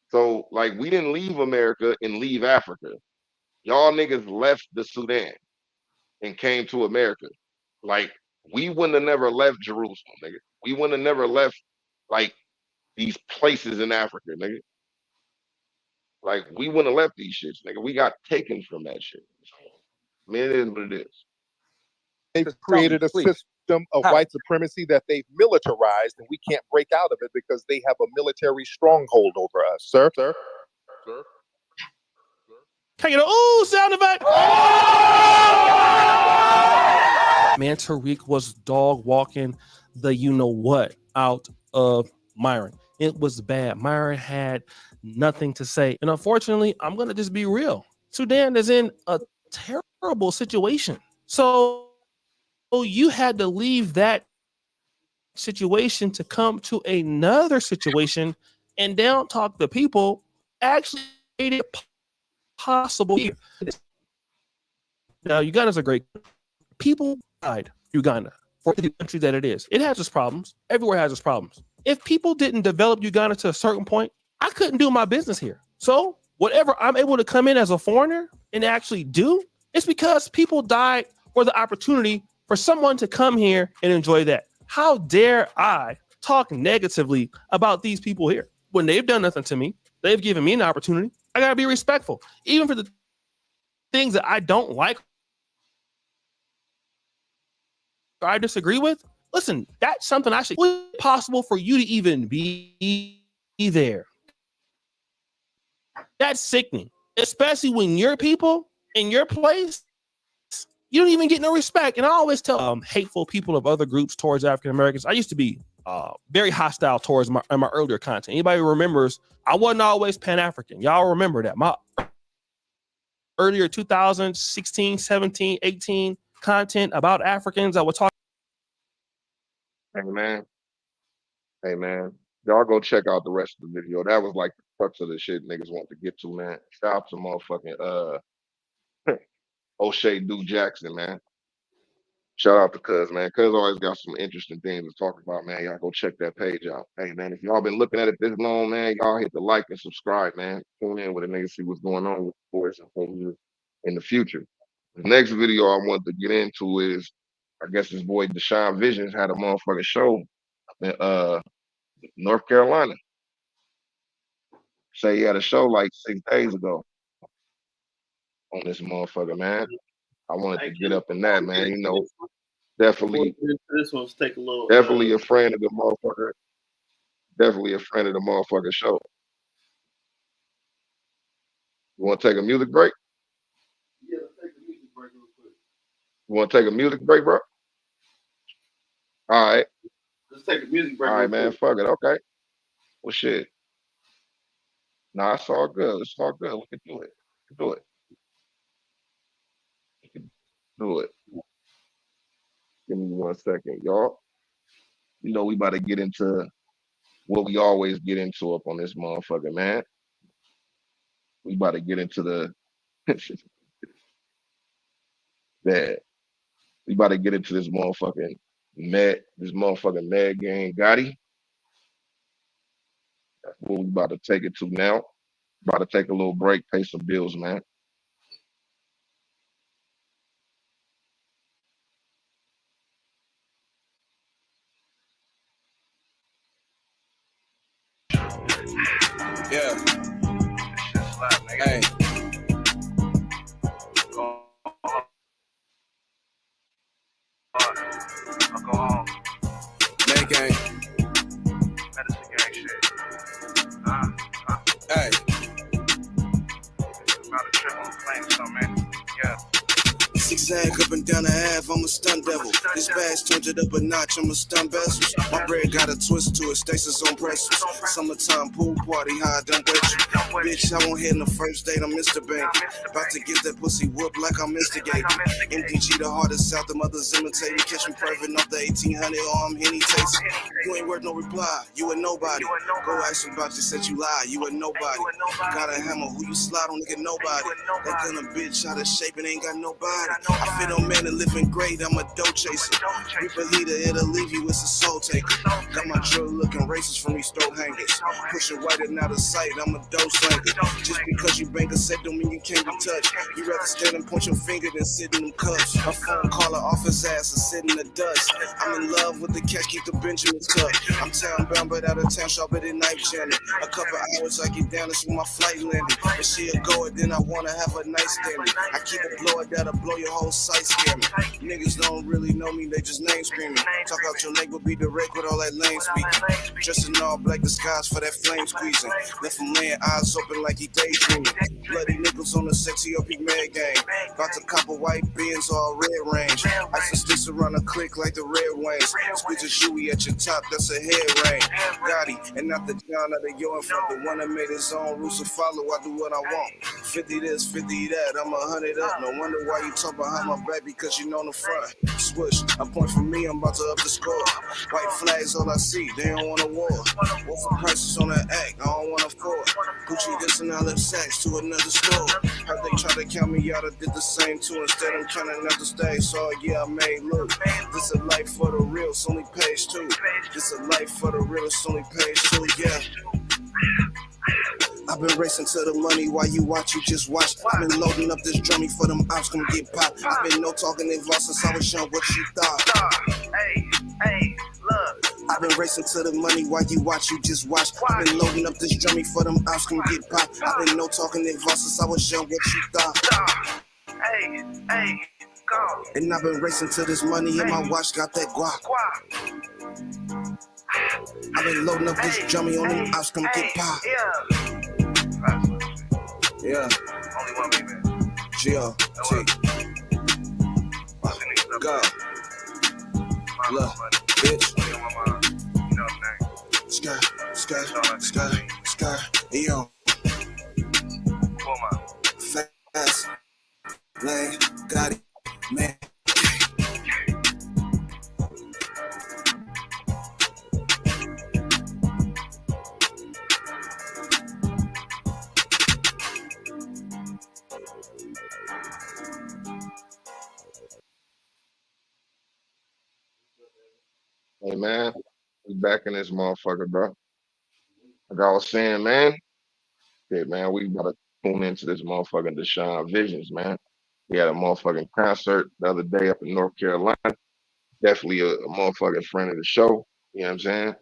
So, like, we didn't leave America and leave Africa. Y'all niggas left the Sudan and came to America. Like, we wouldn't have never left Jerusalem, nigga. We wouldn't have never left, like, these places in Africa, nigga. Like, we wouldn't have left these shits, nigga. We got taken from that shit. I mean, it is what it is.
They've created a system of white supremacy that they've militarized, and we can't break out of it because they have a military stronghold over us, sir. Sir.
Can you get a sound effect? Man, Tariq was dog walking the you know what out of Myron. It was bad. Myron had nothing to say. And unfortunately, I'm going to just be real. Sudan is in a terrible situation. So you had to leave that situation to come to another situation and down talk the people actually made it possible. Now, Uganda's a great people died. Uganda, for the country that it is. It has its problems. Everywhere has its problems. If people didn't develop Uganda to a certain point, I couldn't do my business here. So whatever I'm able to come in as a foreigner and actually do, it's because people died for the opportunity for someone to come here and enjoy that. How dare I talk negatively about these people here when they've done nothing to me? They've given me an opportunity. I gotta be respectful, even for the things that I don't like or I disagree with. Listen, that's something I should possible for you to even be there. That's sickening, especially when your people in your place, you don't even get no respect. And I always tell hateful people of other groups towards African Americans. I used to be very hostile towards my earlier content. Anybody who remembers, I wasn't always Pan-African. Y'all remember that. My earlier 2016, 17, 18 content about Africans, I would talk.
Hey man, y'all go check out the rest of the video. That was like the crux of the shit niggas want to get to, man. Shout out to motherfucking O'Shea Duke Jackson, man. Shout out to Cuz, man. Cuz always got some interesting things to talk about, man. Y'all go check that page out. Hey man, if y'all been looking at it this long, man, y'all hit the like and subscribe, man. Tune in with a nigga, see what's going on with the boys in the future. The next video I want to get into is, I guess this boy Deshaun Visions had a motherfucking show in North Carolina. Say he had a show like 6 days ago on this motherfucker, man. I wanted to get up in that, man. You know, definitely
This one's take a little.
definitely a friend of the motherfucker. Definitely a friend of the motherfucker show. You want to take a music break?
Yeah, take a music break real quick.
You want to take a music break, bro? All right.
Let's take a music break.
All right,
real
man.
quick.
Fuck it. Okay. Well, shit. Nah, it's all good. It's all good. We can do it. We can do it. We can do it. Give me 1 second, y'all. You know we about to get into what we always get into up on this motherfucker, man. We about to get into the that. We about to get into this motherfucking Med game, Gotti. That's what we about to take it to now. About to take a little break, pay some bills, man.
Yeah. Hey.
I'll go home.
Med gang.
Medicine gang shit.
Hey.
About to trip on the plane or something, man. Yeah.
Zigzag up and down the laugh, I'm a stunt devil. This badge turned it up a notch, I'm a stunt bezels. My bread got a twist to it, stasis on pretzels. Summertime pool party, high, done wet you. Bitch, I won't hit in the first date, I'm Mr. Bank. About to get that pussy whooped like I'm instigating. MDG the hardest out, the mothers imitating. Catch me perfect off the 1800 or I'm Henny tasting. You ain't worth no reply, you a nobody. Go ask about you, said you lie, you a nobody. Got a hammer, who you slide on, nigga, nobody. That gun a bitch out of shape and ain't got nobody. I fit on man and living great, I'm a dough chaser. You fajita, it'll leave you, it's a soul taker. Got my drill looking racist from these throat hangers. Pushing white and out of sight, I'm a dough slanker. Just because you bank a set don't mean you can't be touched. You rather stand and point your finger than sit in them cuffs. A phone caller off his ass and sit in the dust. I'm in love with the catch, keep the Benjamins tucked. I'm town bound but out of town, sharp at the night jamming. A couple hours I get down, that's when my flight landed. If she a go it, then I wanna have a night standing. I keep a blower that'll blow your whole site scamming. Niggas don't really know me, they just name screaming. Talk out your leg, but be direct with all that lame speaking. Dressed in all black disguise for that flame squeezing. Left him laying eyes open like he daydreaming. Bloody nickels on the sexy OP Mad game. About to cop a white Benz or a red range. Ice and sticks around the click like the red wings. Squeeze a shoey at your top, that's a head range. Gotti, and not the John of the yo in front. The one that made his own rules to follow, I do what I want. 50 this, 50 that, I'm 100 up. No wonder why you talk behind my back, because you know the front. Switch, a point for me, I'm about to up the score. White flags, all I see, they don't want a war. War for prices on that act, I don't want a four. Gucci this and I left sacks to another store. Heard they try to count me out, I did the same too. Instead I'm counting out the stay, so yeah, I made look. This a life for the real, it's only page 2. This a life for the real, it's only page 2, yeah. I've been racing to the money while you watch, you just watch. I've been loading up this drummy for them ops gonna get popped. I've been no talking involved since I was young, what you thought? Hey, look. I've been racing to the money while you watch, you just watch. I've been loading up this drummy for them ops gonna get popped. I've been no talking involved since I was young, what you thought? Hey, go. And I've been racing to this money and my watch got that guap. I've been loading up this drummy on them ops gonna get popped. Yeah. Only one baby. G-O-T. Go. Look, bitch. Sky, yo. Fast lane, got it, man.
Hey man, we back in this motherfucker, bro. Like I was saying, man. Yeah, man, we gotta tune into this motherfucking Deshaun Visions, man. We had a motherfucking concert the other day up in North Carolina. Definitely a motherfucking friend of the show. You know what I'm saying?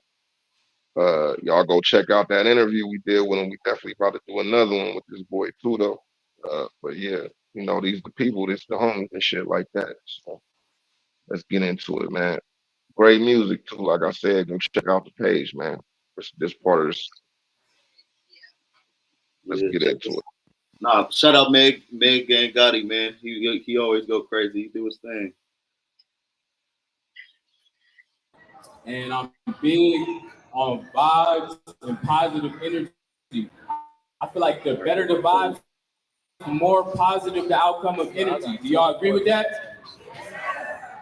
Y'all go check out that interview we did with him. We definitely about to do another one with this boy too, though. But yeah, you know, these the people, this the homies and shit like that. So let's get into it, man. Great music too. Like I said, go check out the page, man. This part of this. Let's get into it.
Nah, shout out Meg Gang Gotti, man. He always go crazy. He do his thing.
And I'm big on vibes and positive energy. I feel like the better the vibes, the more positive the outcome of energy. Do y'all agree with that?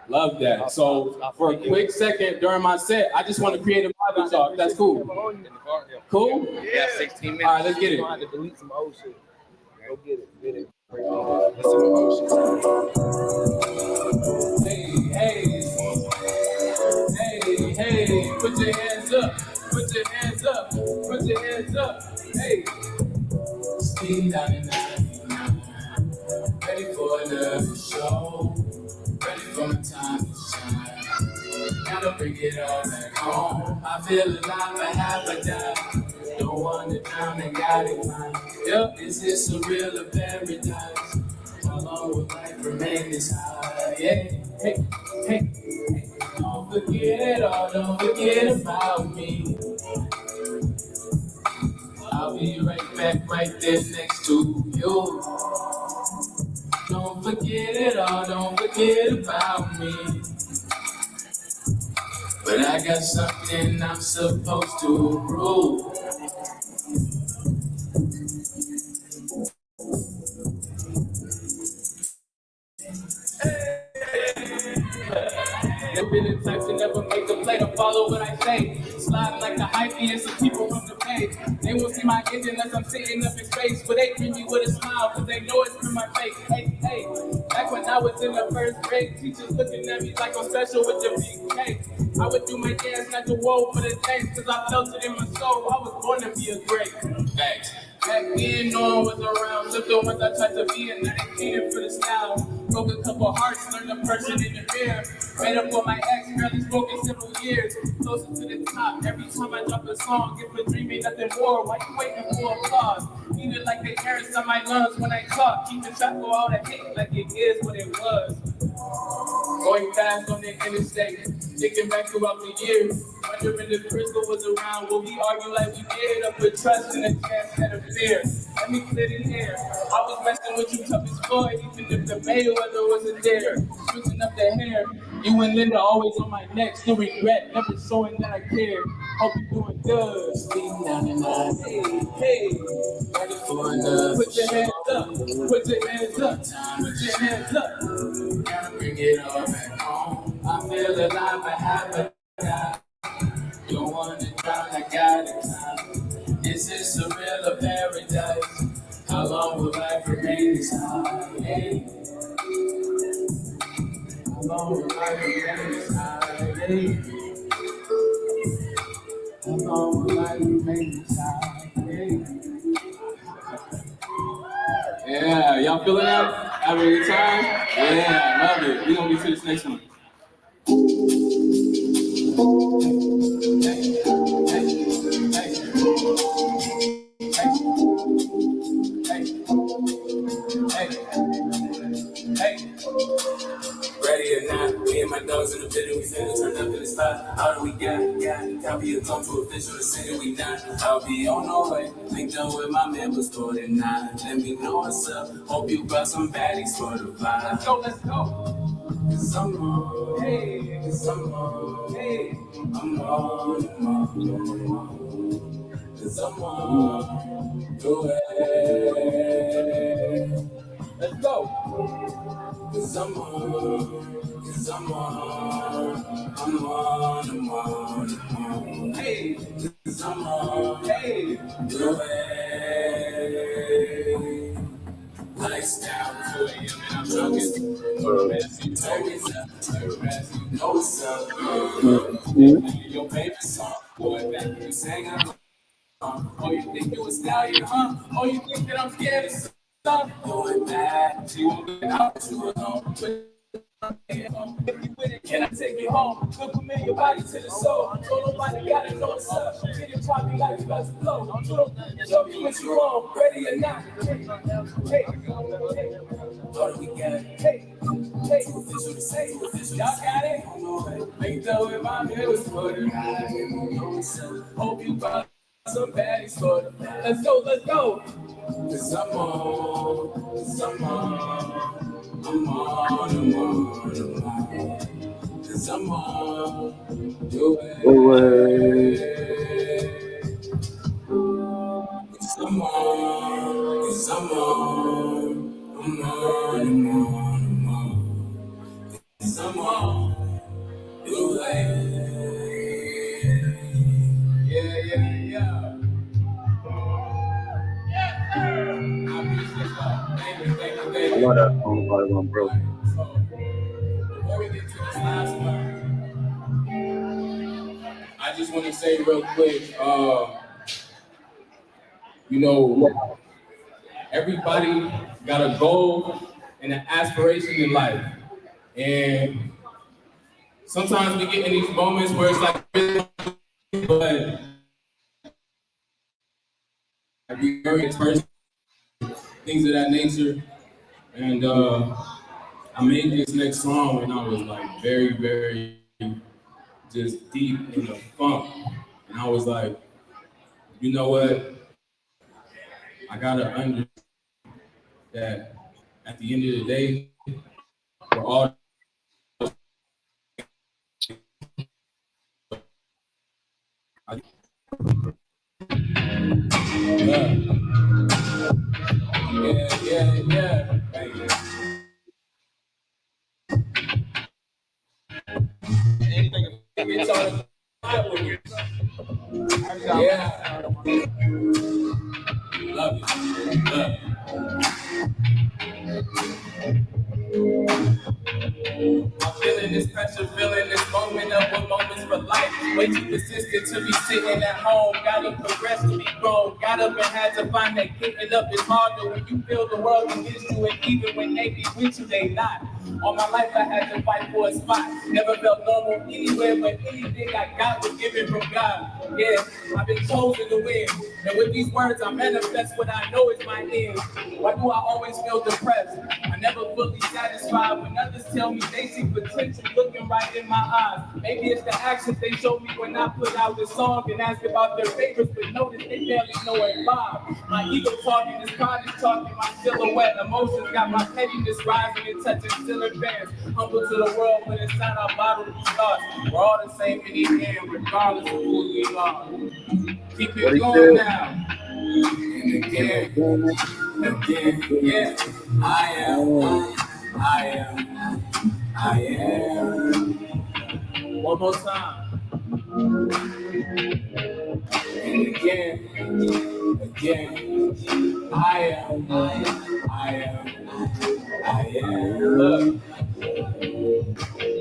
Love that. So for a quick second during my set, I just want to create a vibe with y'all. That's cool. Cool?
Yeah, 16 minutes.
All right, let's get it.
To delete some old shit. Go get it. Get it.
Hey, put your hands up. Put your hands up. Put your hands up. Hey. Steam down in the ready for another show. Ready for my time to shine. Gotta bring it all back home. I feel alive, I have a dime. Don't want to drown and got it mine. Yep, is this a real or paradise? How long will life remain this high? Yeah, hey. Don't forget about me. I'll be right back right there next to you. Don't forget it all, don't forget about me. But I got something I'm supposed to prove. Never been the type to never make a play to follow what I say. Slide like the hype and some people from the page. They won't see my end unless I'm sitting up in space. But they treat me with a smile because they know it's from my face. Hey, hey. Back when I was in the first grade, teachers looking at me like I'm special with the big cake. I would do my dance like the woe for the dance because I felt it in my soul. I was born to be a great. Thanks. Back then, no one was around. Took the ones I tried to be and now they catered for the style. Broke a couple hearts, learned the person in the mirror. Made up with my ex, barely spoke in several years. Closer to the top, every time I drop a song. If a dream ain't nothing more, why you waiting for applause? Feel it like the air inside my lungs when I talk. Keep the track of all the hate like it is what it was. Going fast on the interstate, thinking back throughout the years. Wondering if Crystal was around, will we argue like we did? Or put trust in a chance instead of fear? Let me clear the air. I was messing with you tough as Floyd, even if the Mayweather wasn't there. Switching up the hair, you and Linda always on my neck. Still regret, never showing that I care. Hope you doing good. Sleep down and out. Hey, hey. Ready for enough. Put your hands up. Put your hands up. Put your hands up. Gotta bring it all back home. I feel alive, I have a die. Don't wanna drown, I got it. Is this a real or paradise? How long will life remain this high? Hey. How long will life remain this high? Hey. How long will life remain this high? Hey. Yeah, y'all feeling that? Having a good time? Yeah, love it. We're gonna get to this next one. Ready or not, me and my dogs in the building, we finna turn up in the spot. All that we got, copy of come to official, the city we not. I'll be on our way, linked up with my man, was 49. Let me know what's up, hope you brought some baddies for the vibe. Let's go. Cause I'm on, hey, cause I'm on, hey, I'm on. Cause I'm on, the way. Let's go. Cause I'm on, hey, cause I'm on, hey, the way. Lights down, 2 a.m. and I'm drunken. You know what's up. Your favorite song, boy, back you sang along. Oh, you think you a stallion, huh? Oh, you think that I'm scared of stuff? Going back, she won't get out too alone. If you with it, can I take you home? Good familiar body to the soul. Don't nobody gotta know what's up. Can you try me like you about to blow? Show me what you want, ready or not. Hey, what do we got? Hey, official to say, y'all got it? Make up with my mirrors for the ride. Hope you brought some baddies for the ride. Let's go, let's go. Cause I'm on. Cause I'm on the way. Cause I'm on the way. Yeah.
I love that song by One Bro.
Before we get to this last one, I just want to say real quick, everybody got a goal and an aspiration in life. And sometimes we get in these moments where it's like, but I be very person, things of that nature. And I made this next song and I was like very, very just deep in the funk. And I was like, you know what? I gotta understand that at the end of the day, we're all yeah. Anything it's all yeah. Love it. I'm feeling this pressure, feeling this moment of what moments for life. Way too persistent to be sitting at home. Gotta progress to be grown. Got up and had to find that kicking up is harder when you feel the world against you, and even when they be with you, they not. All my life I had to fight for a spot. Never felt normal anywhere, but anything I got was given from God. Yeah, I've been chosen to win. And with these words, I manifest what I know is my end. Why do I always feel depressed? I never fully satisfied when others tell me they see potential looking right in my eyes. Maybe it's the actions they show me when I put out the song and ask about their favorites, but notice they barely know it live. My ego talking, this pride is talking, my silhouette. Emotions got my pettiness rising and touching ceiling fans. Humble to the world, but inside our bottled thoughts. We're all the same in the end, regardless of who we are. Keep it going now. And again, yeah. I am. One more time. And again. I am. Look.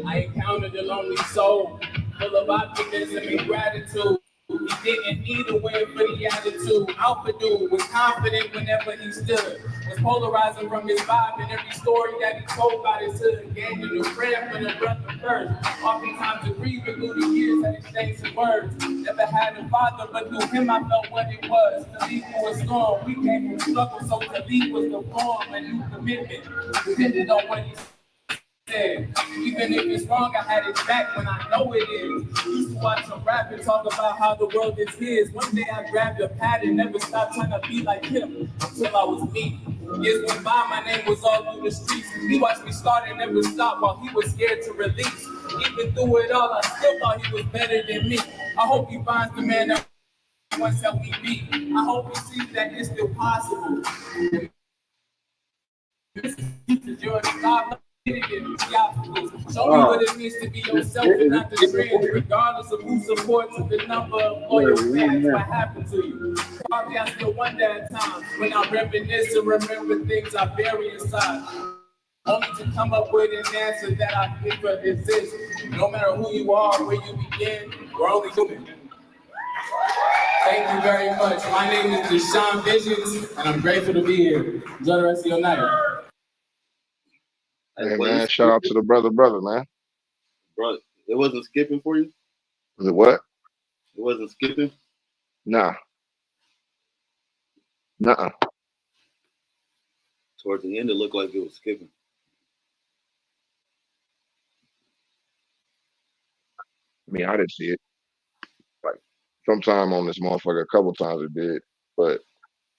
I encountered a lonely soul, full of optimism and gratitude. He didn't need a win for the attitude. Alpha dude was confident whenever he stood. Was polarizing from his vibe and every story that he told about his hood. Gained a new friend for the brother first. Oftentimes agreed with through the years and exchanged some words. Never had a father, but through him I felt what it was. To leave through a storm, we came from struggle, so to leave was the form, a new commitment. Depended on what he said. Even if it's wrong, I had it back when I know it is. Used to watch him rap and talk about how the world is his. One day I grabbed a pad and never stopped trying to be like him until I was me. Years went by, my name was all through the streets. He watched me start and never stop while he was scared to release. Even through it all, I still thought he was better than me. I hope he finds the man that once helped me be. I hope he sees that it's still possible. This is your God. Show me what it means to be yourself and not the trend, regardless of who supports the number of loyal fans. What happened to you? Probably I still wonder at times when I reminisce and remember things I bury inside. Only to come up with an answer that I think exists. No matter who you are, where you begin, we're only human. Thank you very much. My name is Deshaun Visions, and I'm grateful to be here. Enjoy the rest of your night.
Hey man, shout out to the brother, man.
Bro, it wasn't skipping for you?
Was it what?
It wasn't skipping?
Nah. Nuh-uh.
Towards the end, it looked like it was skipping.
I mean, I didn't see it. Like, sometime on this motherfucker, a couple times it did, but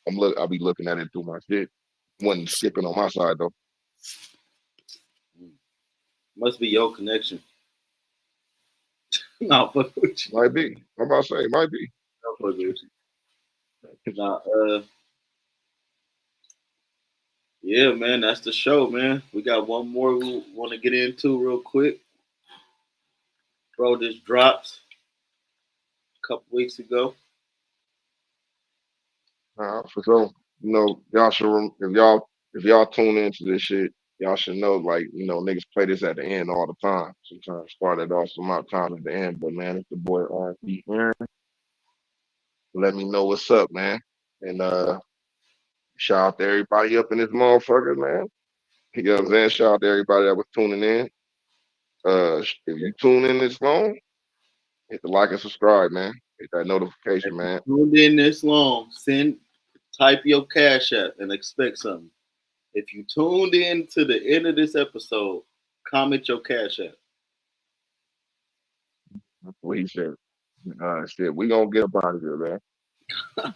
I'll be looking at it through my shit. Wasn't skipping on my side though.
Must be your connection. No, fuck with you.
Might be. I'm about to say, it might be.
No, fuck with you. Nah, yeah, man, that's the show, man. We got one more we want to get into real quick. Bro, this dropped a couple weeks ago.
For sure. You know, y'all should, if y'all tune into this shit, y'all should know, like, you know, niggas play this at the end all the time. Sometimes start it off some out time at the end, but man, it's the boy R&B Aaron. Let me know what's up, man. And shout out to everybody up in this motherfucker, man. You know what I'm saying? Shout out to everybody that was tuning in. If you tune in this long, hit the like and subscribe, man. Hit that notification, man.
Tuned in this long, type your Cash App and expect something. If you tuned in to the end of this episode, comment your Cash App.
That's what he said. Shit, we gonna get up out of here, man.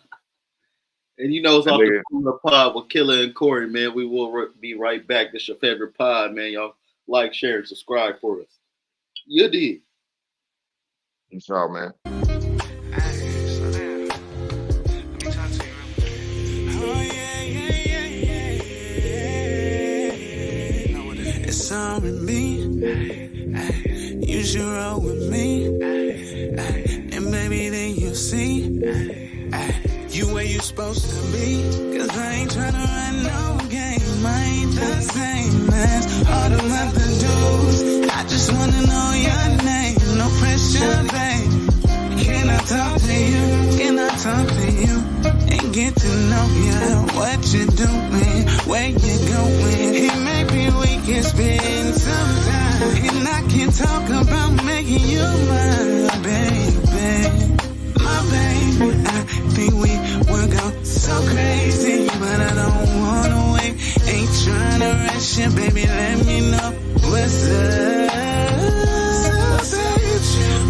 And you know it's
That
off
nigga-
the pod with Killer and Corey, man. We will be right back. This your favorite pod, man. Y'all like, share, and subscribe for us. You did.
Peace out, man.
It's all with me. You should roll with me. And maybe then you'll see you where you supposed to be. Cause I ain't tryna run no game. I ain't the same as all the other dudes. I just wanna know your name. No pressure, babe. Can I talk to you? Can I talk to you? And get to know you. What you doing? Where you going? And maybe we can spend some time. And I can talk about making you my baby. My baby. I think we will go so crazy. But I don't wanna wait. Ain't tryna rush you, baby. Let me know what's up.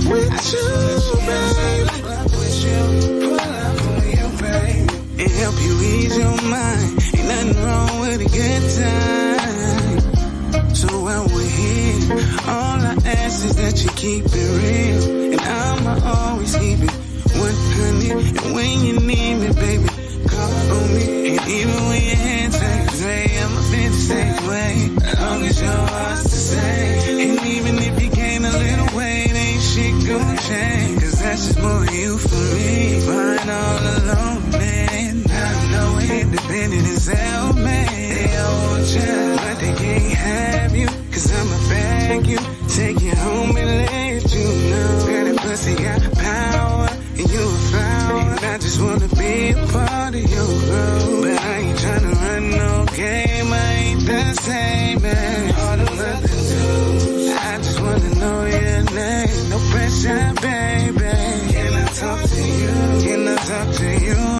With you, baby. With you, pull up for you, baby. And help you ease your mind. Ain't nothing wrong with a good time. So while we're here, all I ask is that you keep it real. And I'ma always keep it 100. And when you need me, baby, call on me. And even when your hands take away, I'ma feel the same way. As long as your heart's the same. And even if you gain a little weight, ain't shit gon' change. Cause that's just more of you for me. Fine all alone, man. I know independent as hell, man. They all want you, but they can't have you. Cause I'ma bag you, take you home and let you know. Girl, that pussy got power, and you a flower. And I just wanna be a part of your growth. But I ain't tryna run no game, I ain't the same.